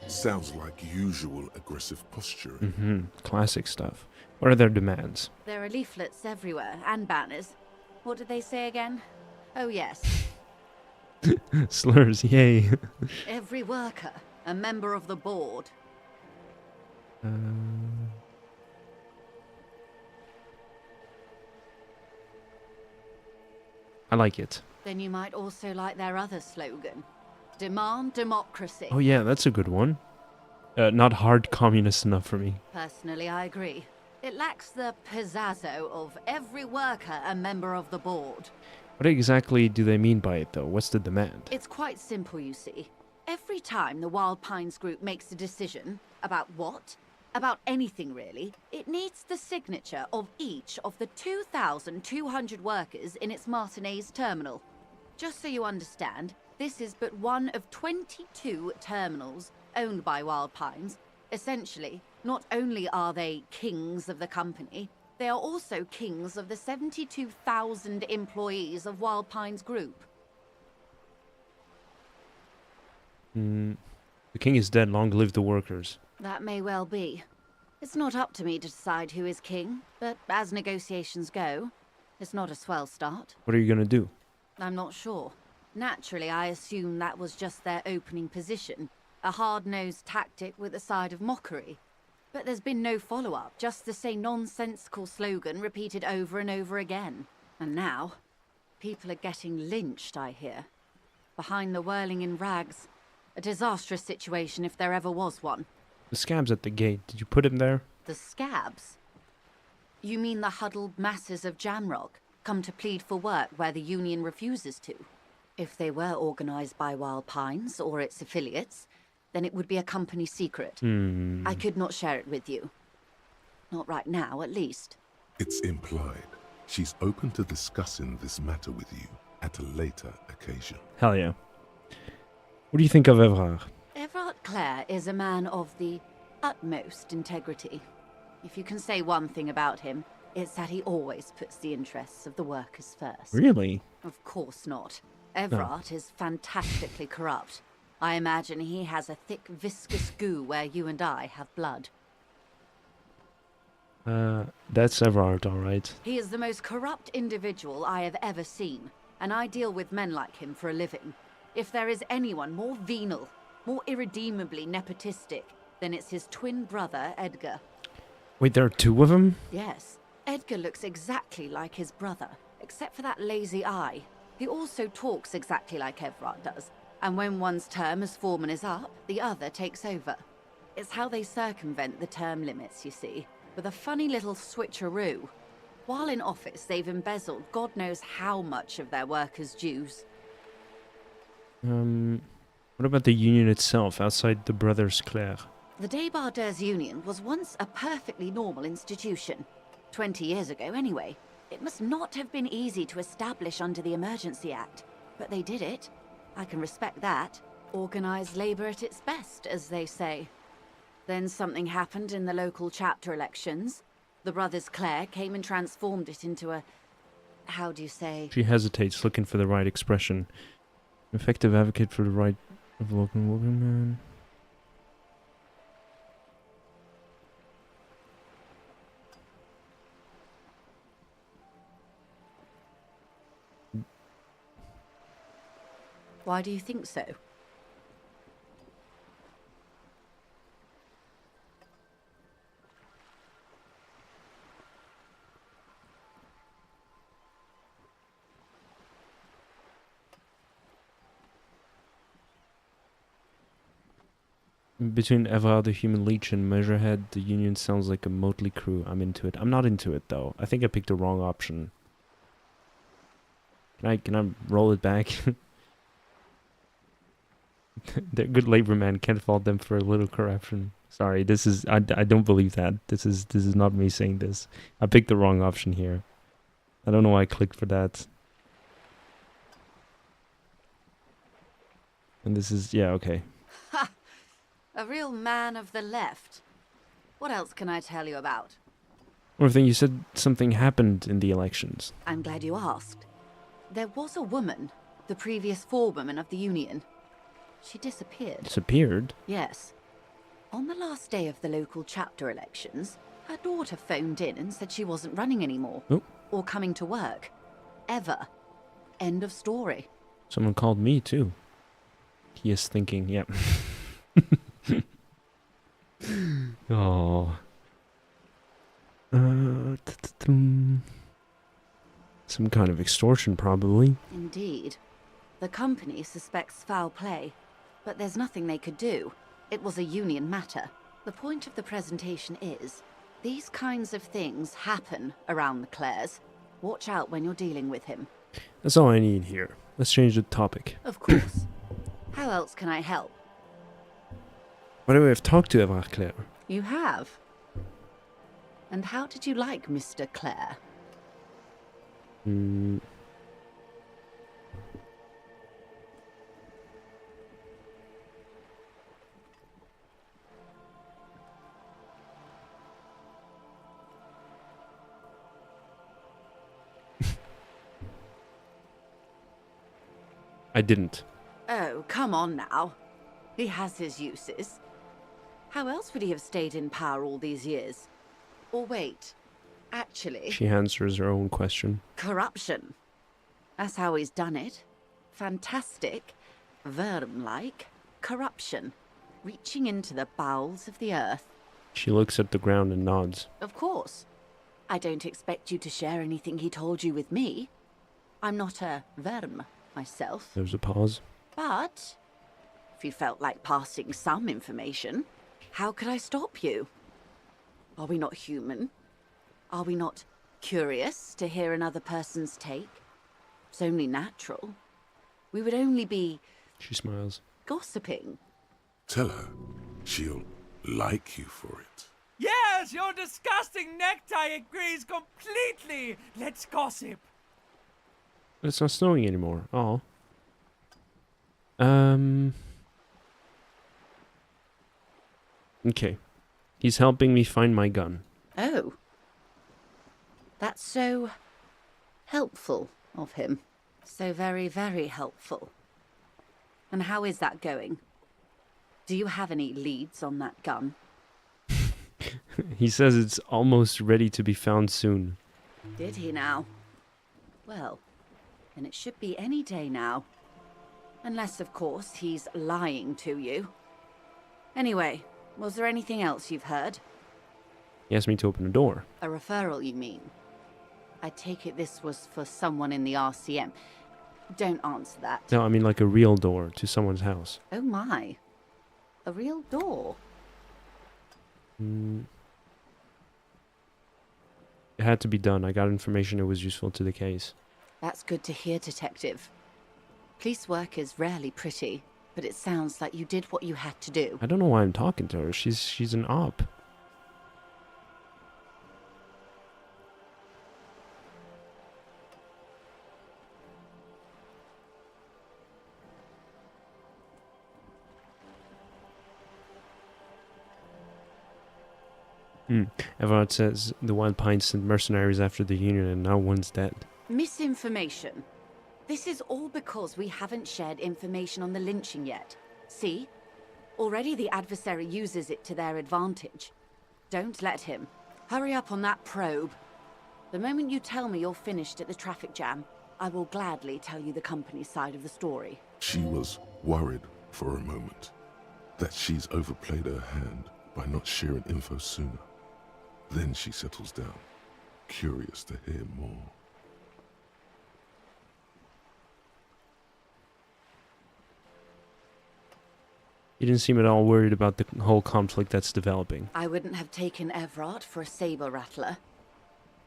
Sounds like usual aggressive posturing. Mm-hmm. Classic stuff. What are their demands? There are leaflets everywhere, and banners. What did they say again? Oh yes. Slurs, yay. Every worker, a member of the board. I like it. Then you might also like their other slogan. Demand democracy. Oh yeah, that's a good one. Not hard communist enough for me. Personally, I agree. It lacks the pizzazzo of every worker a member of the board. What exactly do they mean by it, though? What's the demand? It's quite simple, you see. Every time the Wild Pines group makes a decision about what? About anything, really, it needs the signature of each of the 2,200 workers in its Martinez terminal. Just so you understand, this is but one of 22 terminals owned by Wild Pines. Essentially, not only are they kings of the company, they are also kings of the 72,000 employees of Wild Pines Group. The king is dead, long live the workers. That may well be. It's not up to me to decide who is king, but as negotiations go, it's not a swell start. What are you gonna do? I'm not sure. Naturally, I assume that was just their opening position, a hard-nosed tactic with a side of mockery. But there's been no follow-up, just the same nonsensical slogan repeated over and over again. And now, people are getting lynched, I hear. Behind the whirling in rags. A disastrous situation if there ever was one. The scabs at the gate, did you put him there? The scabs? You mean the huddled masses of Jamrock, come to plead for work where the union refuses to? If they were organized by Wild Pines or its affiliates, then it would be a company secret. I could not share it with you. Not right now, at least. It's implied. She's open to discussing this matter with you at a later occasion. Hell yeah. What do you think of Evrard? Everard Clare is a man of the utmost integrity. If you can say one thing about him, it's that he always puts the interests of the workers first. Really? Of course not. Everard is fantastically corrupt. I imagine he has a thick, viscous goo where you and I have blood. That's Evrard, alright. He is the most corrupt individual I have ever seen, and I deal with men like him for a living. If there is anyone more venal, more irredeemably nepotistic, then it's his twin brother, Edgar. Wait, there are two of them? Yes. Edgar looks exactly like his brother, except for that lazy eye. He also talks exactly like Everard does, and when one's term as foreman is up, the other takes over. It's how they circumvent the term limits, you see, with a funny little switcheroo. While in office, they've embezzled God knows how much of their workers' dues. What about the union itself, outside the Brothers Clare? The Débardeurs Union was once a perfectly normal institution. 20 years ago, anyway. It must not have been easy to establish under the Emergency Act, but they did it. I can respect that. Organised labour at its best, as they say. Then something happened in the local chapter elections. The Brothers Clare came and transformed it into a... how do you say? She hesitates, looking for the right expression. Effective advocate for the right of local workman. Why do you think so? Between Evrard the Human Leech and Measurehead, the union sounds like a motley crew. I'm into it. I'm not into it, though. I think I picked the wrong option. Can I roll it back? They're good labor, man. Can't fault them for a little corruption. Sorry, this is... I don't believe that. This is not me saying this. I picked the wrong option here. I don't know why I clicked for that. And this is... yeah, okay. Ha! A real man of the left. What else can I tell you about? One thing, you said something happened in the elections. I'm glad you asked. There was a woman, the previous forewoman of the union. She disappeared. Disappeared? Yes. On the last day of the local chapter elections, her daughter phoned in and said she wasn't running anymore. Oh. Or coming to work. Ever. End of story. Someone called me, too. He is thinking, yep. Oh. Some kind of extortion, probably. Indeed. The company suspects foul play, but there's nothing they could do. It was a union matter. The point of the presentation is, these kinds of things happen around the Clares. Watch out when you're dealing with him. That's all I need here. Let's change the topic. Of course. How else can I help? By the way, I've talked to Evrard Clare. You have? And how did you like Mr. Clare? I didn't. Oh, come on now. He has his uses. How else would he have stayed in power all these years? Or wait, actually... She answers her own question. Corruption. That's how he's done it. Fantastic, worm-like corruption. Reaching into the bowels of the earth. She looks at the ground and nods. Of course. I don't expect you to share anything he told you with me. I'm not a worm myself. There's a pause. But if you felt like passing some information, how could I stop you? Are we not human? Are we not curious to hear another person's take? It's only natural. We would only be... She smiles. Gossiping. Tell her she'll like you for it. Yes, your disgusting necktie agrees completely. Let's gossip. It's not snowing anymore. Oh. Okay. He's helping me find my gun. Oh. That's so helpful of him. So very, very helpful. And how is that going? Do you have any leads on that gun? He says it's almost ready to be found soon. Did he now? Well, then it should be any day now. Unless, of course, he's lying to you. Anyway, was there anything else you've heard? He asked me to open the door. A referral, you mean? I take it this was for someone in the RCM. Don't answer that. No, I mean like a real door to someone's house. Oh my. A real door? It had to be done. I got information that was useful to the case. That's good to hear, Detective. Police work is rarely pretty, but it sounds like you did what you had to do. I don't know why I'm talking to her. She's an op. Everard says the Wild Pines sent mercenaries after the Union and now one's dead. Misinformation. This is all because we haven't shared information on the lynching yet. See? Already the adversary uses it to their advantage. Don't let him. Hurry up on that probe. The moment you tell me you're finished at the traffic jam, I will gladly tell you the company's side of the story. She was worried for a moment that she's overplayed her hand by not sharing info sooner. Then she settles down, curious to hear more. You didn't seem at all worried about the whole conflict that's developing. I wouldn't have taken Everard for a saber rattler.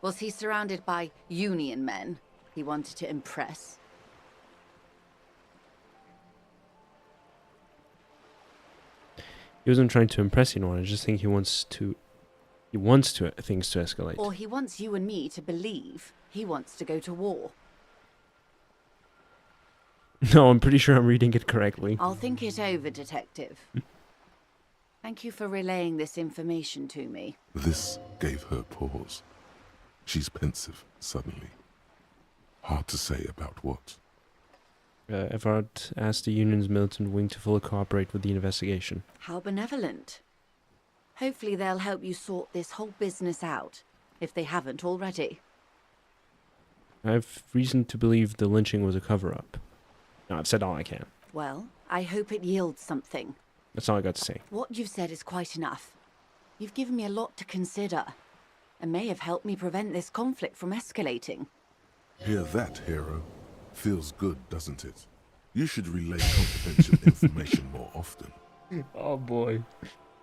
Was he surrounded by Union men he wanted to impress? He wasn't trying to impress anyone. I just think he wants things to escalate. Or he wants you and me to believe he wants to go to war. No, I'm pretty sure I'm reading it correctly. I'll think it over, Detective. Thank you for relaying this information to me. This gave her pause. She's pensive, suddenly. Hard to say about what. Everard asked the Union's militant wing to fully cooperate with the investigation. How benevolent. Hopefully they'll help you sort this whole business out, if they haven't already. I have reason to believe the lynching was a cover-up. No, I've said all I can. Well, I hope it yields something. That's all I got to say. What you've said is quite enough. You've given me a lot to consider, and may have helped me prevent this conflict from escalating. Hear that, hero? Feels good, doesn't it? You should relay confidential information more often. Oh boy.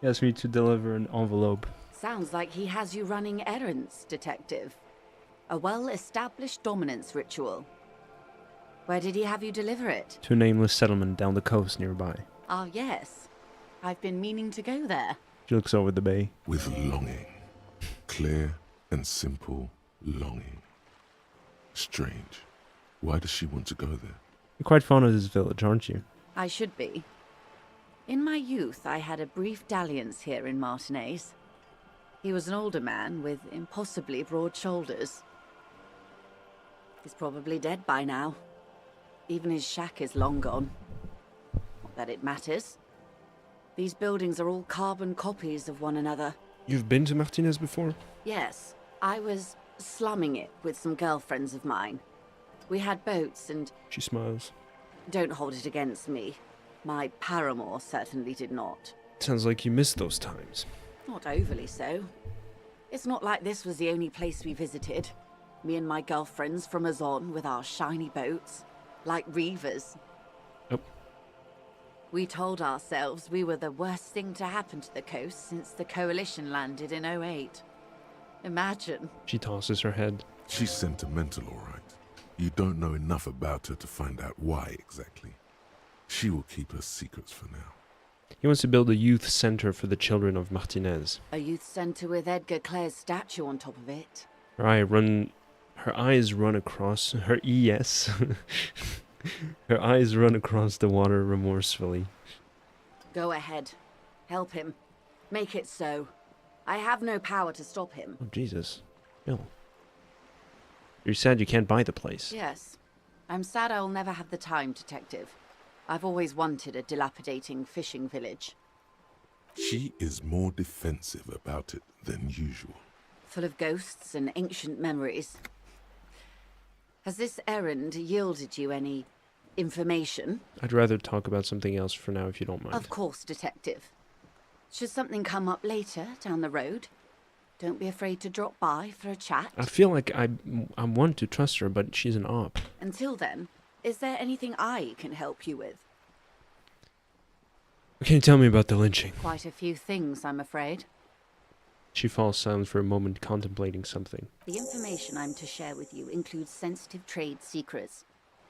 He asked me to deliver an envelope. Sounds like he has you running errands, Detective. A well-established dominance ritual. Where did he have you deliver it? To a nameless settlement down the coast nearby. Ah, yes. I've been meaning to go there. She looks over the bay. With longing. Clear and simple longing. Strange. Why does she want to go there? You're quite fond of this village, aren't you? I should be. In my youth, I had a brief dalliance here in Martinez. He was an older man with impossibly broad shoulders. He's probably dead by now. Even his shack is long gone. Not that it matters. These buildings are all carbon copies of one another. You've been to Martinez before? Yes, I was slumming it with some girlfriends of mine. We had boats and... She smiles. Don't hold it against me. My paramour certainly did not. Sounds like you missed those times. Not overly so. It's not like this was the only place we visited. Me and my girlfriends from Azon with our shiny boats. Like reavers. Oh. We told ourselves we were the worst thing to happen to the coast since the Coalition landed in 08. Imagine. She tosses her head. She's sentimental, all right. You don't know enough about her to find out why exactly. She will keep her secrets for now. He wants to build a youth center for the children of Martinez. A youth centre with Edgar Clare's statue on top of it. Her eyes run across her yes. Her eyes run across the water remorsefully. Go ahead. Help him. Make it so. I have no power to stop him. Oh, Jesus. Bill. You're sad you can't buy the place. Yes. I'm sad I'll never have the time, Detective. I've always wanted a dilapidating fishing village. She is more defensive about it than usual. Full of ghosts and ancient memories. Has this errand yielded you any information? I'd rather talk about something else for now if you don't mind. Of course, Detective. Should something come up later, down the road, don't be afraid to drop by for a chat. I feel like I want to trust her, but she's an op. Until then, is there anything I can help you with? What can you tell me about the lynching? Quite a few things, I'm afraid. She falls silent for a moment, contemplating something. The information I'm to share with you includes sensitive trade secrets.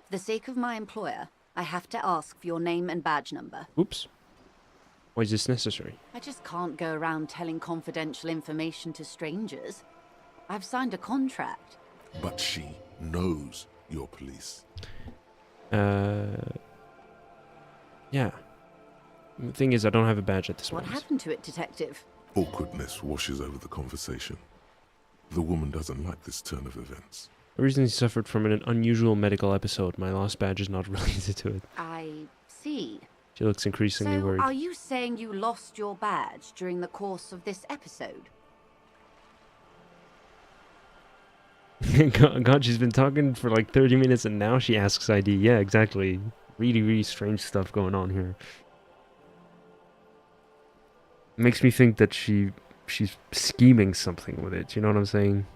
For the sake of my employer, I have to ask for your name and badge number. Oops. Why is this necessary? I just can't go around telling confidential information to strangers. I've signed a contract. But she knows you're police. Yeah. The thing is, I don't have a badge at this What moment. happened to it, Detective? Awkwardness washes over the conversation. The woman doesn't like this turn of events. I recently suffered from an unusual medical episode. My lost badge is not related to it. I see. She looks increasingly So, worried. are you saying you lost your badge during the course of this episode? God, she's been talking for like 30 minutes and now she asks ID. Yeah, exactly. Really, really strange stuff going on here. Makes me think that she's scheming something with it. You know what I'm saying?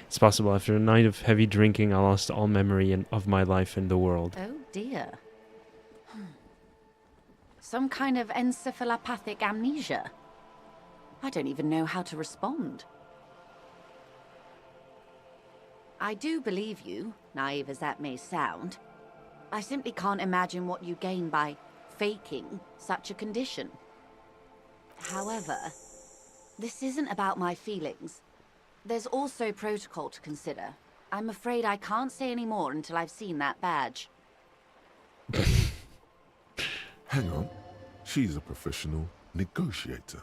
It's possible. After a night of heavy drinking, I lost all memory of my life in the world. Oh dear. Some kind of encephalopathic amnesia. I don't even know how to respond. I do believe you, naive as that may sound. I simply can't imagine what you gain by faking such a condition. However, this isn't about my feelings. There's also protocol to consider. I'm afraid I can't say any more until I've seen that badge. Hang on. She's a professional negotiator.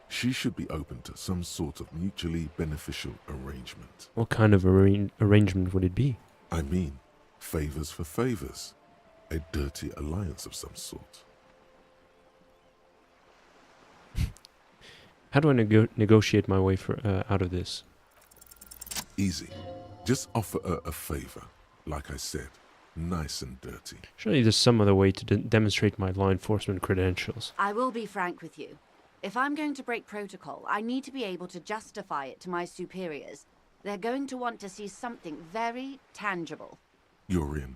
She should be open to some sort of mutually beneficial arrangement. What kind of arrangement would it be? I mean, favors for favors. A dirty alliance of some sort. How do I negotiate my way out of this? Easy. Just offer her a favor. Like I said, nice and dirty. Surely there's some other way to demonstrate my law enforcement credentials. I will be frank with you. If I'm going to break protocol, I need to be able to justify it to my superiors. They're going to want to see something very tangible. You're in,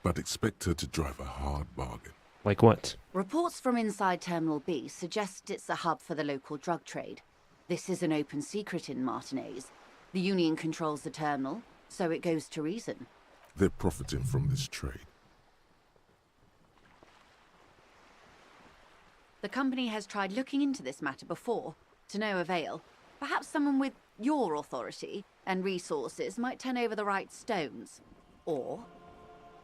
but expect her to drive a hard bargain. Like what? Reports from inside Terminal B suggest it's a hub for the local drug trade. This is an open secret in Martinez. The Union controls the terminal, so it goes to reason. They're profiting from this trade. The company has tried looking into this matter before, to no avail. Perhaps someone with your authority and resources might turn over the right stones. Or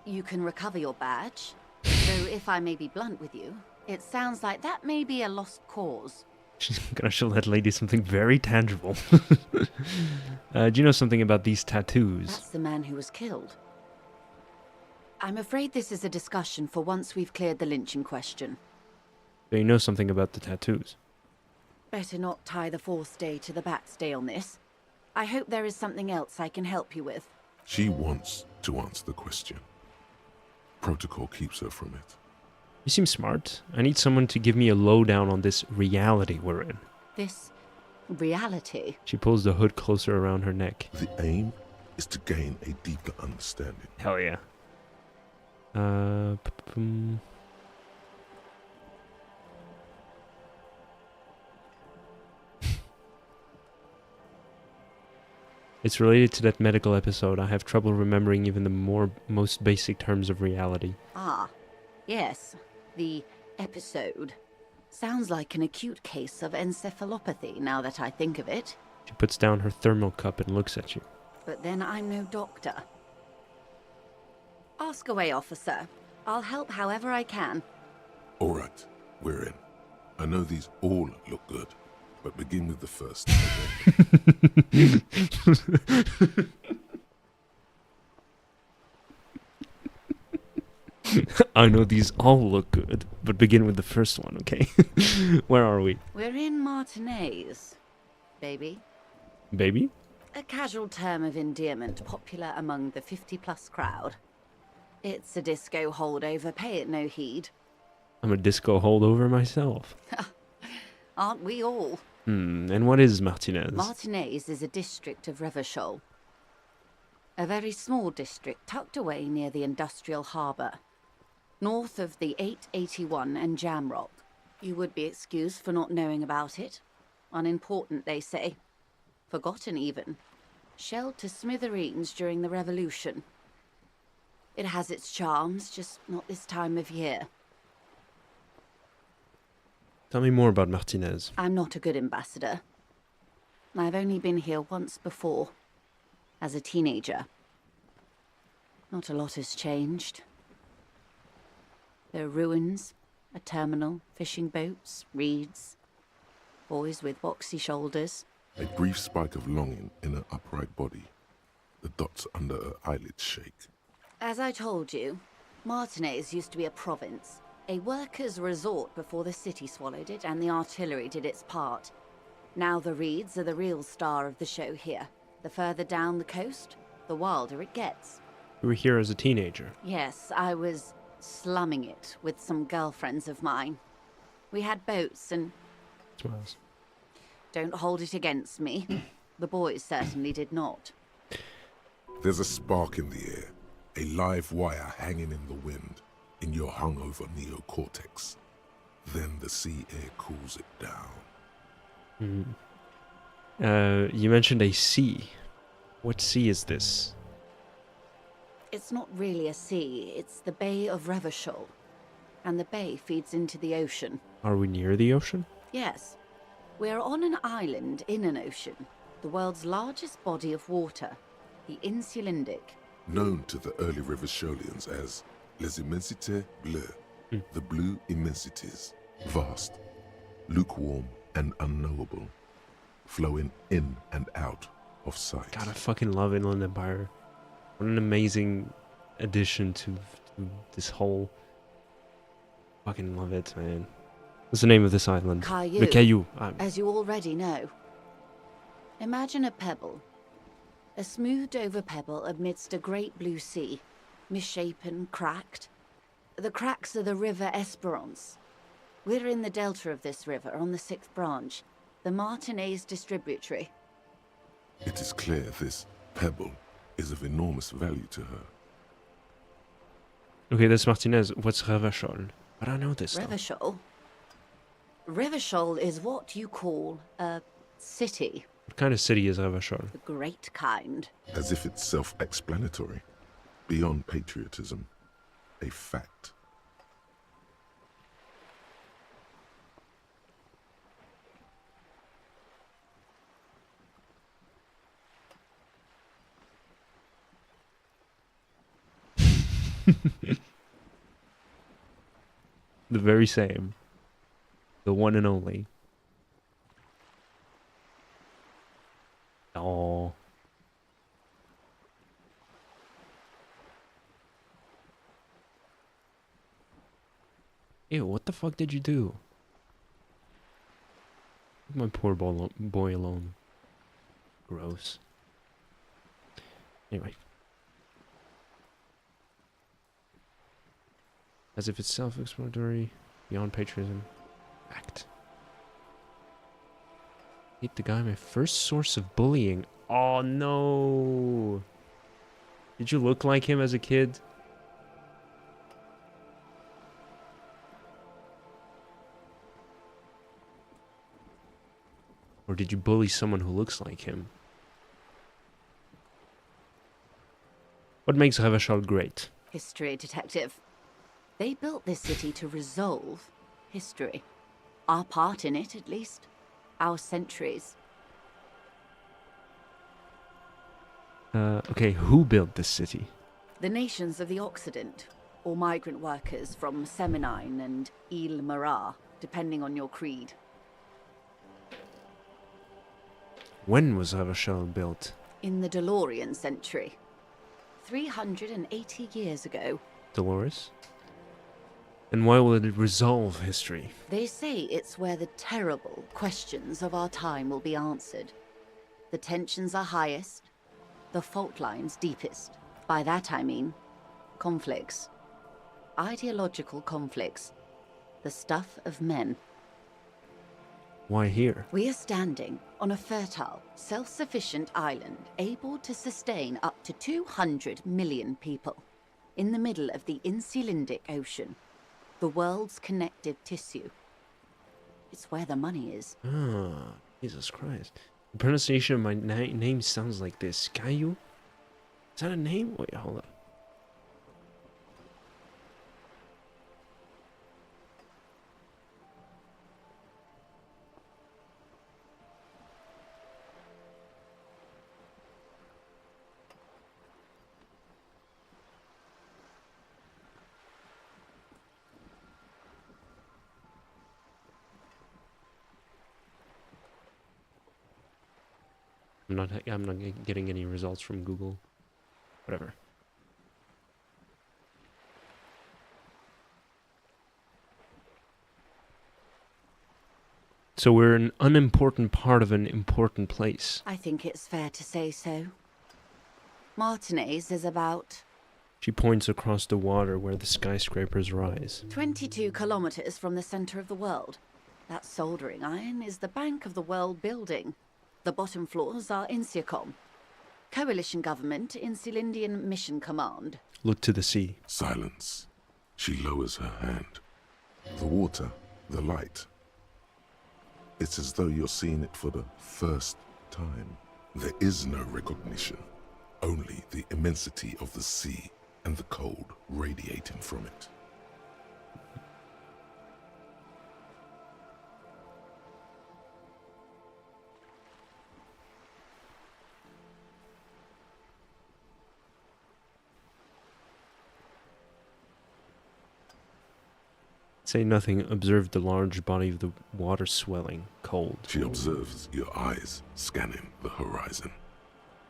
you can recover your badge. Though if I may be blunt with you, it sounds like that may be a lost cause. She's gonna show that lady something very tangible. Do you know something about these tattoos? That's the man who was killed. I'm afraid this is a discussion for once we've cleared the lynching question. Do you know something about the tattoos? Better not tie the fourth day to the bat's day on this. I hope there is something else I can help you with. She wants to answer the question. Protocol keeps her from it. You seem smart. I need someone to give me a lowdown on this reality we're in. This reality? She pulls the hood closer around her neck. The aim is to gain a deeper understanding. Hell yeah. It's related to that medical episode. I have trouble remembering even the most basic terms of reality. Ah, yes. The episode. Sounds like an acute case of encephalopathy, now that I think of it. She puts down her thermal cup and looks at you. But then I'm no doctor. Ask away, officer. I'll help however I can. All right, we're in. I know these all look good, but begin with the first. I know these all look good, but begin with the first one, okay? Where are we? We're in Martinez, baby. Baby? A casual term of endearment popular among the 50-plus crowd. It's a disco holdover, pay it no heed. I'm a disco holdover myself. Aren't we all? And what is Martinez? Martinez is a district of Revachol. A very small district tucked away near the industrial harbour. North of the 881 and Jamrock. You would be excused for not knowing about it. Unimportant, they say. Forgotten, even. Shelled to smithereens during the Revolution. It has its charms, just not this time of year. Tell me more about Martinez. I'm not a good ambassador. I've only been here once before, as a teenager. Not a lot has changed. There are ruins, a terminal, fishing boats, reeds, boys with boxy shoulders. A brief spike of longing in her upright body. The dots under her eyelids shake. As I told you, Martinez used to be a province. A workers' resort before the city swallowed it and the artillery did its part. Now the reeds are the real star of the show here. The further down the coast, the wilder it gets. You were here as a teenager. Yes, I was slumming it with some girlfriends of mine. We had boats and... Smiles. Don't hold it against me. The boys certainly did not. There's a spark in the air, a live wire hanging in the wind, in your hungover neocortex. Then the sea air cools it down. You mentioned a sea. What sea is this? It's not really a sea, it's the Bay of Revachol. And the bay feeds into the ocean. Are we near the ocean? Yes. We're on an island in an ocean. The world's largest body of water. The Insulindic. Known to the early Revacholians as Les Immensités Bleues, the blue immensities. Vast, lukewarm, and unknowable. Flowing in and out of sight. God, I fucking love Inland Empire. What an amazing addition to this whole... Fucking love it, man. What's the name of this island? Caillou. The Caillou. As you already know. Imagine a pebble. A smoothed over pebble amidst a great blue sea. Misshapen, cracked. The cracks are the River Esperance. We're in the delta of this river, on the 6th branch. The Martinez distributary. It is clear this pebble is of enormous value to her. Okay, that's Martinez. What's Revachol? I don't know this stuff. Revachol? Revachol is what you call a city. What kind of city is Revachol? The great kind. As if it's self-explanatory. Beyond patriotism. A fact. The very same. The one and only. Oh. Ew, what the fuck did you do? Leave my poor boy alone. Gross. Anyway. As if it's self-explanatory, beyond patriotism. Fact. Hate the guy, my first source of bullying. Oh no! Did you look like him as a kid? Or did you bully someone who looks like him? What makes Revachol great? History, detective. They built this city to resolve history. Our part in it, at least. Our centuries. Okay, who built this city? The nations of the Occident, or migrant workers from Semenine and Ile Marat, depending on your creed. When was Revachol built? In the DeLorean century. 380 years ago. Dolores? And why will it resolve history? They say it's where the terrible questions of our time will be answered. The tensions are highest, the fault lines deepest. By that I mean conflicts. Ideological conflicts. The stuff of men. Why here? We are standing on a fertile, self-sufficient island able to sustain up to 200 million people. In the middle of the Insulindic Ocean. The world's connective tissue. It's where the money is. Ah, Jesus Christ. The pronunciation of my name sounds like this. Caillou? Is that a name? Wait, hold up. I'm not getting any results from Google. Whatever. So we're an unimportant part of an important place. I think it's fair to say so. Martinez is about... She points across the water where the skyscrapers rise. 22 kilometers from the center of the world. That soldering iron is the bank of the world building. The bottom floors are Insiacom. Coalition government, Insulindian Mission Command. Look to the sea. Silence. She lowers her hand. The water, the light. It's as though you're seeing it for the first time. There is no recognition. Only the immensity of the sea and the cold radiating from it. Say nothing, observe the large body of the water swelling, cold. She observes your eyes scanning the horizon,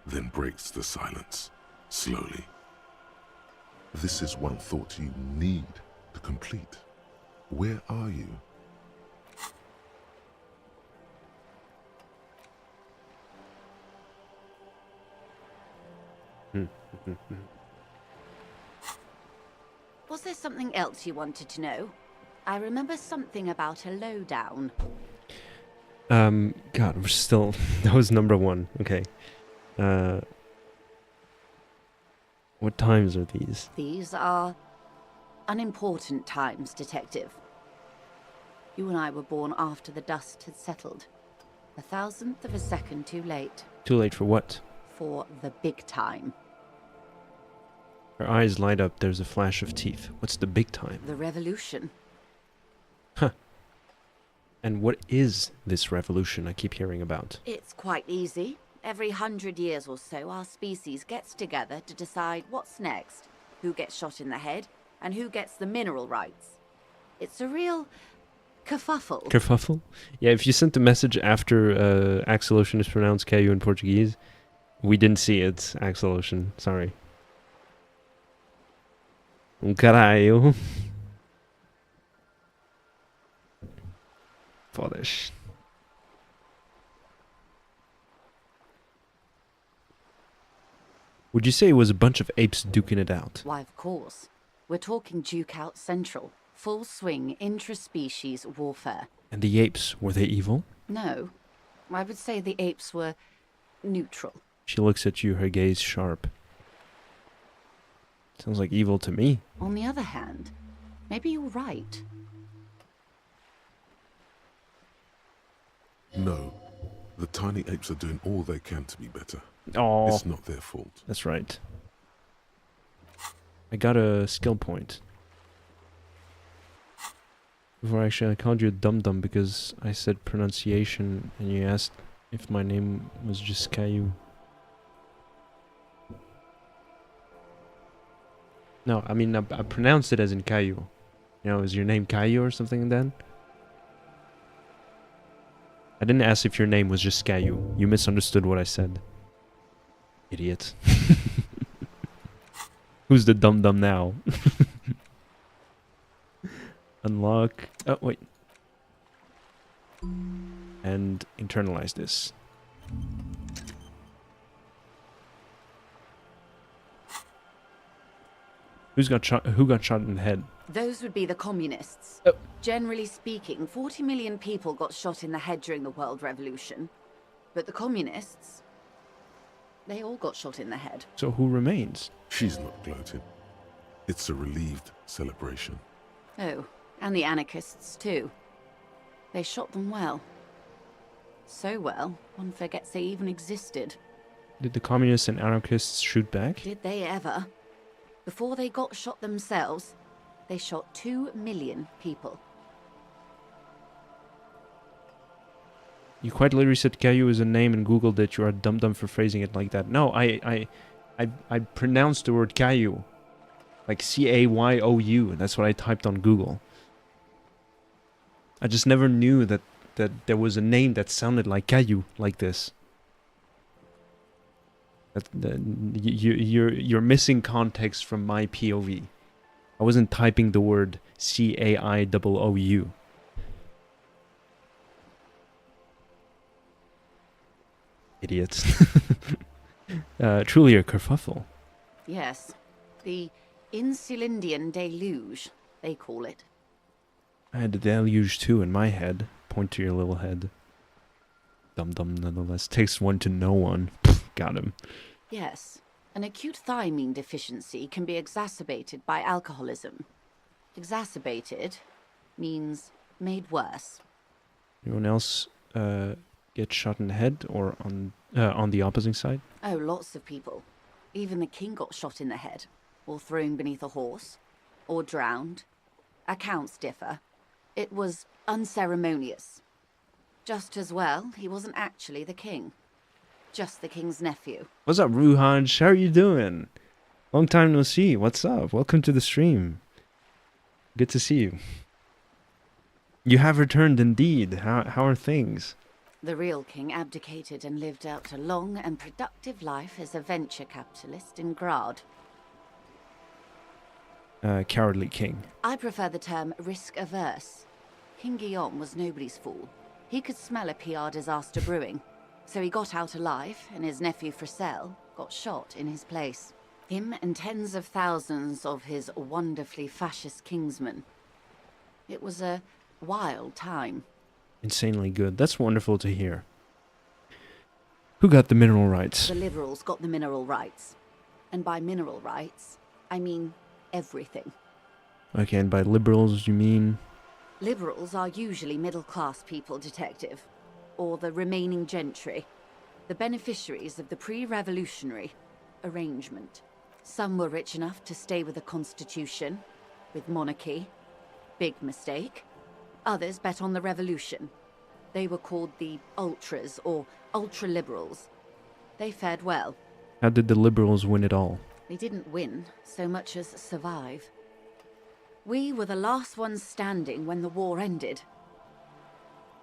then breaks the silence, slowly. This is one thought you need to complete. Where are you? Was there something else you wanted to know? I remember something about a lowdown. God, we're still... That was number one. Okay. What times are these? These are unimportant times, Detective. You and I were born after the dust had settled. 1,000th of a second too late. Too late for what? For the big time. Her eyes light up, there's a flash of teeth. What's the big time? The revolution. Huh. And what is this revolution I keep hearing about? It's quite easy. Every 100 years or so, our species gets together to decide what's next, who gets shot in the head, and who gets the mineral rights. It's a real kerfuffle. Kerfuffle? Yeah, if you sent the message after Axel Ocean is pronounced Caillou in Portuguese, we didn't see it, Axel Ocean. Sorry. Caralho. Fodas. Would you say it was a bunch of apes duking it out? Why, of course. We're talking Duke Out Central. Full swing intraspecies warfare. And the apes, were they evil? No. I would say the apes were neutral. She looks at you, her gaze sharp. Sounds like evil to me. On the other hand, maybe you're right. No. The tiny apes are doing all they can to be better. Oh, It's not their fault. that's right. I got a skill point. Before actually I called you a dum-dum because I said pronunciation and you asked if my name was just Caillou. No, I mean I pronounced it as in Caillou. You know, is your name Caillou or something then? I didn't ask if your name was just Caillou. You misunderstood what I said. Idiot. Who's the dum-dum now? Unlock. Oh, wait. And internalize this. Who got shot in the head? Those would be the communists. Oh. Generally speaking, 40 million people got shot in the head during the World Revolution. But the communists, they all got shot in the head. So who remains? She's not gloating. It's a relieved celebration. Oh, and the anarchists too. They shot them well. So well, one forgets they even existed. Did the communists and anarchists shoot back? Did they ever? Before they got shot themselves, they shot 2 million people. You quite literally said Caillou is a name and googled it. You are dum-dum for phrasing it like that. No, I pronounced the word Caillou. Like C-A-Y-O-U. That's what I typed on Google. I just never knew that there was a name that sounded like Caillou, like this. You're missing context from my POV. I wasn't typing the word C-A-I-O-O-U. Idiots. Truly a kerfuffle. Yes, the Insulindian deluge, they call it. I had the deluge too in my head. Point to your little head. Dum-dum nonetheless. Takes one to know one. Got him. Yes, an acute thiamine deficiency can be exacerbated by alcoholism. Exacerbated means made worse. Anyone else get shot in the head or on the opposite side? Oh, lots of people. Even the king got shot in the head, or thrown beneath a horse, or drowned. Accounts differ. It was unceremonious. Just as well, he wasn't actually the king. Just the king's nephew. What's up, Ruhanj? How are you doing? Long time no see. What's up? Welcome to the stream. Good to see you. You have returned indeed. How are things? The real king abdicated and lived out a long and productive life as a venture capitalist in Grad. Cowardly king. I prefer the term risk-averse. King Guillaume was nobody's fool. He could smell a PR disaster brewing. So he got out alive, and his nephew Fricelle got shot in his place. Him and tens of thousands of his wonderfully fascist kingsmen. It was a wild time. Insanely good. That's wonderful to hear. Who got the mineral rights? The liberals got the mineral rights. And by mineral rights, I mean everything. Okay, and by liberals you mean? Liberals are usually middle-class people, Detective. Or the remaining gentry. The beneficiaries of the pre-revolutionary arrangement. Some were rich enough to stay with the Constitution, with monarchy. Big mistake. Others bet on the revolution. They were called the ultras, or ultra-liberals. They fared well. How did the liberals win it all? They didn't win so much as survive. We were the last ones standing when the war ended.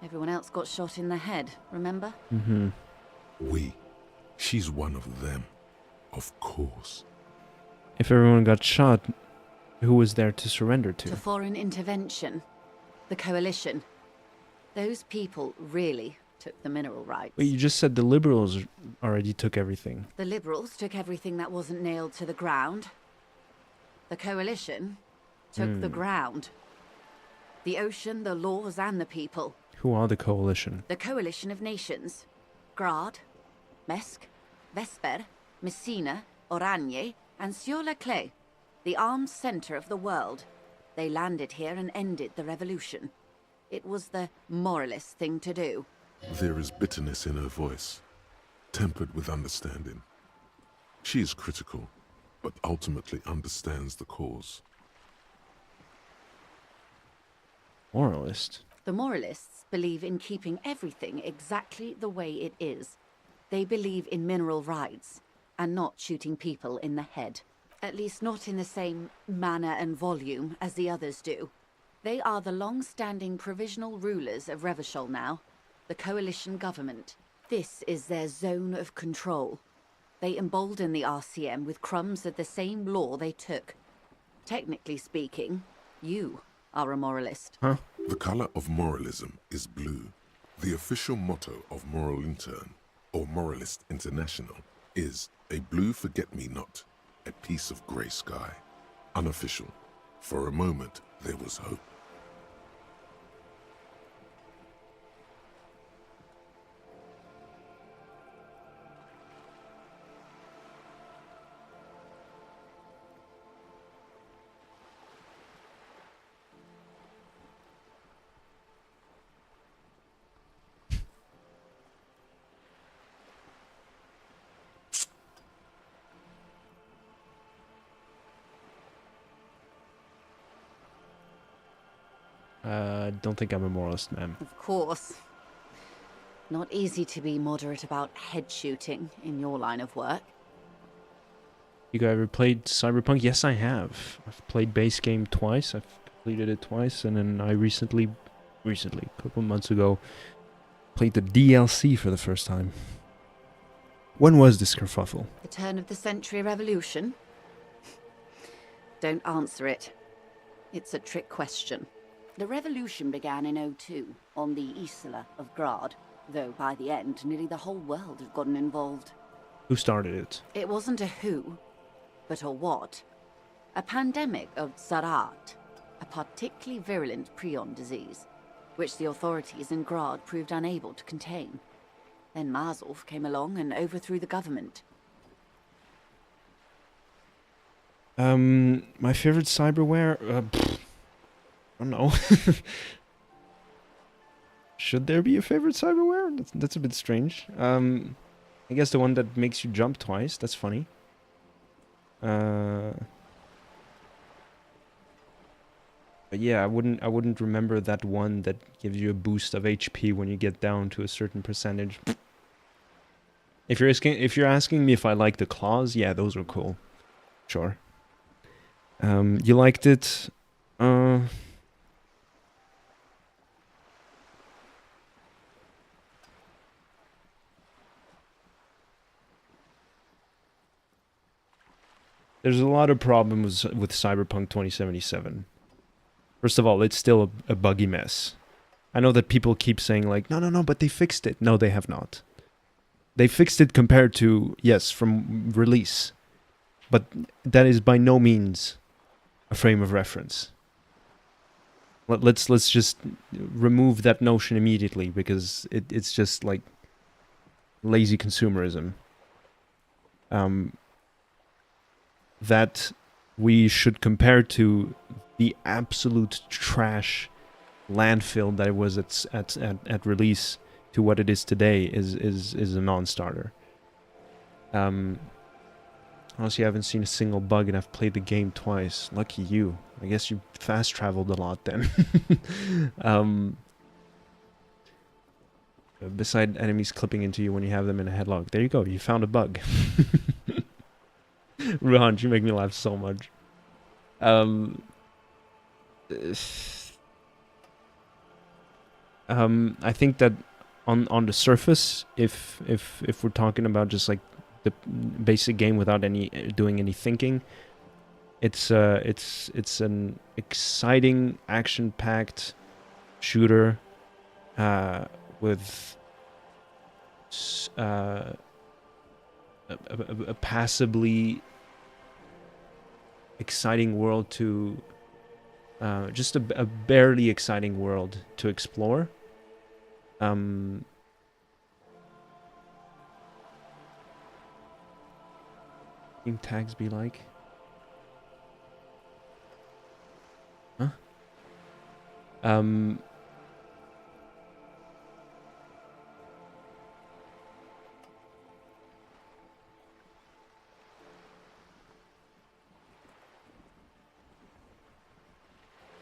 Everyone else got shot in the head, remember? Mm-hmm. She's one of them. Of course. If everyone got shot, who was there to surrender to? To foreign intervention. The coalition. Those people really took the mineral rights. Wait, you just said the liberals already took everything. The liberals took everything that wasn't nailed to the ground. The coalition took the ground. The ocean, the laws, and the people. Who are the coalition? The coalition of nations. Grad, Mesk, Vesper, Messina, Oranje, and Sur-la-Clay. The armed center of the world. They landed here and ended the revolution. It was the moralist thing to do. There is bitterness in her voice, tempered with understanding. She is critical, but ultimately understands the cause. Moralist. The moralists believe in keeping everything exactly the way it is. They believe in mineral rights and not shooting people in the head. At least not in the same manner and volume as the others do. They are the long-standing provisional rulers of Revachol now, the coalition government. This is their zone of control. They embolden the RCM with crumbs of the same law they took. Technically speaking, you are a moralist. Huh? The color of moralism is blue. The official motto of Moral Intern, or Moralist International, is a blue forget-me-not, a piece of grey sky. Unofficial. For a moment, there was hope. Don't think I'm a moralist, ma'am. Of course. Not easy to be moderate about head shooting in your line of work. You guys ever played Cyberpunk? Yes, I have. I've played base game twice. I've completed it twice, and then I recently, a couple months ago, played the DLC for the first time. When was this kerfuffle? The turn of the century revolution? Don't answer it. It's a trick question. The revolution began in '02 on the Isla of Grad, though by the end, nearly the whole world had gotten involved. Who started it? It wasn't a who, but a what. A pandemic of Zarat, a particularly virulent prion disease, which the authorities in Grad proved unable to contain. Then Mazov came along and overthrew the government. My favorite cyberware? I don't know. Should there be a favorite cyberware? That's a bit strange. I guess the one that makes you jump twice. That's funny. But yeah, I wouldn't remember that one that gives you a boost of HP when you get down to a certain percentage. If you're asking me if I like the claws, yeah, those are cool. Sure. You liked it? There's a lot of problems with Cyberpunk 2077. First of all, it's still a buggy mess. I know that people keep saying like, no, but they fixed it. No, they have not. They fixed it compared to, yes, from release. But that is by no means a frame of reference. Let's just remove that notion immediately, because it's just like lazy consumerism. That we should compare to the absolute trash landfill that it was at release to what it is today is a non-starter. Honestly, I haven't seen a single bug, and I've played the game twice. Lucky you. I guess you fast traveled a lot then. Beside enemies clipping into you when you have them in a headlock. There you go. You found a bug. Ruhan, you make me laugh so much. I think that on the surface, if we're talking about just like the basic game without doing any thinking, it's an exciting action-packed shooter with a passably exciting world to just a barely exciting world to explore. Tags be like? Huh?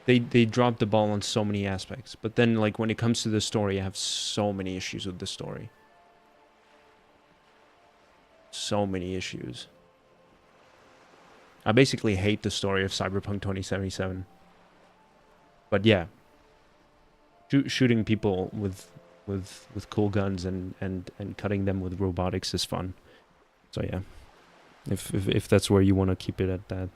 they dropped the ball on so many aspects. But then, like, when it comes to the story, I have so many issues with the story. So many issues. I basically hate the story of Cyberpunk 2077. But yeah, shooting people with cool guns and cutting them with robotics is fun. So yeah, if that's where you want to keep it at that.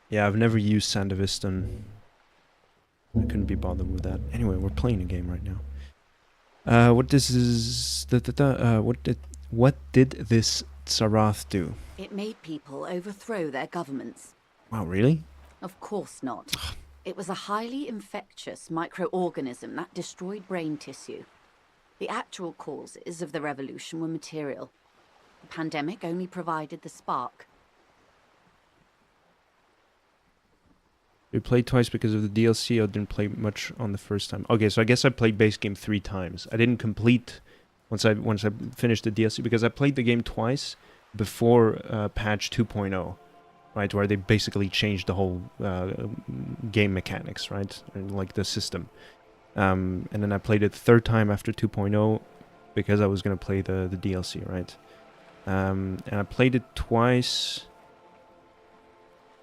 Yeah, I've never used Sandevistan. I couldn't be bothered with that. Anyway, we're playing a game right now. What this is what did this Sarath do? It made people overthrow their governments. Wow, really? Of course not. It was a highly infectious microorganism that destroyed brain tissue. The actual causes of the revolution were material. The pandemic only provided the spark. We played twice because of the DLC, or didn't play much on the first time. Okay, so I guess I played base game 3 times. I didn't complete once I finished the DLC because I played the game twice before patch 2.0, right, where they basically changed the whole game mechanics, right, and like the system. And then I played it the third time after 2.0 because I was gonna play the DLC, right. And I played it twice.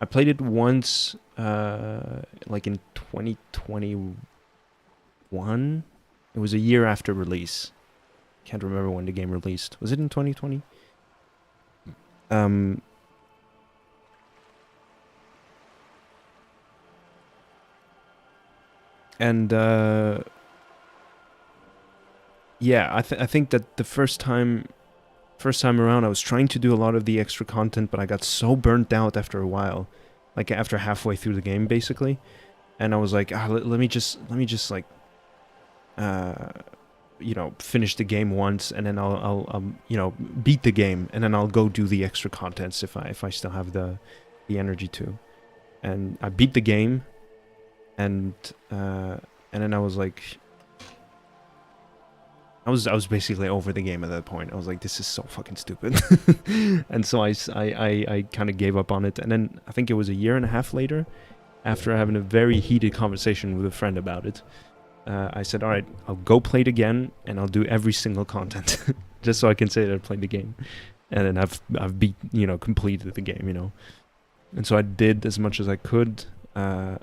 I played it once, like in 2021. It was a year after release. Can't remember when the game released. Was it in 2020? Yeah, I think that the first time around, I was trying to do a lot of the extra content, but I got so burnt out after a while, like after halfway through the game, basically. And I was like, let me just like, you know, finish the game once, and then I'll you know, beat the game, and then I'll go do the extra contents if I still have the energy to. And I beat the game, and then I was like, I was basically over the game at that point. I was like, this is so fucking stupid. And so I kind of gave up on it. And then I think it was a year and a half later, after having a very heated conversation with a friend about it, I said, all right, I'll go play it again, and I'll do every single content just so I can say that I played the game. And then I've completed the game, you know. And so I did as much as I could. I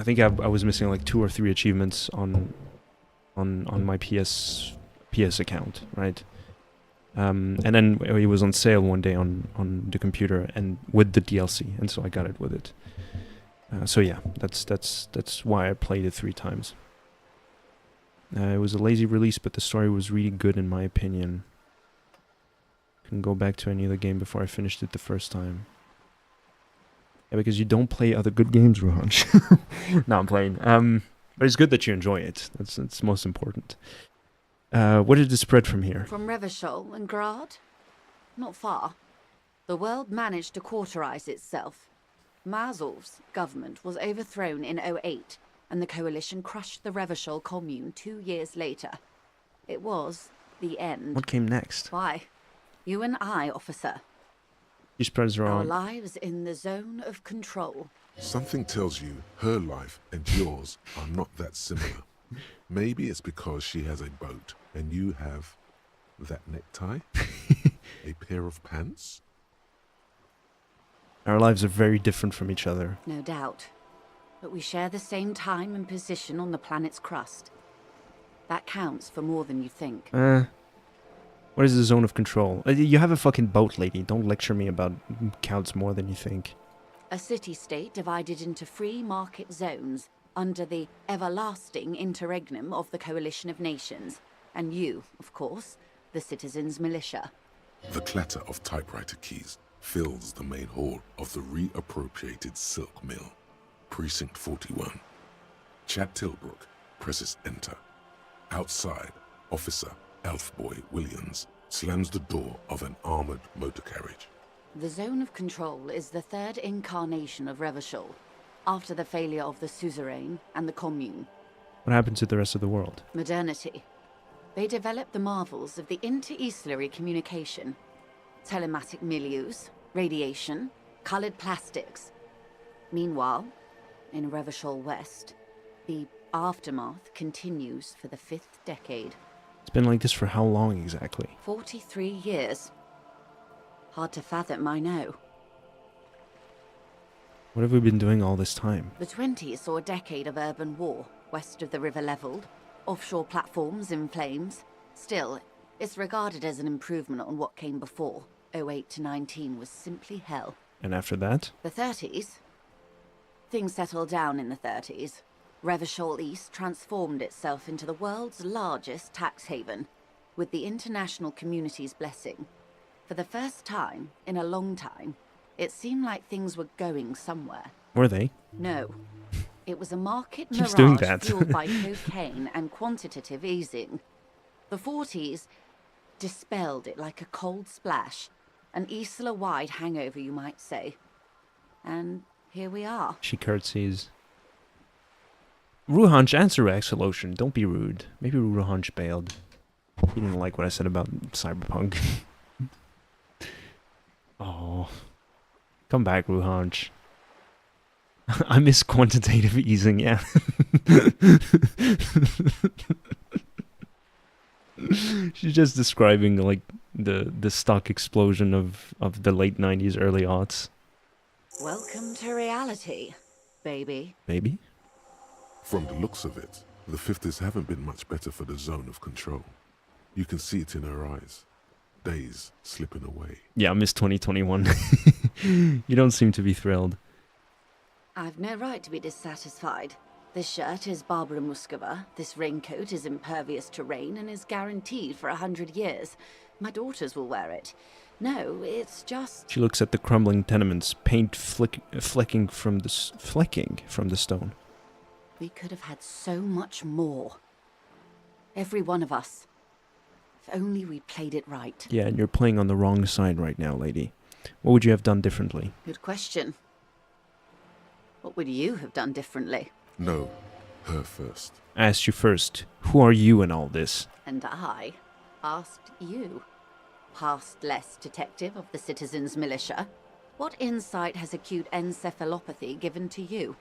think I was missing like 2 or 3 achievements on my PS account, right? And then it was on sale one day on the computer and with the DLC, and so I got it with it. So yeah, that's why I played it 3 times. It was a lazy release, but the story was really good in my opinion. Couldn't go back to any other game before I finished it the first time. Yeah, because you don't play other good games, Rohanj. No, I'm playing. But it's good that you enjoy it. That's most important. What did it spread from here? From Revachol and Grad? Not far. The world managed to cauterize itself. Mazov's government was overthrown in 08, and the coalition crushed the Revachol commune 2 years later. It was the end. What came next? Why? You and I, officer. She spreads her Our own. lives in the zone of control. Something tells you her life and yours are not that similar. Maybe it's because she has a boat and you have that necktie? A pair of pants? Our lives are very different from each other. No doubt. But we share the same time and position on the planet's crust. That counts for more than you think. What is the zone of control? You have a fucking boat, lady. Don't lecture me about counts more than you think. A city-state divided into free market zones under the everlasting interregnum of the Coalition of Nations. And you, of course, the citizens' militia. The clatter of typewriter keys fills the main hall of the reappropriated silk mill. Precinct 41. Chad Tilbrook presses enter. Outside, Officer Elfboy Williams slams the door of an armored motor carriage. The Zone of Control is the third incarnation of Revachol, after the failure of the Suzerain and the Commune. What happened to the rest of the world? Modernity. They developed the marvels of the inter-eastlery communication. telematic milieus, radiation, colored plastics. Meanwhile, in Revachol West, the aftermath continues for the 5th decade. It's been like this for how long exactly? 43 years. Hard to fathom, I know. What have we been doing all this time? The 20s saw a decade of urban war, west of the river leveled, offshore platforms in flames. Still, it's regarded as an improvement on what came before. 08 to 19 was simply hell. And after that? The 30s? Things settled down in the 30s. Revachol East transformed itself into the world's largest tax haven, with the international community's blessing. For the first time in a long time, it seemed like things were going somewhere. Were they? No. It was a market Keeps doing mirage that. fueled by cocaine and quantitative easing. The 40s dispelled it like a cold splash, an Isla-wide hangover, you might say. And here we are. She curtsies. Ruhanch, answer Axolotion. Don't be rude. Maybe Ruhanch bailed. He didn't like what I said about Cyberpunk. Oh. Come back, Ruhanch. I miss quantitative easing, yeah. She's just describing like the stock explosion of the late 90s, early aughts. Welcome to reality, baby. Maybe? From the looks of it, the 50s haven't been much better for the zone of control. You can see it in her eyes. Days slipping away. Yeah, I miss 2021. You don't seem to be thrilled. I've no right to be dissatisfied. This shirt is Barbara Muscova, this raincoat is impervious to rain and is guaranteed for 100 years. My daughters will wear it. No, it's just... She looks at the crumbling tenements, paint flecking from the stone. We could have had so much more. Every one of us. If only we played it right. Yeah, and you're playing on the wrong side right now, lady. What would you have done differently? Good question. What would you have done differently? No, her first. I asked you first. Who are you in all this? And I asked you, past-less detective of the Citizens Militia, what insight has acute encephalopathy given to you?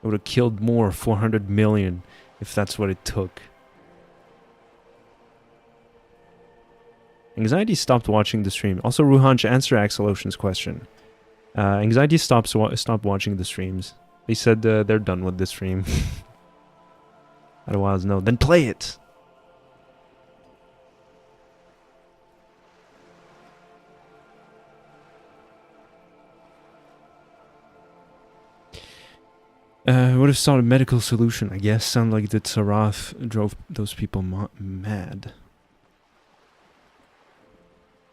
I would have killed more, 400 million, if that's what it took. Anxiety stopped watching the stream. Also, Ruhanch, answer Axolotion's question. Anxiety stopped watching the streams. They said they're done with the stream. Otherwise, no. Then play it! Would have sought a medical solution, I guess. Sound like that Sarath drove those people mad.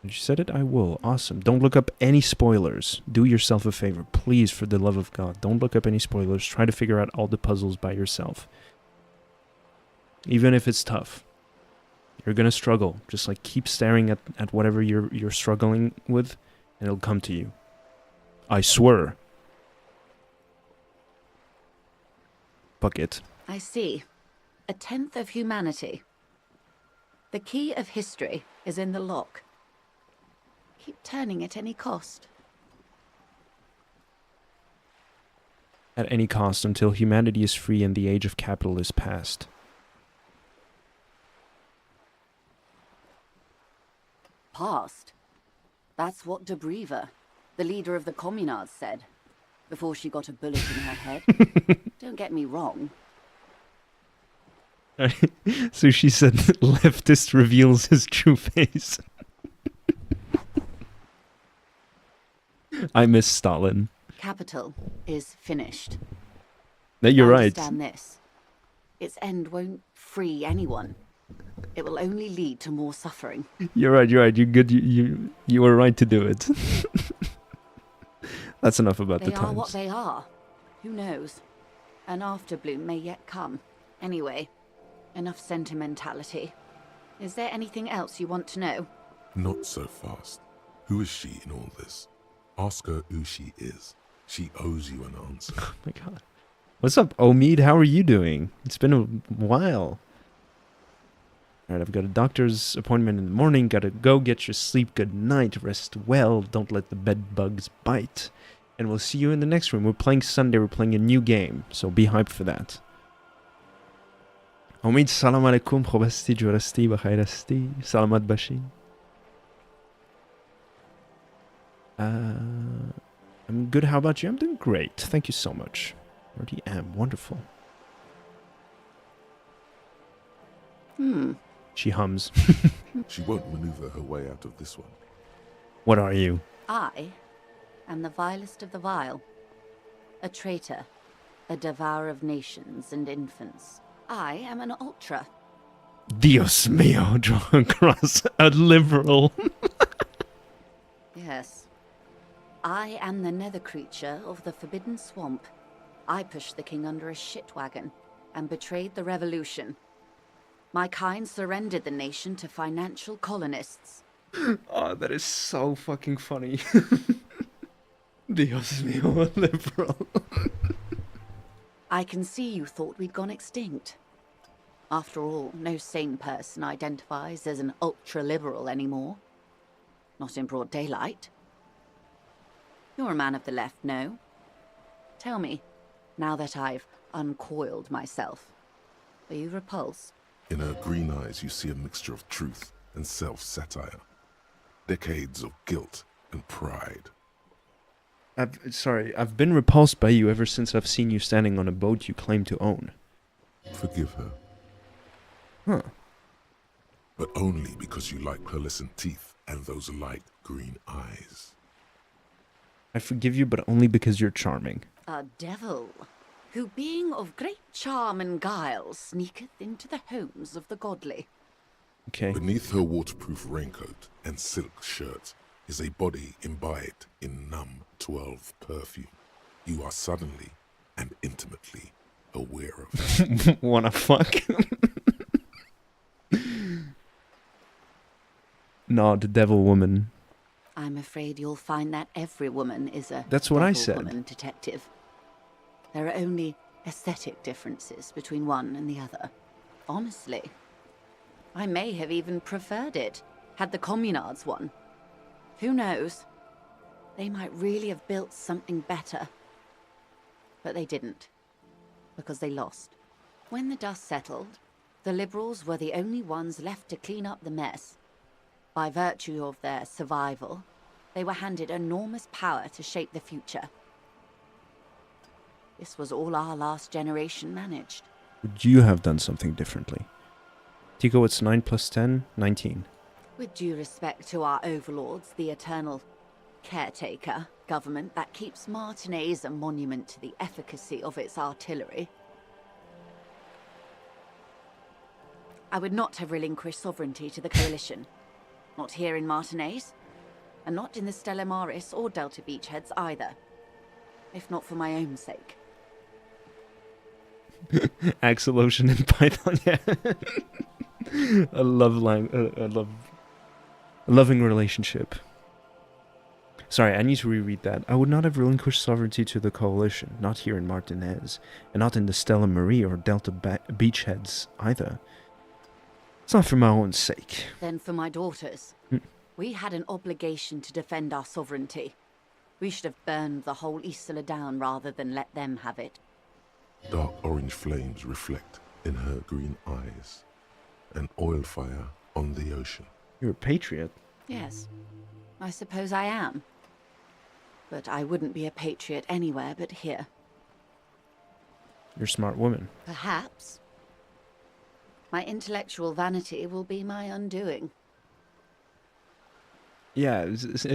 And she said it, I will. Awesome. Don't look up any spoilers. Do yourself a favor. Please, for the love of God. Don't look up any spoilers. Try to figure out all the puzzles by yourself. Even if it's tough. You're gonna struggle. Just like keep staring at whatever you're struggling with, and it'll come to you. I swear. Bucket. I see. 1/10 of humanity. The key of history is in the lock. Keep turning at any cost. At any cost until humanity is free and the age of capital is past. Past? That's what De Briever, the leader of the Communards, said. Before she got a bullet in her head. Don't get me wrong. So she said leftist reveals his true face. I miss Stalin. Capital is finished. No, you're right. Understand this. Its end won't free anyone. It will only lead to more suffering. You're right, you're good. You were right to do it. That's enough about the They are times. what they are. Who knows? An afterbloom may yet come. Anyway, enough sentimentality. Is there anything else you want to know? Not so fast. Who is she in all this? Ask her who she is. She owes you an answer. Oh my god. What's up, Omid? How are you doing? It's been a while. Alright, I've got a doctor's appointment in the morning. Gotta go get your sleep. Good night. Rest well. Don't let the bed bugs bite. And we'll see you in the next room. We're playing Sunday. We're playing a new game. So be hyped for that. Omid, salam alaikum. Khobasti, jurasti, bakhairasti. Salamat bashi. I'm good. How about you? I'm doing great. Thank you so much. Already am. Wonderful. She hums. She won't maneuver her way out of this one. What are you? I am the vilest of the vile. A traitor. A devourer of nations and infants. I am an ultra. Dios mío, draw across a liberal. Yes. I am the nether creature of the Forbidden Swamp. I pushed the king under a shit wagon and betrayed the revolution. My kind surrendered the nation to financial colonists. Oh, that is so fucking funny. Dios mío, a liberal. I can see you thought we'd gone extinct. After all, no sane person identifies as an ultra-liberal anymore. Not in broad daylight. You're a man of the left, no? Tell me, now that I've uncoiled myself, are you repulsed? In her green eyes, you see a mixture of truth and self-satire. Decades of guilt and pride. I've been repulsed by you ever since I've seen you standing on a boat you claim to own. Forgive her. Huh. But only because you like pearlescent teeth and those light green eyes. I forgive you, but only because you're charming. A devil, who being of great charm and guile, sneaketh into the homes of the godly. Okay. Beneath her waterproof raincoat and silk shirt is a body imbibed in numb 12 perfume. You are suddenly and intimately aware of it. Wanna fuck? No, the devil woman. I'm afraid you'll find that every woman is a That's what I devil said. woman detective. There are only aesthetic differences between one and the other. Honestly. I may have even preferred it, had the communards won. Who knows? They might really have built something better. But they didn't, because they lost. When the dust settled, the liberals were the only ones left to clean up the mess. By virtue of their survival, they were handed enormous power to shape the future. This was all our last generation managed. Would you have done something differently? Tico, it's 9 plus 10, 19. With due respect to our overlords, the eternal caretaker government that keeps Martinaise a monument to the efficacy of its artillery, I would not have relinquished sovereignty to the coalition. Not here in Martinaise, and not in the Stella Maris or Delta Beachheads either. If not for my own sake. Axel Ocean and Python, yeah. A loving relationship. Sorry, I need to reread that. I would not have relinquished sovereignty to the coalition, not here in Martinez, and not in the Stella Marie or Delta Beachheads either. It's not for my own sake. Then for my daughters. We had an obligation to defend our sovereignty. We should have burned the whole Isola down rather than let them have it. Dark orange flames reflect in her green eyes. An oil fire on the ocean. You're a patriot. Yes, I suppose I am. But I wouldn't be a patriot anywhere but here. You're a smart woman. Perhaps. My intellectual vanity will be my undoing. Yeah,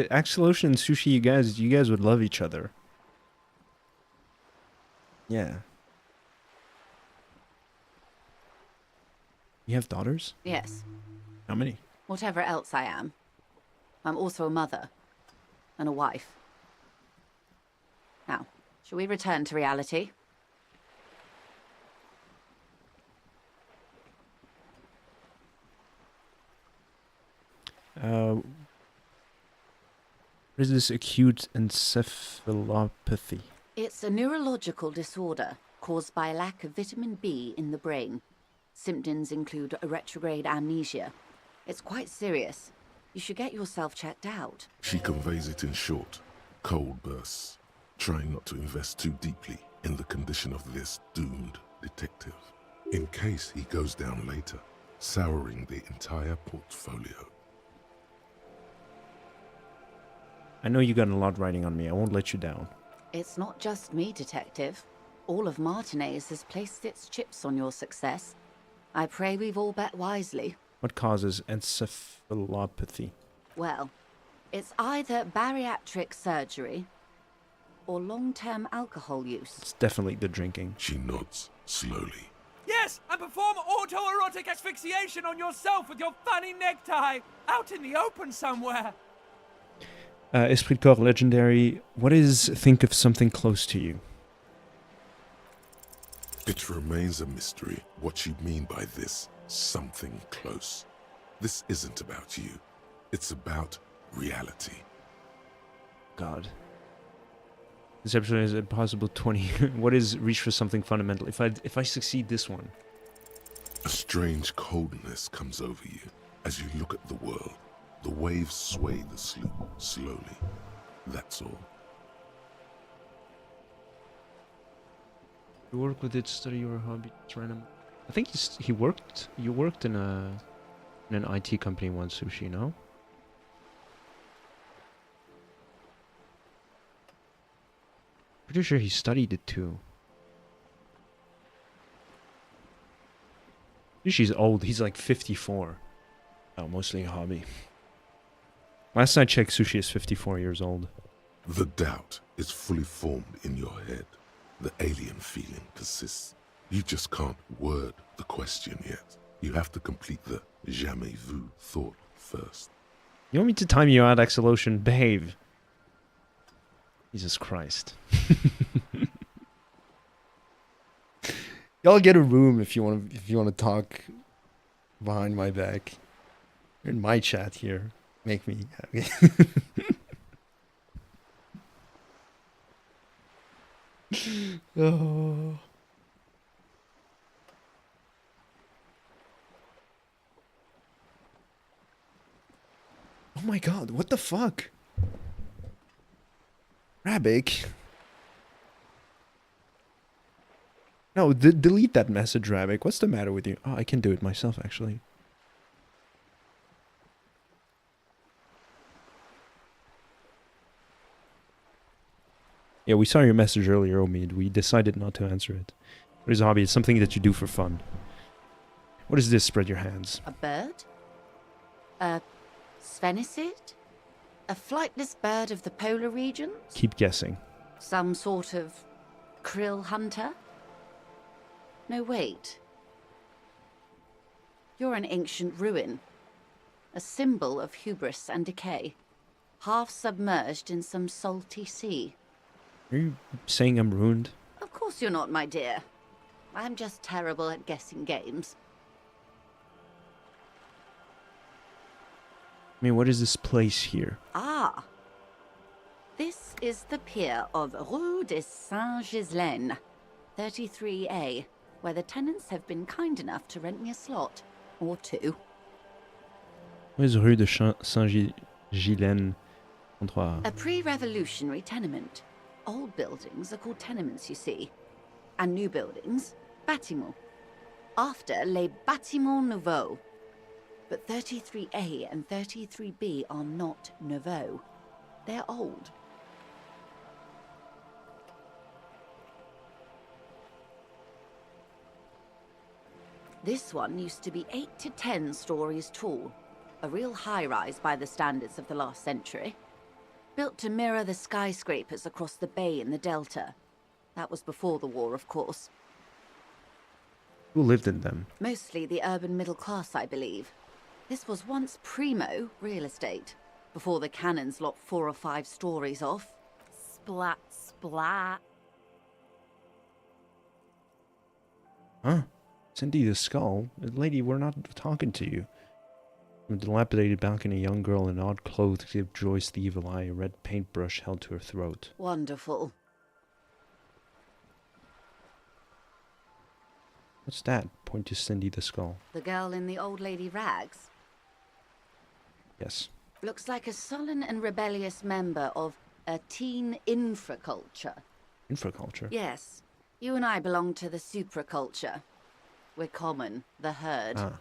Axel Ocean and Sushi, you guys would love each other. Yeah. You have daughters? Yes. How many? Whatever else I am. I'm also a mother. And a wife. Now, shall we return to reality? What is this acute encephalopathy? It's a neurological disorder, caused by a lack of vitamin B in the brain. Symptoms include a retrograde amnesia. It's quite serious. You should get yourself checked out. She conveys it in short, cold bursts, trying not to invest too deeply in the condition of this doomed detective, in case he goes down later, souring the entire portfolio. I know you got a lot riding on me. I won't let you down. It's not just me, Detective. All of Martinez has placed its chips on your success. I pray we've all bet wisely. What causes encephalopathy? Well, it's either bariatric surgery or long-term alcohol use. It's definitely the drinking. She nods slowly. Yes, and perform autoerotic asphyxiation on yourself with your funny necktie out in the open somewhere. Esprit de Corps legendary. What is think of something close to you? It remains a mystery what you mean by this something close. This isn't about you. It's about reality. God. This episode is impossible 20. What is reach for something fundamental? If I succeed this one. A strange coldness comes over you as you look at the world. The waves sway the sloop slowly. That's all. You work with it, study your hobby, it's random. I think you worked in an IT company once, Sushi, no? Pretty sure he studied it too. Sushi's old, he's like 54. Oh, mostly a hobby. Last I checked, Sushi is 54 years old. The doubt is fully formed in your head. The alien feeling persists. You just can't word the question yet. You have to complete the jamais vu thought first. You want me to time you out, Axelotion? Behave. Jesus Christ. Y'all get a room if you want to talk behind my back. You're in my chat here. Make me happy. Oh. Oh my god, what the fuck? Rabik. No, delete that message, Rabik. What's the matter with you? Oh, I can do it myself, actually. Yeah, we saw your message earlier, Omid. We decided not to answer it. What is a hobby? It's something that you do for fun. What is this? Spread your hands. A bird? A sphenicid? A flightless bird of the polar regions? Keep guessing. Some sort of krill hunter? No, wait. You're an ancient ruin. A symbol of hubris and decay. Half submerged in some salty sea. Are you saying I'm ruined? Of course you're not, my dear. I'm just terrible at guessing games. I mean, what is this place here? Ah. This is the pier of Rue de Saint-Ghislain, 33A, where the tenants have been kind enough to rent me a slot. Or two. Where's Rue de Saint-Ghislain? A pre-revolutionary tenement. Old buildings are called tenements, you see. And new buildings, bâtiments. After les bâtiments nouveaux. But 33A and 33B are not nouveaux. They're old. This one used to be 8 to 10 stories tall. A real high-rise by the standards of the last century. Built to mirror the skyscrapers across the bay in the Delta. That was before the war, of course. Who lived in them? Mostly the urban middle class, I believe. This was once primo real estate, before the cannons lopped 4 or 5 stories off. Splat, splat. Huh? It's indeed a skull. Lady, we're not talking to you. From a dilapidated balcony, a young girl in odd clothes gave Joyce the evil eye, a red paintbrush held to her throat. Wonderful. What's that? Point to Cindy the skull. The girl in the old lady rags? Yes. Looks like a sullen and rebellious member of a teen infraculture. Infraculture? Yes. You and I belong to the supraculture. We're common, the herd. Ah.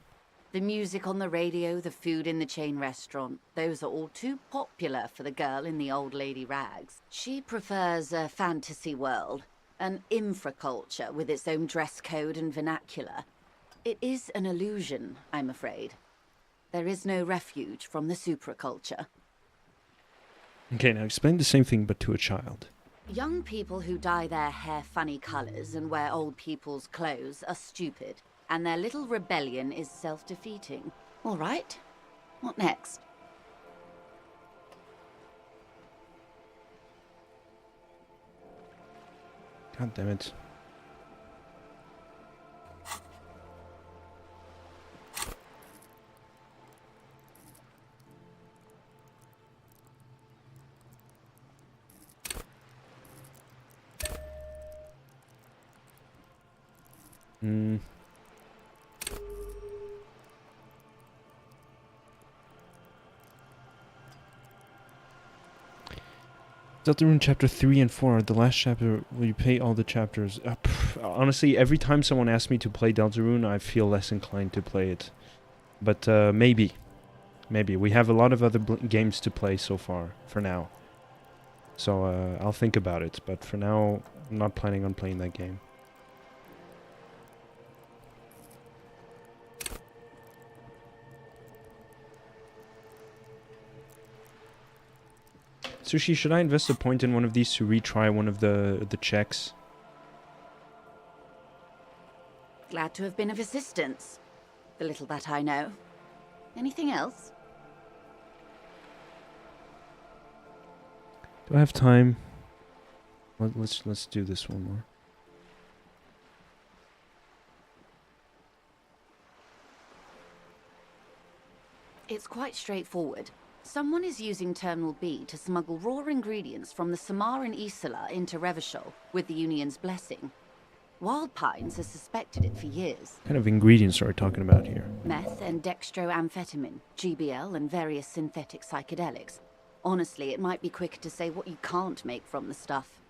The music on the radio, the food in the chain restaurant, those are all too popular for the girl in the old lady rags. She prefers a fantasy world, an infraculture with its own dress code and vernacular. It is an illusion, I'm afraid. There is no refuge from the supraculture. Okay, now explain the same thing but to a child. Young people who dye their hair funny colors and wear old people's clothes are stupid, and their little rebellion is self-defeating. All right, what next? God damn it. Deltarune Chapter 3 and 4, the last chapter, will you pay all the chapters? Honestly, every time someone asks me to play Deltarune, I feel less inclined to play it. But maybe. Maybe. We have a lot of other games to play so far, for now. So I'll think about it, but for now, I'm not planning on playing that game. Sushi, should I invest a point in one of these to retry one of the checks? Glad to have been of assistance. The little that I know. Anything else? Do I have time? Let's do this one more. It's quite straightforward. Someone is using Terminal B to smuggle raw ingredients from the Samaran Isola into Revachol with the Union's blessing. Wild Pines has suspected it for years. What kind of ingredients are we talking about here? Meth and dextroamphetamine, GBL, and various synthetic psychedelics. Honestly, it might be quicker to say what you can't make from the stuff.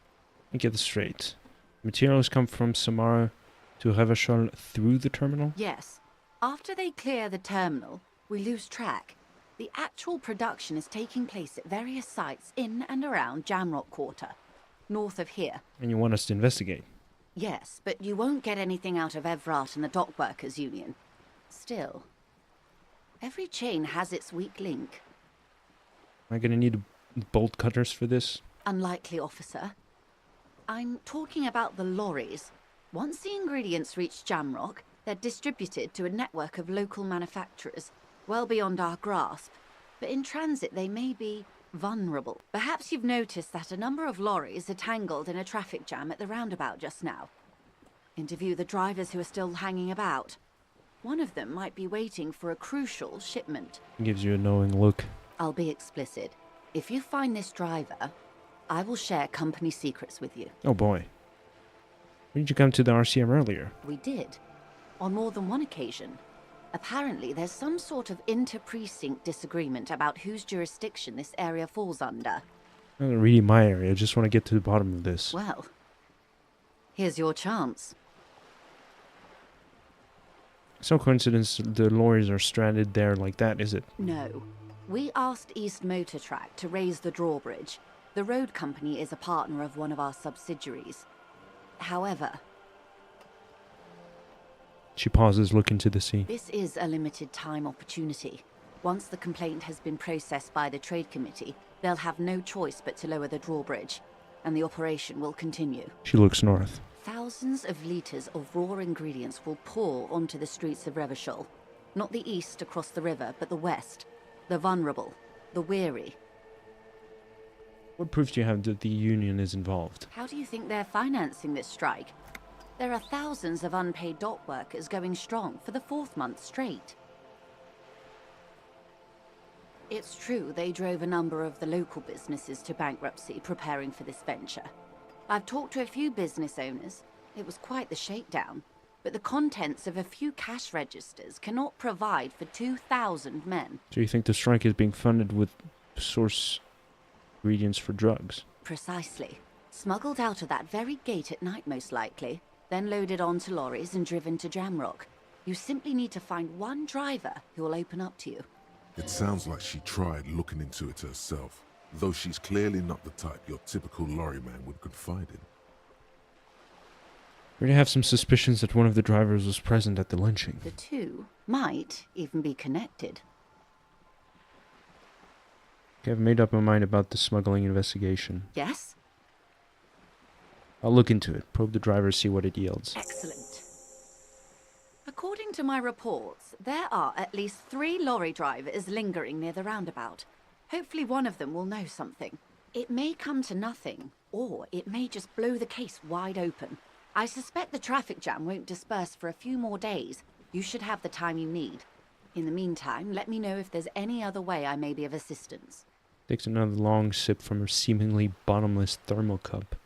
Let me get this straight. Materials come from Samara to Revachol through the terminal? Yes. After they clear the terminal, we lose track. The actual production is taking place at various sites in and around Jamrock Quarter, north of here. And you want us to investigate? Yes, but you won't get anything out of Evrat and the Dock Workers Union. Still, every chain has its weak link. Am I gonna need bolt cutters for this? Unlikely, officer. I'm talking about the lorries. Once the ingredients reach Jamrock, they're distributed to a network of local manufacturers, well beyond our grasp. But in transit, they may be vulnerable. Perhaps you've noticed that a number of lorries are tangled in a traffic jam at the roundabout just now. Interview the drivers who are still hanging about. One of them might be waiting for a crucial shipment. Gives you a knowing look. I'll be explicit. If you find this driver, I will share company secrets with you. Oh boy. When did you come to the RCM earlier? We did. On more than one occasion. Apparently, there's some sort of inter-precinct disagreement about whose jurisdiction this area falls under. Not really my area, I just want to get to the bottom of this. Well, here's your chance. It's no coincidence the lorries are stranded there like that, is it? No. We asked East Motor Track to raise the drawbridge. The road company is a partner of one of our subsidiaries. However... She pauses, looking to the sea. This is a limited time opportunity. Once the complaint has been processed by the Trade Committee, they'll have no choice but to lower the drawbridge, and the operation will continue. She looks north. Thousands of litres of raw ingredients will pour onto the streets of Revachol. Not the east across the river, but the west. The vulnerable, the weary. What proof do you have that the Union is involved? How do you think they're financing this strike? There are thousands of unpaid dock workers going strong for the 4th month straight. It's true they drove a number of the local businesses to bankruptcy preparing for this venture. I've talked to a few business owners. It was quite the shakedown. but the contents of a few cash registers cannot provide for 2,000 men. So you think the strike is being funded with source ingredients for drugs? Precisely. Smuggled out of that very gate at night, most likely, then loaded onto lorries and driven to Jamrock. You simply need to find one driver who will open up to you. It sounds like she tried looking into it herself, though she's clearly not the type your typical lorryman would confide in. I already have some suspicions that one of the drivers was present at the lynching. The two might even be connected. Okay, I've made up my mind about the smuggling investigation. Yes? I'll look into it, probe the driver, see what it yields. Excellent. According to my reports, there are at least 3 lorry drivers lingering near the roundabout. Hopefully one of them will know something. It may come to nothing, or it may just blow the case wide open. I suspect the traffic jam won't disperse for a few more days. You should have the time you need. In the meantime, let me know if there's any other way I may be of assistance. Takes another long sip from her seemingly bottomless thermal cup.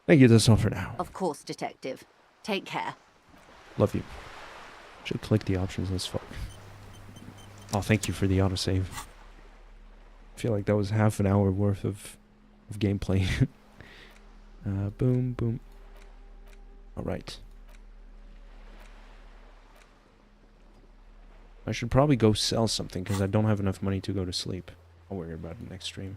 Thank you, that's all for now. Of course, Detective. Take care. Love you. Should click the options, let's fuck. Oh, thank you for the autosave. I feel like that was half an hour worth of gameplay. Boom, boom. Alright. I should probably go sell something, because I don't have enough money to go to sleep. I'll worry about it next stream.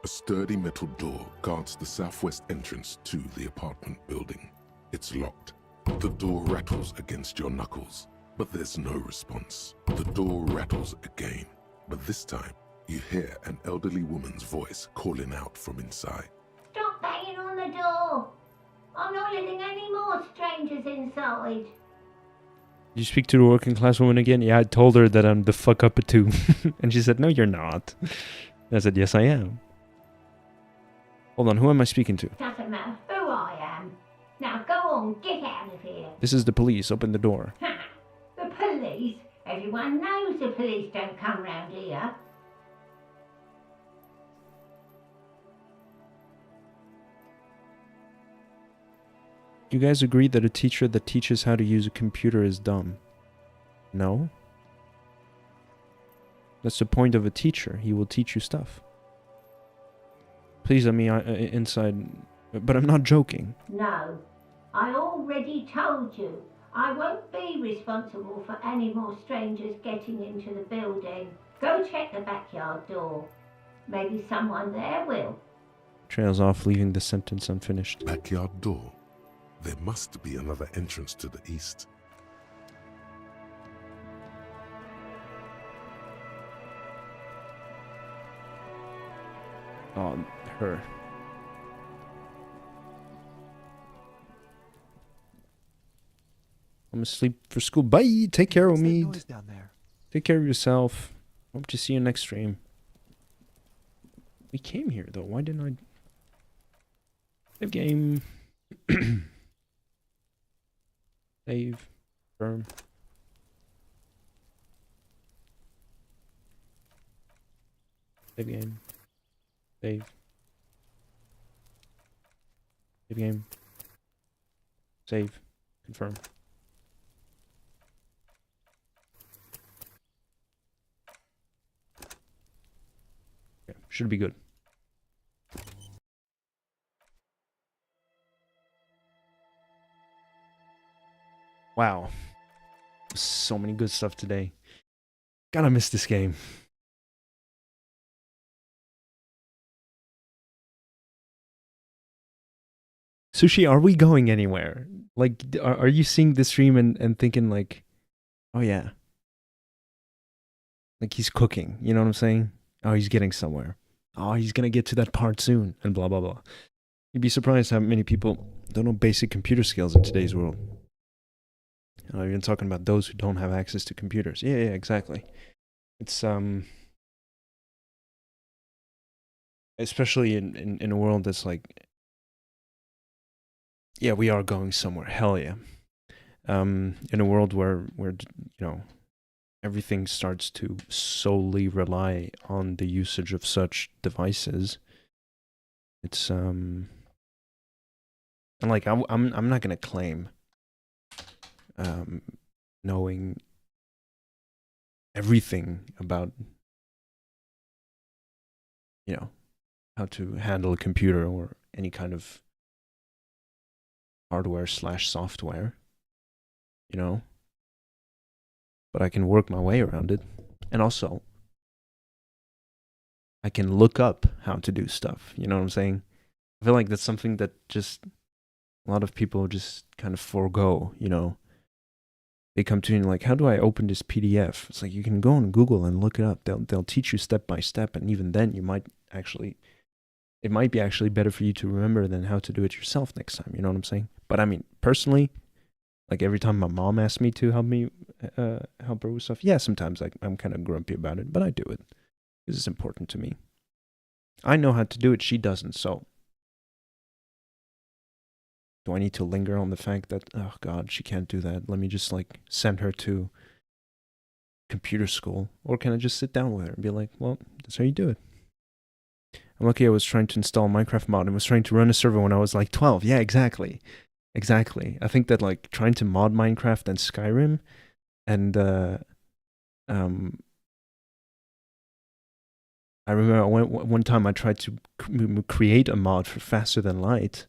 A sturdy metal door guards the southwest entrance to the apartment building. It's locked. The door rattles against your knuckles, but there's no response. The door rattles again, but this time you hear an elderly woman's voice calling out from inside. Stop banging on the door! I'm not letting any more strangers inside. Did you speak to the working class woman again? Yeah, I told her that I'm the fuck up too. And she said, no, you're not. And I said, yes, I am. Hold on, who am I speaking to? Doesn't matter who I am. Now go on, get out of here. This is the police. Open the door. Ha! The police? Everyone knows the police don't come round here. You guys agree that a teacher that teaches how to use a computer is dumb? No? That's the point of a teacher. He will teach you stuff. Please let me inside. But I'm not joking. No, I already told you. I won't be responsible for any more strangers getting into the building. Go check the backyard door. Maybe someone there will. Trails off, leaving the sentence unfinished. Backyard door? There must be another entrance to the east. Oh, her. I'm asleep for school. Bye. Take care, Omid. Take care of yourself. Hope to see you next stream. We came here though. Why didn't I? Save game. Save. Firm. Save game. Save. Save game. Save. Confirm. Okay, should be good. Wow. So many good stuff today. Gotta miss this game. Sushi, are we going anywhere? Like, are you seeing the stream and thinking like, oh yeah. Like he's cooking, you know what I'm saying? Oh, he's getting somewhere. Oh, he's gonna get to that part soon, and blah, blah, blah. You'd be surprised how many people don't know basic computer skills in today's world. I'm even talking about those who don't have access to computers. Yeah, exactly. It's, especially in a world that's like, yeah, we are going somewhere. Hell yeah. In a world where you know, everything starts to solely rely on the usage of such devices. It's and like I'm not gonna claim knowing everything about, you know, how to handle a computer or any kind of hardware/software, you know, but I can work my way around it. And also, I can look up how to do stuff, you know what I'm saying? I feel like that's something that just a lot of people just kind of forego, you know. They come to me and like, how do I open this PDF? It's like, you can go on Google and look it up. They'll teach you step by step, and even then it might be actually better for you to remember than how to do it yourself next time, you know what I'm saying? But I mean, personally, like every time my mom asks me to help her with stuff, yeah, sometimes I'm kind of grumpy about it, but I do it because it's important to me. I know how to do it, she doesn't, so do I need to linger on the fact that, oh God, she can't do that? Let me just like send her to computer school. Or can I just sit down with her and be like, well, that's how you do it. I'm lucky I was trying to install a Minecraft mod and was trying to run a server when I was like 12. Yeah, exactly. Exactly. I think that like trying to mod Minecraft and Skyrim and I remember one time I tried to create a mod for Faster Than Light.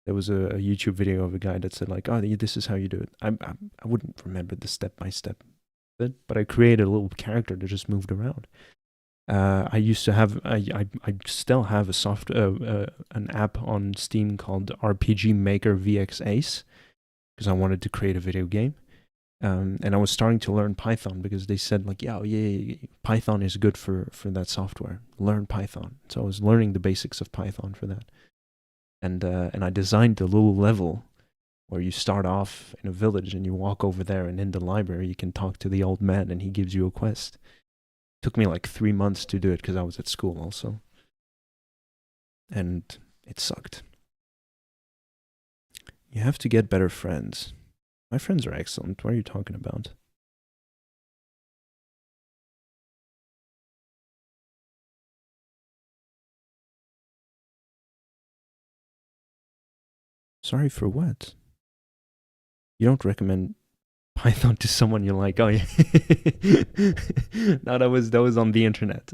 There was a YouTube video of a guy that said like, oh, this is how you do it. I wouldn't remember the step-by-step, but I created a little character that just moved around. I used to have, I still have an app on Steam called RPG Maker VX Ace, because I wanted to create a video game. And I was starting to learn Python because they said like, yeah, Python is good for that software. Learn Python. So I was learning the basics of Python for that. And I designed a little level where you start off in a village and you walk over there, and in the library you can talk to the old man and he gives you a quest. It took me like 3 months to do it because I was at school also. And it sucked. You have to get better friends. My friends are excellent. What are you talking about? Sorry for what? You don't recommend Python to someone you like? Oh yeah. No, that was on the internet.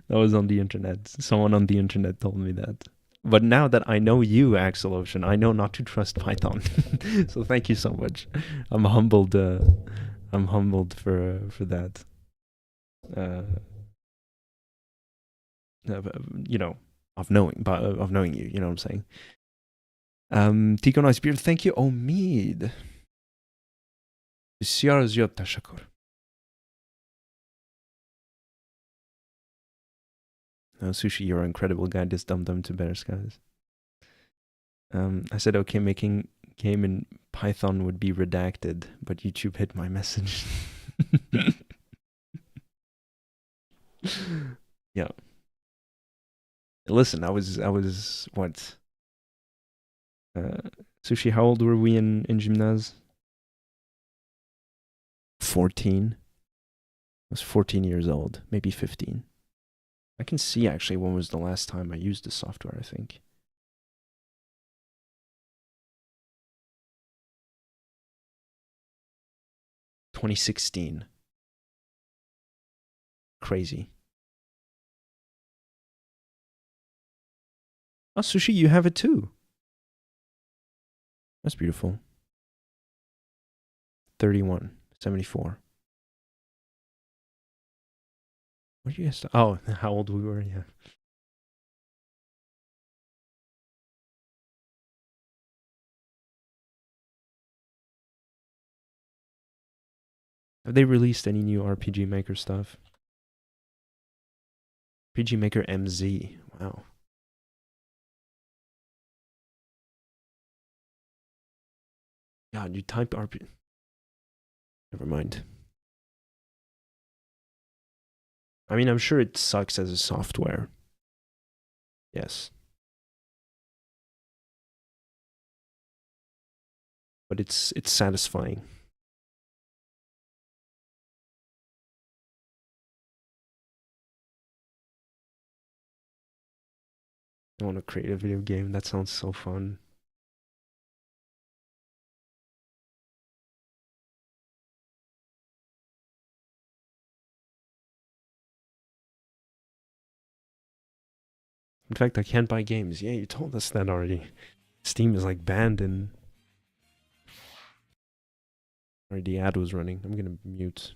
That was on the internet. Someone on the internet told me that. But now that I know you, Axel Ocean, I know not to trust Python. So thank you so much. I'm humbled. I'm humbled for that. You know, of knowing you. You know what I'm saying? Tico Nice Beard, thank you. Omid. بسیار زیاد تشکر. No, Sushi, you're an incredible guy. This dumb to better skies. I said, okay, making game in Python would be redacted, but YouTube hit my message. Yeah. Listen, I was what? Sushi, how old were we in gymnase? 14. I was 14 years old, maybe 15. I can see actually when was the last time I used the software, I think. "2016. Crazy. Oh, Sushi, you have it too. That's beautiful. 31, 74. What did you guys? Oh, how old we were? Yeah. Have they released any new RPG Maker stuff? RPG Maker MZ. Wow. God, you type RPG. Never mind. I mean, I'm sure it sucks as a software. Yes. But it's satisfying. I want to create a video game. That sounds so fun. In fact, I can't buy games. Yeah, you told us that already. Steam is like banned and... Sorry, the ad was running. I'm gonna mute.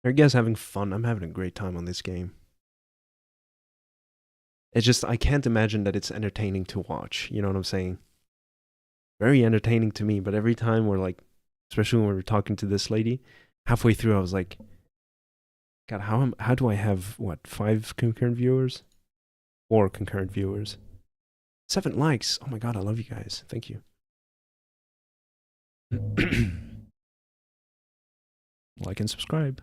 Are you guys having fun? I'm having a great time on this game. It's just, I can't imagine that it's entertaining to watch. You know what I'm saying? Very entertaining to me, but every time we're like, especially when we're talking to this lady, halfway through I was like, God, how do I have, what, 5 concurrent viewers? 4 concurrent viewers. 7 likes. Oh my God, I love you guys. Thank you. Like and subscribe.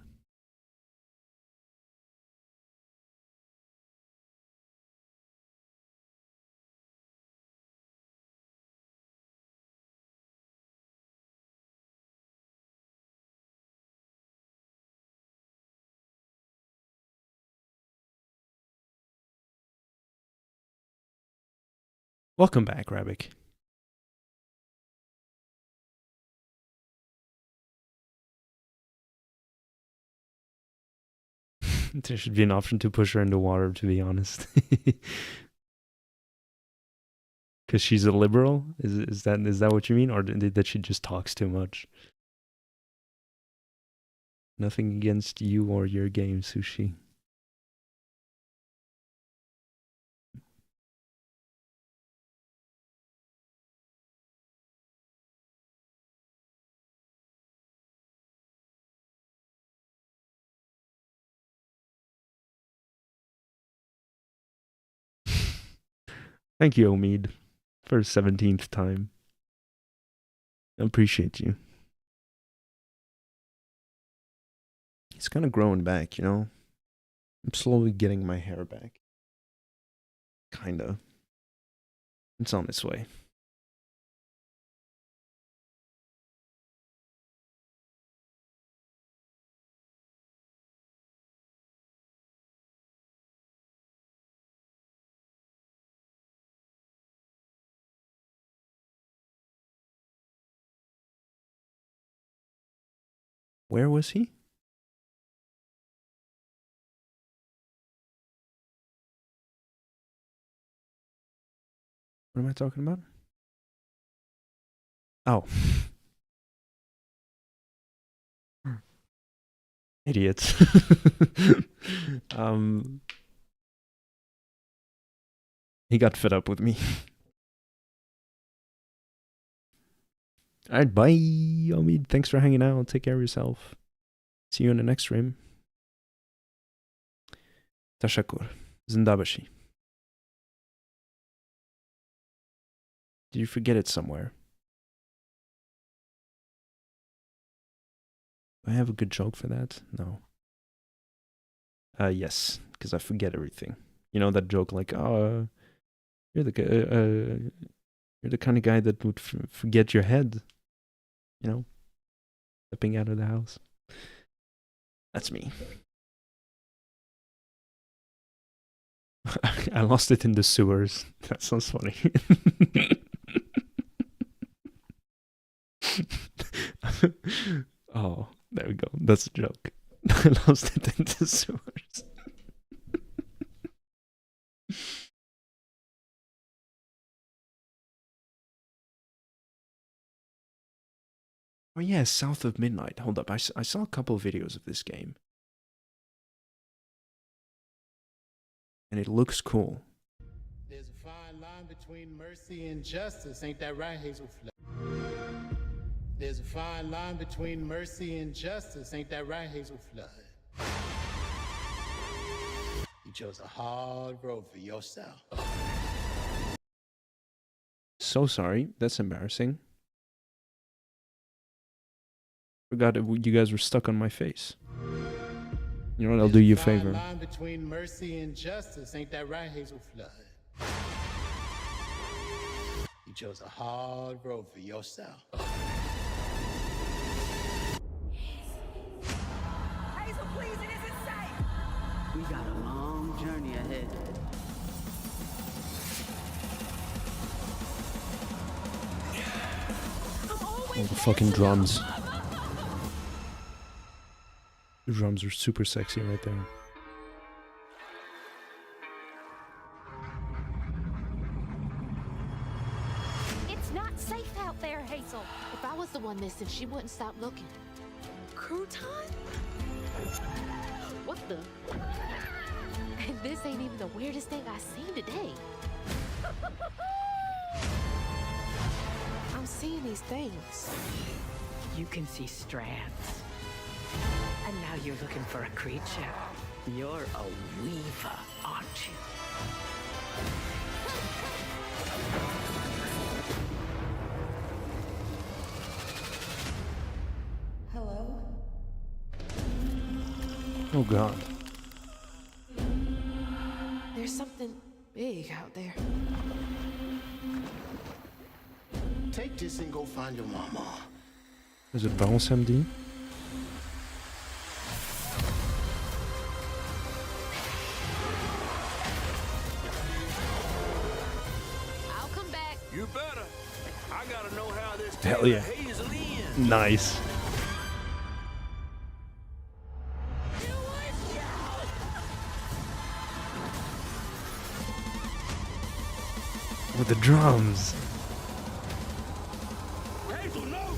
Welcome back, Rabik. There should be an option to push her into water, to be honest. Because she's a liberal? Is that what you mean? Or that she just talks too much? Nothing against you or your game, Sushi. Thank you, Omid, for the 17th time. I appreciate you. It's kind of growing back, you know? I'm slowly getting my hair back. Kinda. It's on its way. Where was he? What am I talking about? Oh. Idiots. He got fed up with me. Alright, bye, Omid. Thanks for hanging out. Take care of yourself. See you in the next stream. Tashakur. Zindabashi. Did you forget it somewhere? Do I have a good joke for that? No. Yes, because I forget everything. You know that joke like, oh, you're the kind of guy that would forget your head. You know, stepping out of the house. That's me. I lost it in the sewers. That sounds funny. Oh, there we go. That's a joke. I lost it in the sewers. Oh yeah, South of Midnight. Hold up, I saw a couple of videos of this game. And it looks cool. There's a fine line between mercy and justice, ain't that right, Hazelflood? There's a fine line between mercy and justice, ain't that right, Hazelflood? You chose a hard road for yourself. So sorry, that's embarrassing. Forgot you guys were stuck on my face. You know what? I'll do you a favor. Line between mercy and justice, ain't that right, Hazelflood? You chose a hard road for yourself. Hazel, please We got a long journey ahead. Oh, the fucking drums. The drums are super sexy right there. It's not safe out there, Hazel. If I was the one missing, she wouldn't stop looking. Crouton? What the? And this ain't even the weirdest thing I've seen today. I'm seeing these things. You can see strands. And now you're looking for a creature. You're a weaver, aren't you? Hello? Oh god. There's something big out there. Take this and go find your mama. Is it Baron Samedi? I'll come back. You better. I gotta know how this Hell yeah. Hazel ends. Nice. With the drums. Hazel, no!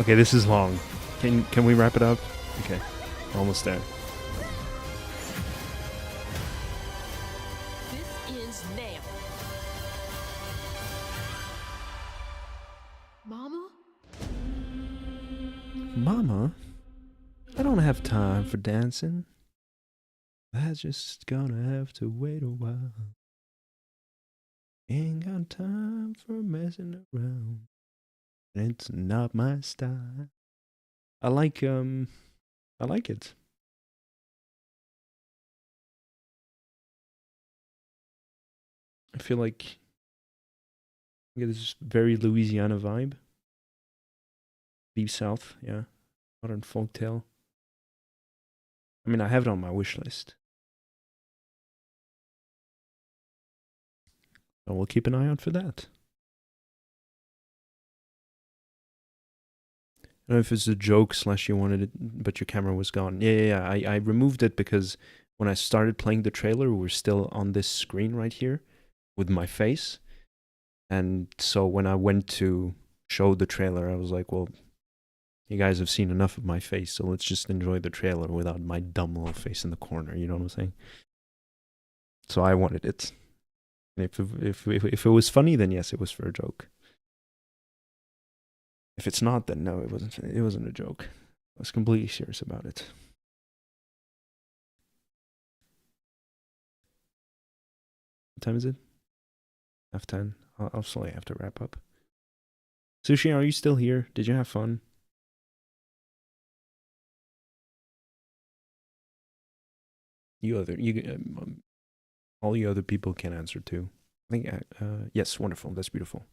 Okay, this is long. Can we wrap it up? Okay, we're almost there. This ends now. Mama? Mama, I don't have time for dancing. That's just gonna have to wait a while. Ain't got time for messing around. It's not my style. I like it. I feel like I get this very Louisiana vibe. Deep South, yeah. Modern folktale. I mean, I have it on my wish list. So we'll keep an eye out for that. I don't know if it's a joke / you wanted it, but your camera was gone. Yeah. I removed it because when I started playing the trailer, we're still on this screen right here with my face. And so when I went to show the trailer, I was like, well, you guys have seen enough of my face, so let's just enjoy the trailer without my dumb little face in the corner, you know what I'm saying? So I wanted it. And if it was funny, then yes, it was for a joke. If it's not, then no, it wasn't a joke. I was completely serious about it. What time is it? 10:30. I'll slowly have to wrap up. Sushi, are you still here? Did you have fun? All you other people can answer too. I think, yes, wonderful. That's beautiful.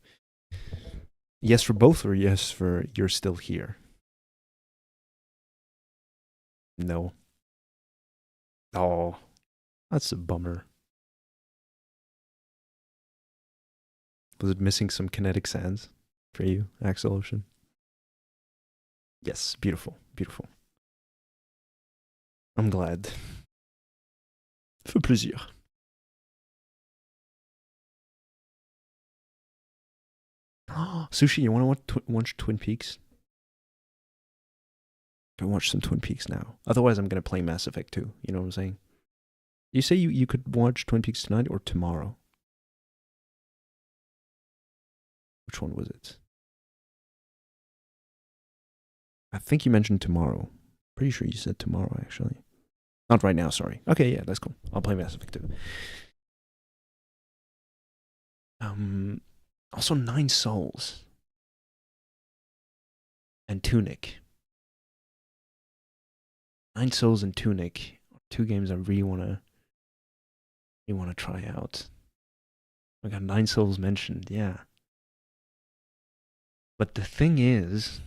Yes for both, or yes for you're still here? No. Oh, that's a bummer. Was it missing some kinetic sands for you, Axel Ocean? Yes, beautiful, beautiful. I'm glad. Fait plaisir. Sushi, you want to watch Twin Peaks? Go watch some Twin Peaks now. Otherwise, I'm going to play Mass Effect 2. You know what I'm saying? You say you could watch Twin Peaks tonight or tomorrow? Which one was it? I think you mentioned tomorrow. Pretty sure you said tomorrow, actually. Not right now, sorry. Okay, yeah, that's cool. I'll play Mass Effect 2. Also, 9 Souls. And Tunic. 9 Souls and Tunic are 2 games I really wanna try out. I got 9 Souls mentioned, yeah. But the thing is,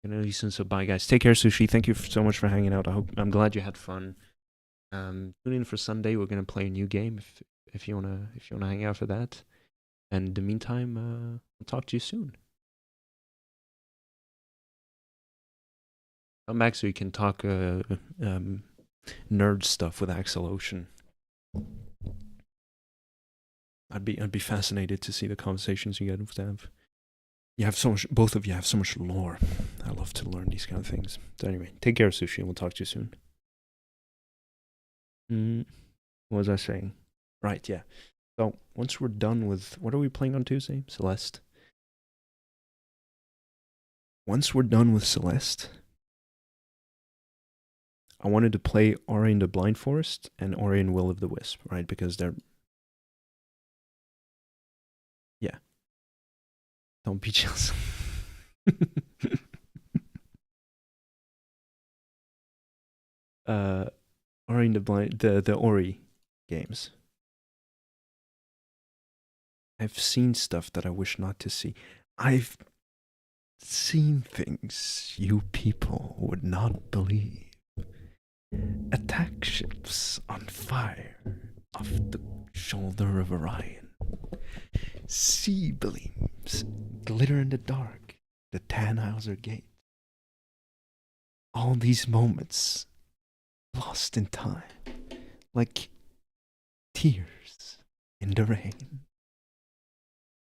Gonna listen. So bye, guys. Take care, Sushi. Thank you so much for hanging out. I'm glad you had fun. Tune in for Sunday. We're gonna play a new game if you wanna hang out for that. And in the meantime, I'll talk to you soon. Come back so you can talk nerd stuff with Axel Ocean. I'd be fascinated to see the conversations you get to have. You have so much. Both of you have so much lore. I love to learn these kind of things. So anyway, take care, Sushi, and we'll talk to you soon. What was I saying? Right, yeah. So once we're done with what are we playing on Tuesday? Celeste. Once we're done with Celeste, I wanted to play Ori and the Blind Forest and Ori and Will of the Wisp, right? Because they're don't be jealous. Ori and the Ori games. I've seen stuff that I wish not to see. I've seen things you people would not believe. Attack ships on fire off the shoulder of Orion. Sea gleams glitter in the dark. The Tannhauser Gate. All these moments lost in time, like tears in the rain.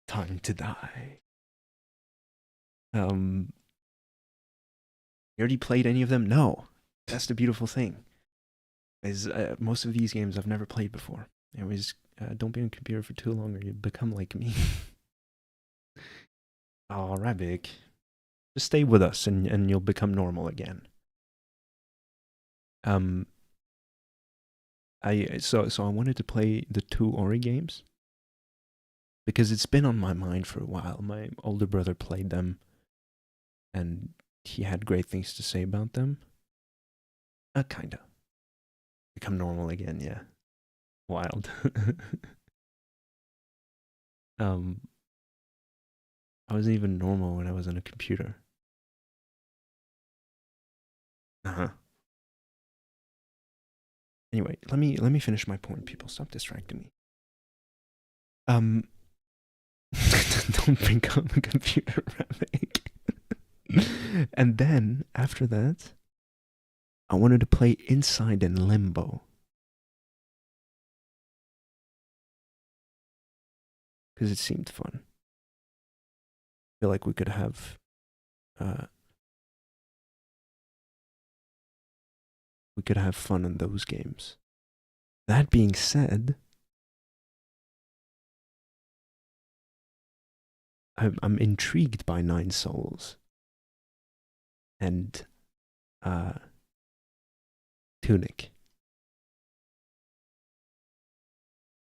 Time to die. You already played any of them? No. That's the beautiful thing. Is most of these games I've never played before. It was don't be on a computer for too long or you become like me. Oh, Rabik. Just stay with us and you'll become normal again. So I wanted to play the 2 Ori games because it's been on my mind for a while. My older brother played them and he had great things to say about them. Kinda. Become normal again, yeah. Wild. I wasn't even normal when I was on a computer. Anyway, let me finish my point, people. Stop distracting me. Don't become a computer, Ravic. And then after that, I wanted to play Inside and Limbo. Because it seemed fun. I feel like we could have fun in those games. That being said, I'm intrigued by Nine Souls and Tunic,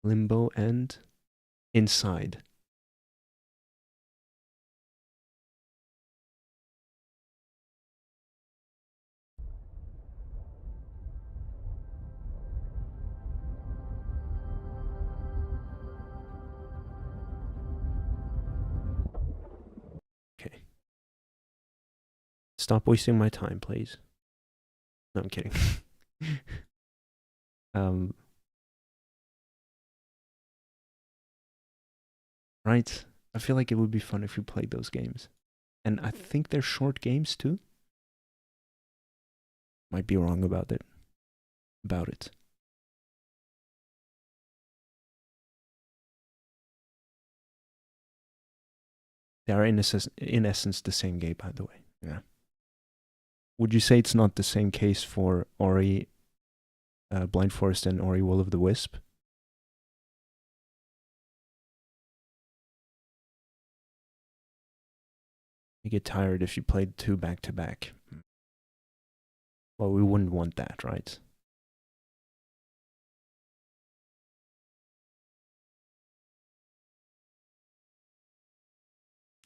Limbo, and Inside. Okay. Stop wasting my time, please. No, I'm kidding. Right? I feel like it would be fun if we played those games. And I think they're short games too. Might be wrong about it. They are in essence the same game, by the way. Yeah. Would you say it's not the same case for Ori, Blind Forest, and Ori Will of the Wisp? You get tired if you played 2 back to back. Well, we wouldn't want that, right?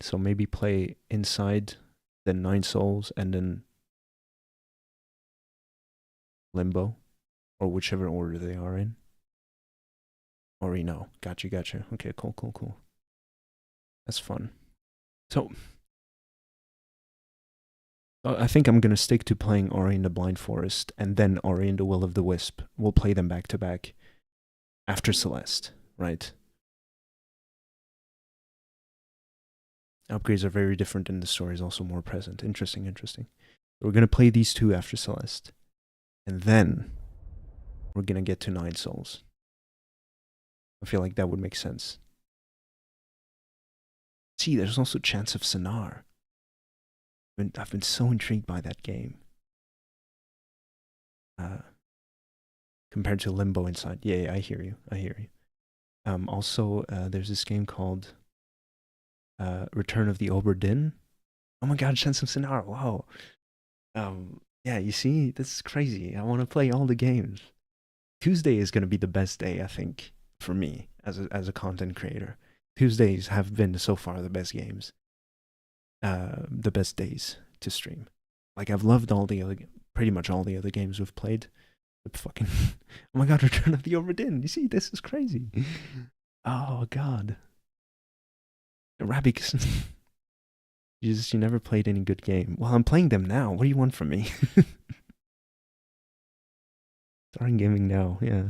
So maybe play Inside, then Nine Souls, and then Limbo, or whichever order they are in. Ori, no. Gotcha. Okay, cool. That's fun. So, I think I'm gonna stick to playing Ori and the Blind Forest and then Ori and the Will of the Wisp. We'll play them back to back after Celeste, right? Upgrades are very different and the story is also more present. Interesting, interesting. We're gonna play these two after Celeste. And then we're gonna get to 9 Souls. I feel like that would make sense. See, there's also Chance of Sonar. I've been so intrigued by that game. Compared to Limbo Inside. Yeah, I hear you. I hear you. Also, there's this game called Return of the Obra Dinn. Oh my god, Chance of Sonar. Wow. Yeah, you see, this is crazy. I want to play all the games. Tuesday is going to be the best day, I think, for me as a content creator. Tuesdays have been so far the best games. The best days to stream. Like, I've loved pretty much all the other games we've played. But fucking, oh my god, Return of the Obra Dinn. You see, this is crazy. Oh god. Rabbic, you never played any good game. Well, I'm playing them now. What do you want from me? Starting gaming now, yeah.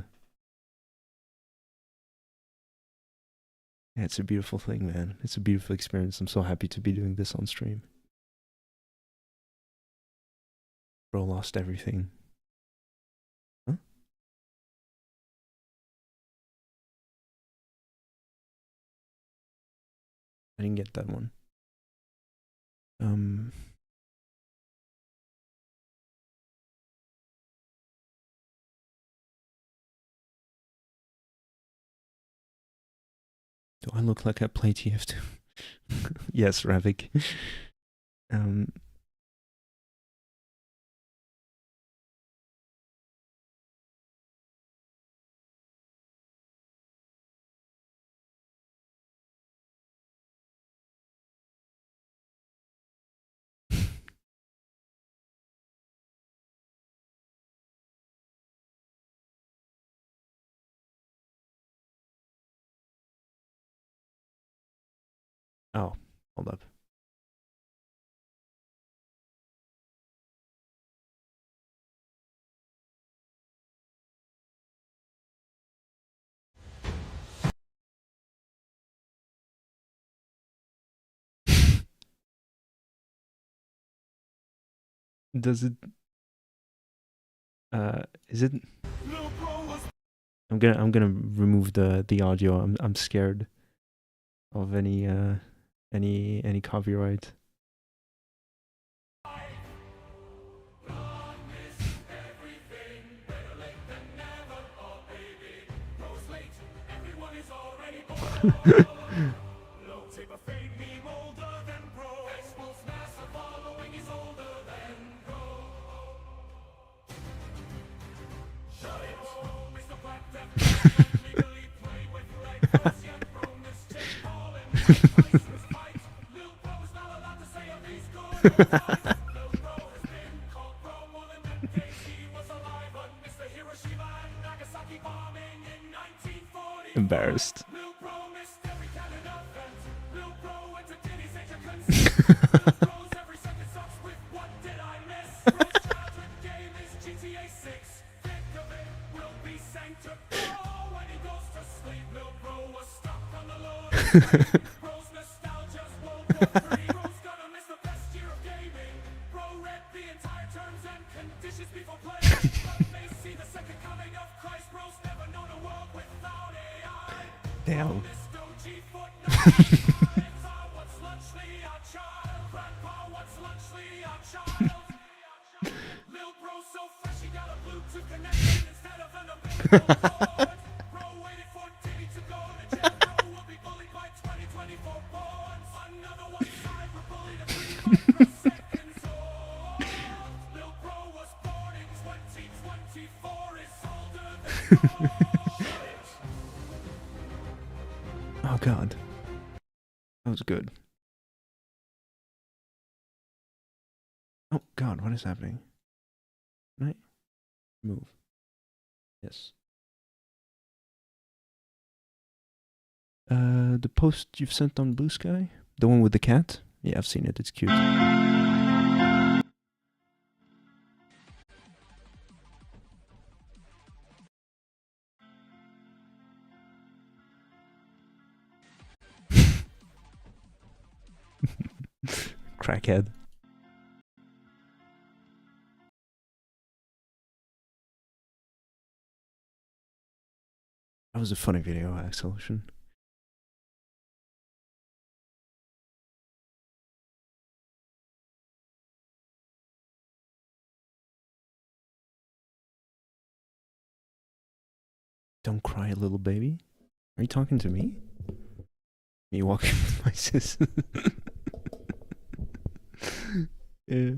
Yeah, it's a beautiful thing, man. It's a beautiful experience. I'm so happy to be doing this on stream. Bro lost everything. Huh? I didn't get that one. Do I look like I play TF2? Yes, Ravik. Oh, hold up. Does it is it I'm gonna remove the audio. I'm scared of any copyright. Embarrassed. Damn. Oh god. That was good. Oh god, what is happening? Right? Move. Yes. The post you've sent on Blue Sky? The one with the cat? Yeah, I've seen it. It's cute. crackhead. That was a funny video, Axolution. Don't cry, little baby. Are you talking to me? Are you walking with my sis? Yeah.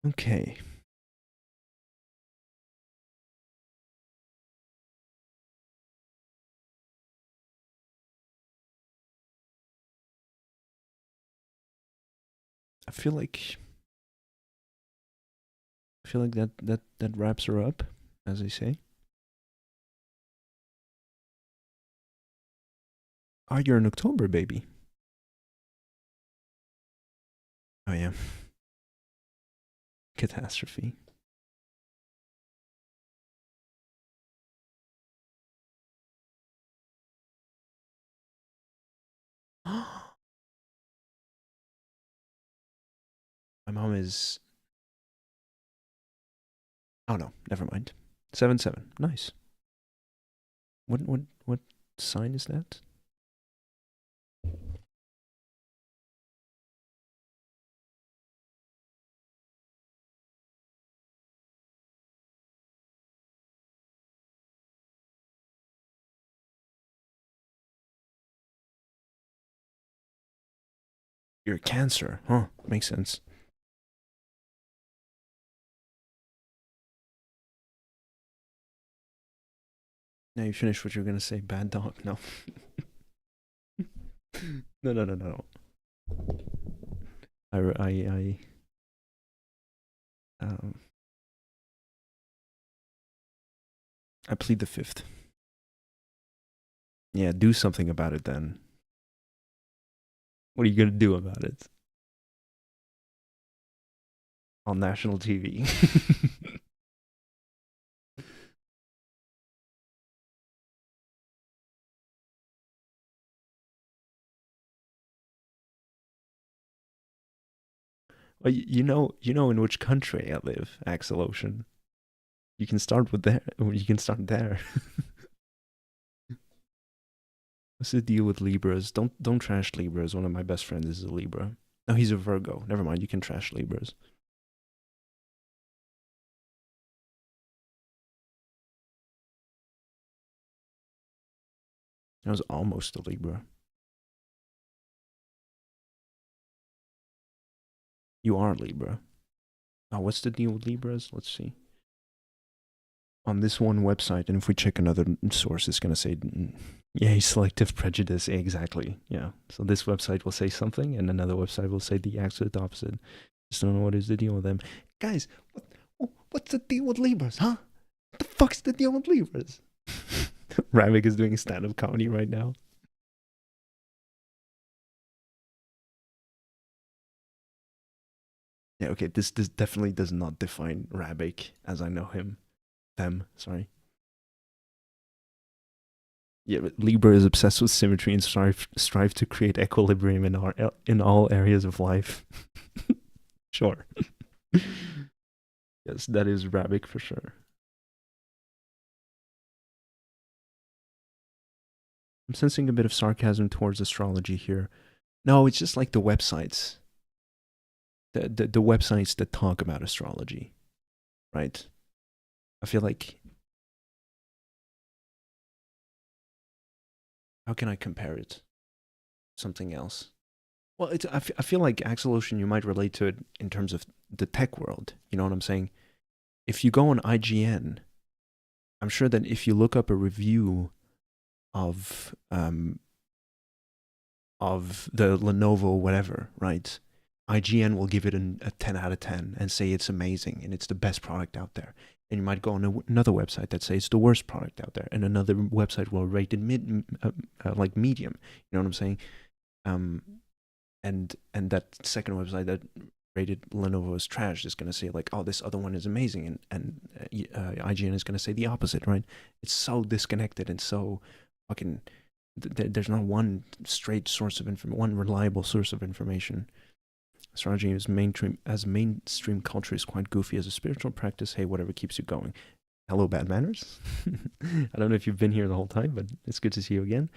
Okay. I feel like that wraps her up, as they say. Oh, you're an October baby. Oh yeah. Catastrophe. My mom is. Oh no, never mind. 7-7. Nice. What sign is that? You're a Cancer, huh? Makes sense. Now you finished what you were gonna say. Bad dog. No. No. I plead the fifth. Yeah, do something about it then. What are you gonna do about it? On national TV. Well, you know in which country I live, Axel Ocean. You can start with there. You can start there. What's the deal with Libras? Don't trash Libras. One of my best friends is a Libra. No, he's a Virgo. Never mind. You can trash Libras. I was almost a Libra. You are Libra. Oh, what's the deal with Libras? Let's see. On this one website, and if we check another source, it's going to say, yeah, selective prejudice. Exactly. Yeah. So this website will say something, and another website will say the absolute opposite. Just don't know what is the deal with them. Guys, what's the deal with Libras, huh? What the fuck's the deal with Libras? Ravik is doing stand-up comedy right now. Yeah, okay, this definitely does not define Ravik as I know him. Them, sorry. Yeah, but Libra is obsessed with symmetry and strive to create equilibrium in all areas of life. Sure. Yes, that is Ravik for sure. I'm sensing a bit of sarcasm towards astrology here. No, it's just like the websites. The websites that talk about astrology, right? I feel like, how can I compare it? Something else. Well, I feel like Axel Ocean, you might relate to it in terms of the tech world. You know what I'm saying? If you go on IGN, I'm sure that if you look up a review of the Lenovo whatever, right? IGN will give it a 10 out of 10 and say it's amazing and it's the best product out there. And you might go on another website that says it's the worst product out there, and another website will rate it like medium. You know what I'm saying? And that second website that rated Lenovo as trash is going to say like, oh, this other one is amazing, and IGN is going to say the opposite, right? It's so disconnected and so fucking. There's not one straight source of one reliable source of information. Astrology is mainstream culture is quite goofy as a spiritual practice. Hey, whatever keeps you going. Hello, bad manners. I don't know if you've been here the whole time, but it's good to see you again.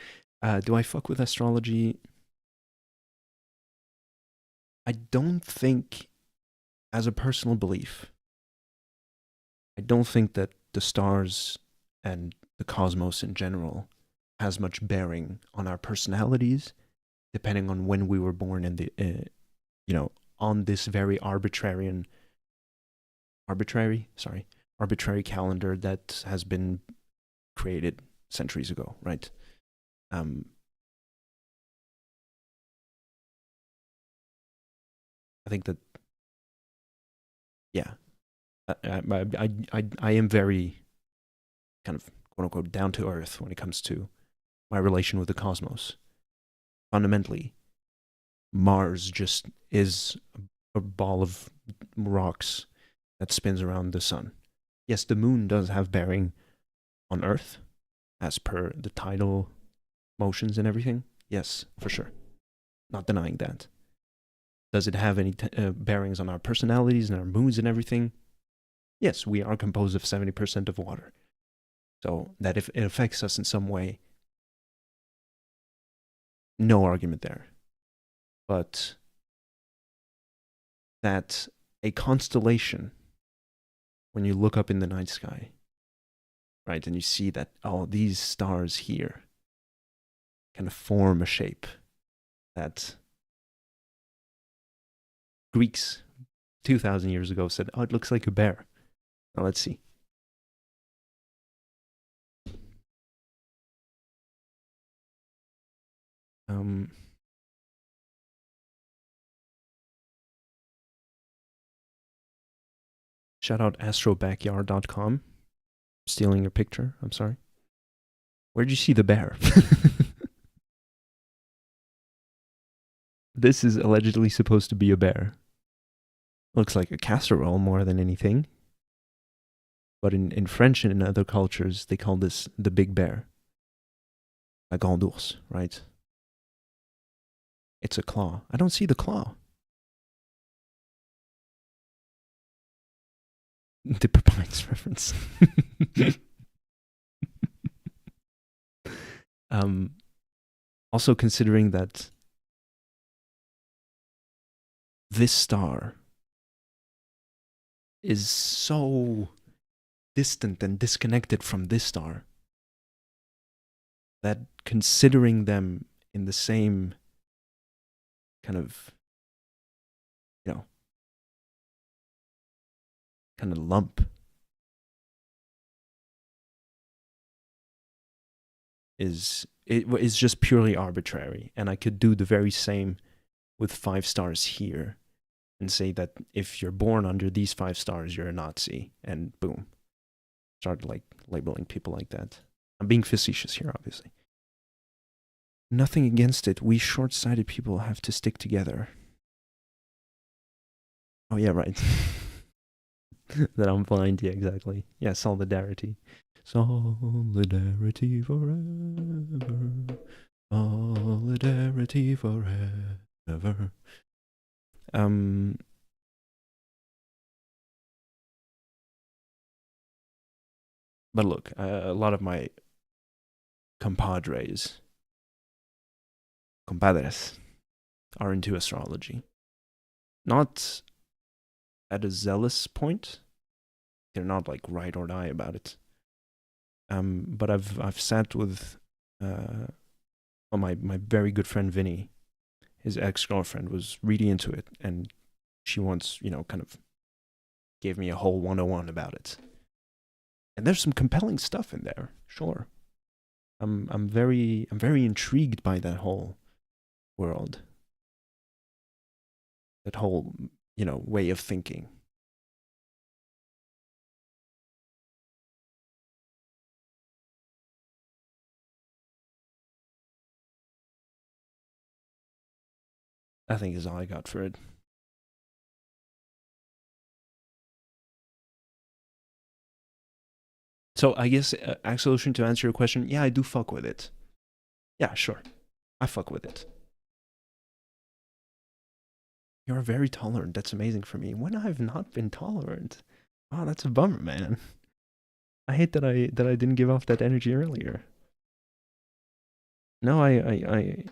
Do I fuck with astrology? I don't think, as a personal belief, I don't think that the stars and the cosmos in general has much bearing on our personalities, depending on when we were born in the, on this very arbitrary calendar that has been created centuries ago, right? I think that, yeah, I am very kind of quote unquote down to earth when it comes to my relation with the cosmos. Fundamentally, Mars just is a ball of rocks that spins around the sun. Yes, the moon does have bearing on Earth, as per the tidal motions and everything. Yes, for sure. Not denying that. Does it have any bearings on our personalities and our moods and everything? Yes, we are composed of 70% of water. So that if it affects us in some way, no argument there. But that a constellation, when you look up in the night sky, right, and you see that, oh, these stars here kind of form a shape that Greeks 2,000 years ago said, oh, it looks like a bear. Now let's see. Shout out astrobackyard.com. Stealing your picture. I'm sorry. Where'd you see the bear? This is allegedly supposed to be a bear. Looks like a casserole more than anything. But in French and in other cultures, they call this the big bear. La grande ours, right? It's a claw. I don't see the claw. Dipper Pines reference. Also considering that this star is so distant and disconnected from this star that considering them in the same kind of, kind of lump is just purely arbitrary. And I could do the very same with 5 stars here and say that if you're born under these 5 stars, you're a Nazi, and boom. Start like labeling people like that. I'm being facetious here, obviously. Nothing against it. We short-sighted people have to stick together. Oh yeah, right. That I'm blind, yeah, exactly. Yeah, solidarity. Solidarity forever. Solidarity forever. But look, a lot of my compadres are into astrology. Not at a zealous point. They're not like ride or die about it. But I've sat with my very good friend Vinny. His ex-girlfriend was really into it, and she once, kind of gave me a whole 101 about it. And there's some compelling stuff in there, sure. I'm very intrigued by that whole world. That whole, way of thinking. I think is all I got for it. So I guess, Axolution, to answer your question, yeah, I do fuck with it. Yeah, sure. I fuck with it. You're very tolerant. That's amazing for me. When I've not been tolerant? Oh, that's a bummer, man. I hate that I didn't give off that energy earlier. No, I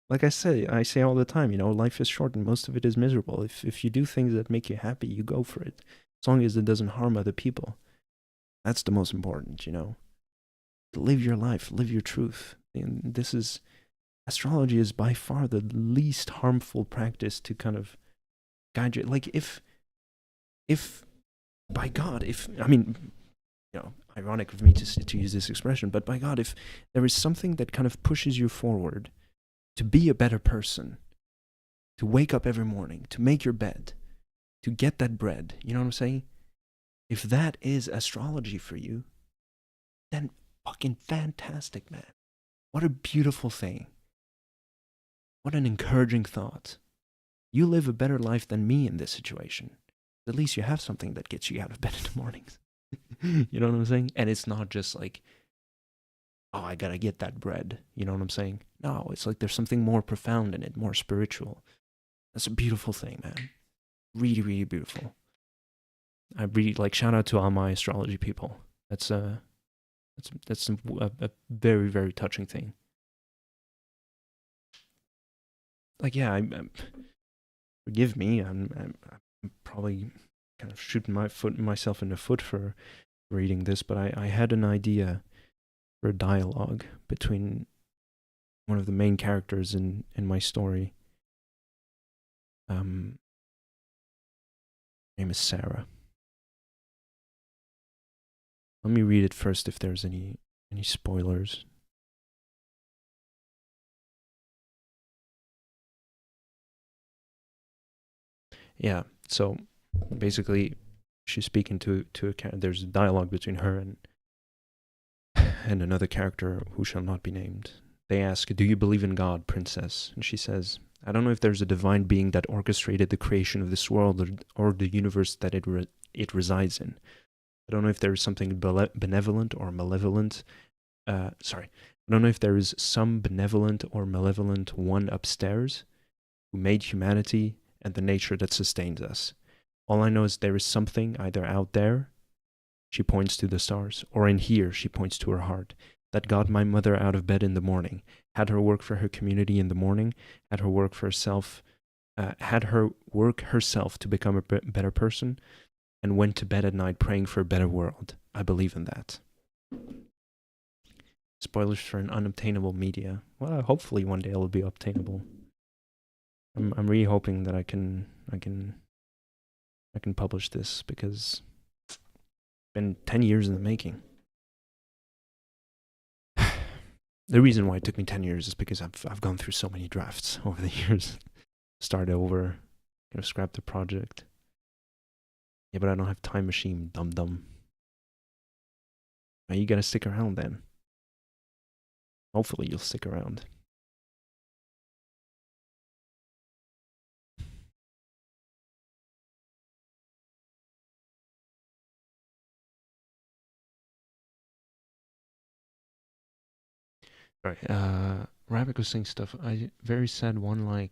like I say all the time, life is short and most of it is miserable. If you do things that make you happy, you go for it. As long as it doesn't harm other people. That's the most important, Live your life, live your truth. And astrology is by far the least harmful practice to kind of guide you. Like if by God, ironic of me to use this expression, but by God, if there is something that kind of pushes you forward to be a better person, to wake up every morning, to make your bed, to get that bread, you know what I'm saying? If that is astrology for you, then fucking fantastic, man. What a beautiful thing. What an encouraging thought. You live a better life than me in this situation. At least you have something that gets you out of bed in the mornings. You know what I'm saying? And it's not just like, oh, I gotta get that bread. You know what I'm saying? No, it's like there's something more profound in it, more spiritual. That's a beautiful thing, man. Really, really beautiful. I really shout out to all my astrology people. That's a very, very touching thing. Forgive me. I'm probably kind of shooting myself in the foot for reading this, but I had an idea for a dialogue between one of the main characters in my story. Her name is Sarah. Let me read it first if there's any spoilers. Yeah, so basically she's speaking to a character. There's a dialogue between her and another character who shall not be named. They ask, "Do you believe in God, princess?" And she says, "I don't know if there's a divine being that orchestrated the creation of this world or the universe that it resides in. I don't know if there is something benevolent or malevolent. I don't know if there is some benevolent or malevolent one upstairs who made humanity and the nature that sustains us. All I know is there is something either out there," she points to the stars, "or in here," she points to her heart, "that got my mother out of bed in the morning, had her work for her community in the morning, had her work for herself, had her work herself to become a better person, and went to bed at night praying for a better world. I believe in that." Spoilers for an unobtainable media. Well, hopefully one day it'll be obtainable. I'm really hoping that I can publish this because it's been 10 years in the making. The reason why it took me 10 years is because I've gone through so many drafts over the years. Start over, scrap the project. Yeah, but I don't have time machine, dum-dum. Now you gotta stick around then. Hopefully you'll stick around. Right. Rabbit was saying stuff. Very sad one, I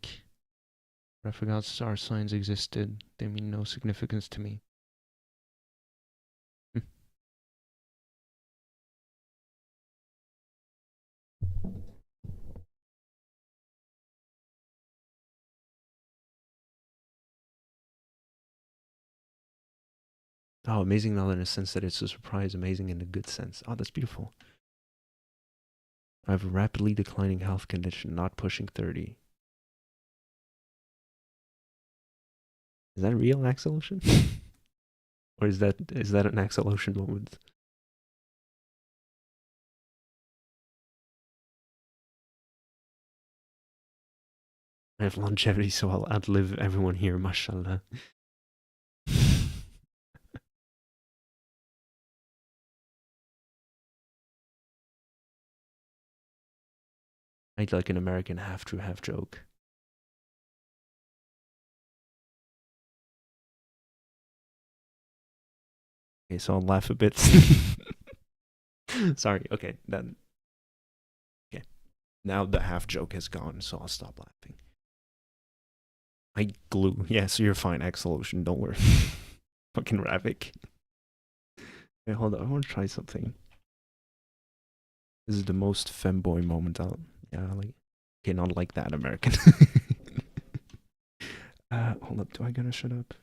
forgot star signs existed. They mean no significance to me. Oh, amazing not in a sense that it's a surprise, amazing in a good sense. Oh, that's beautiful. I have a rapidly declining health condition, not pushing 30. Is that a real Axolution? Or is that an Axolution moment? I have longevity, so I'll outlive everyone here, mashallah. I'd like an American half true, half joke. Okay, so I'll laugh a bit. Sorry. Okay, then. Okay, now the half joke has gone, so I'll stop laughing. I glue. Yeah, so you're fine. Exolution. Don't worry. Fucking Ravik. Wait, hold on. I want to try something. This is the most femboy moment out. Yeah, like. Okay, not like that, American. Hold up. Do I gotta shut up?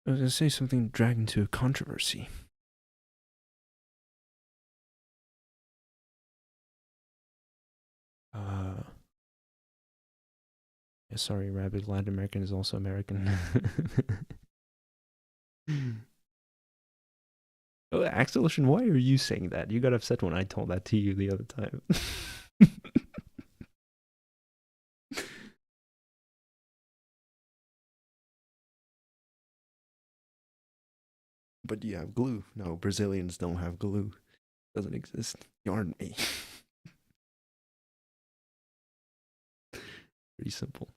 I was gonna say something dragged into a controversy. Yeah, sorry, Rabbit. Latin American is also American. Oh, Axel Ocean, why are you saying that? You got upset when I told that to you the other time. But you have glue. No, Brazilians don't have glue. Doesn't exist. You aren't me. Pretty simple.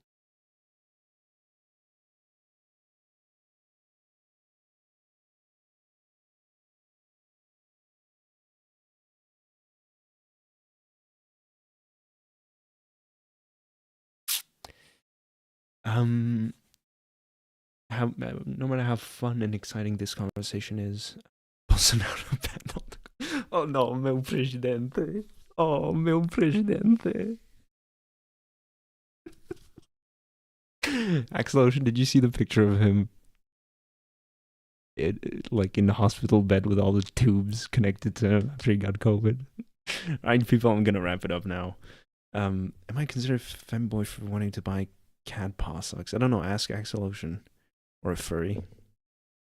No matter how fun and exciting this conversation is, Bolsonaro banned. Oh no, meu presidente. Oh, meu presidente. Axel Ocean, did you see the picture of him? Like in the hospital bed with all the tubes connected to him after he got COVID. Alright, people, I'm gonna wrap it up now. Am I considered femboy for wanting to buy cat paw socks? I don't know. Ask Axel Ocean. Or a furry.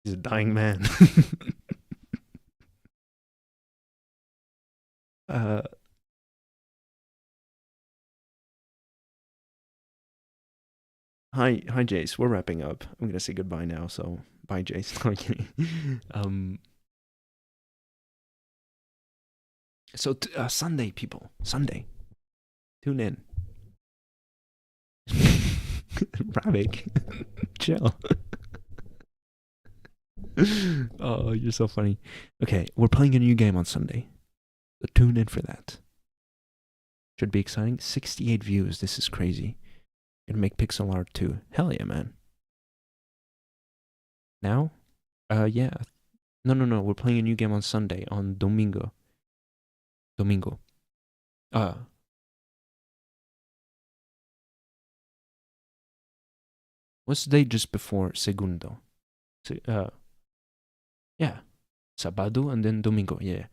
He's a dying man. Hi, Jace. We're wrapping up. I'm gonna say goodbye now. So bye, Jace. Okay. So Sunday, people. Sunday. Tune in. Ravik. Chill. Oh, you're so funny. Okay, we're playing a new game on Sunday. So tune in for that. Should be exciting. 68 views. This is crazy. Gonna make pixel art too. Hell yeah, man. Now? Yeah. No. We're playing a new game on Sunday, on Domingo. What's the day just before Segundo? Yeah. Sabado and then Domingo. Yeah.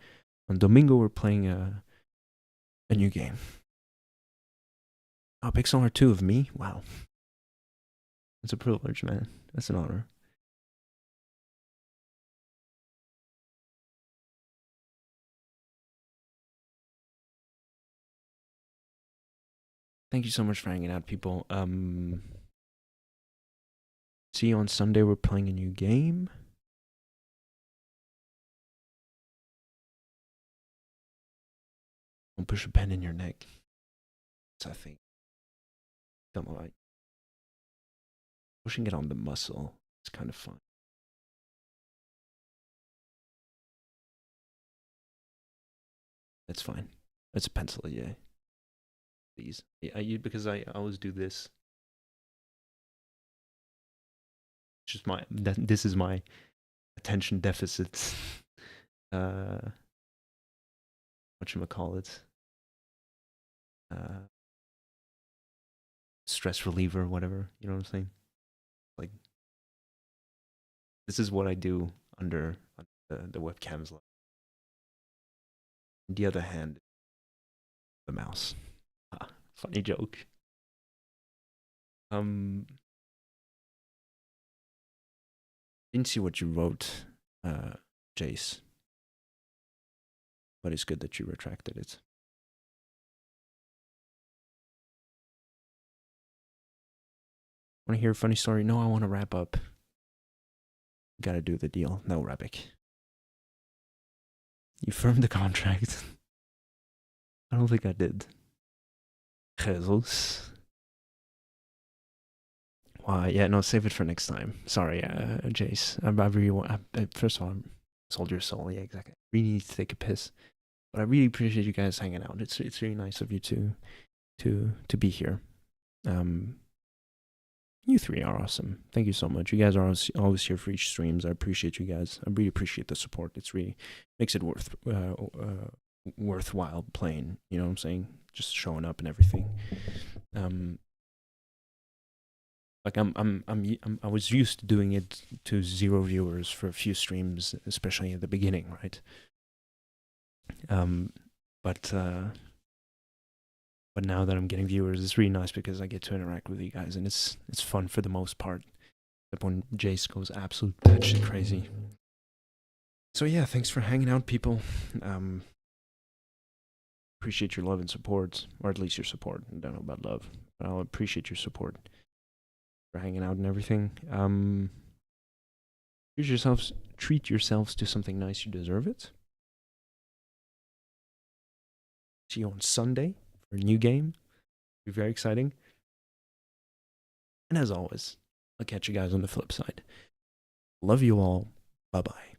On Domingo, we're playing a new game. Oh, pixel art 2 of me? Wow. It's a privilege, man. That's an honor. Thank you so much for hanging out, people. See you on Sunday. We're playing a new game. Don't push a pen in your neck. That's, I think. Don't like pushing it on the muscle. It's kind of fun. That's fine. It's a pencil, yeah. Please. Yeah, because I always do this. It's just this is my attention deficit. Whatchamacallit? Stress reliever, whatever. You know what I'm saying? Like, this is what I do under the webcam's light. On the other hand, the mouse. Funny joke. Didn't see what you wrote, Jace. But it's good that you retracted it. Want to hear a funny story? No, I want to wrap up. Gotta do the deal. No, Rebek. You firmed the contract. I don't think I did. Jesus. Why? Yeah, no, save it for next time. Sorry, Jace. I really want. First of all, sold your soul. Yeah, exactly. I really need to take a piss, but I really appreciate you guys hanging out. It's really nice of you to be here. You three are awesome. Thank you so much. You guys are always here for each streams. I appreciate you guys. I really appreciate the support. It's really makes it worthwhile playing. You know what I'm saying? Just showing up and everything. Like I was used to doing it to 0 viewers for a few streams, especially at the beginning, right? But now that I'm getting viewers, it's really nice because I get to interact with you guys, and it's fun for the most part. Except when Jace goes absolute batshit crazy. So yeah, thanks for hanging out, people. Appreciate your love and support, or at least your support. I don't know about love, but I'll appreciate your support for hanging out and everything. Treat yourselves to something nice. You deserve it. See you on Sunday for a new game. It'll be very exciting. And as always, I'll catch you guys on the flip side. Love you all. Bye-bye.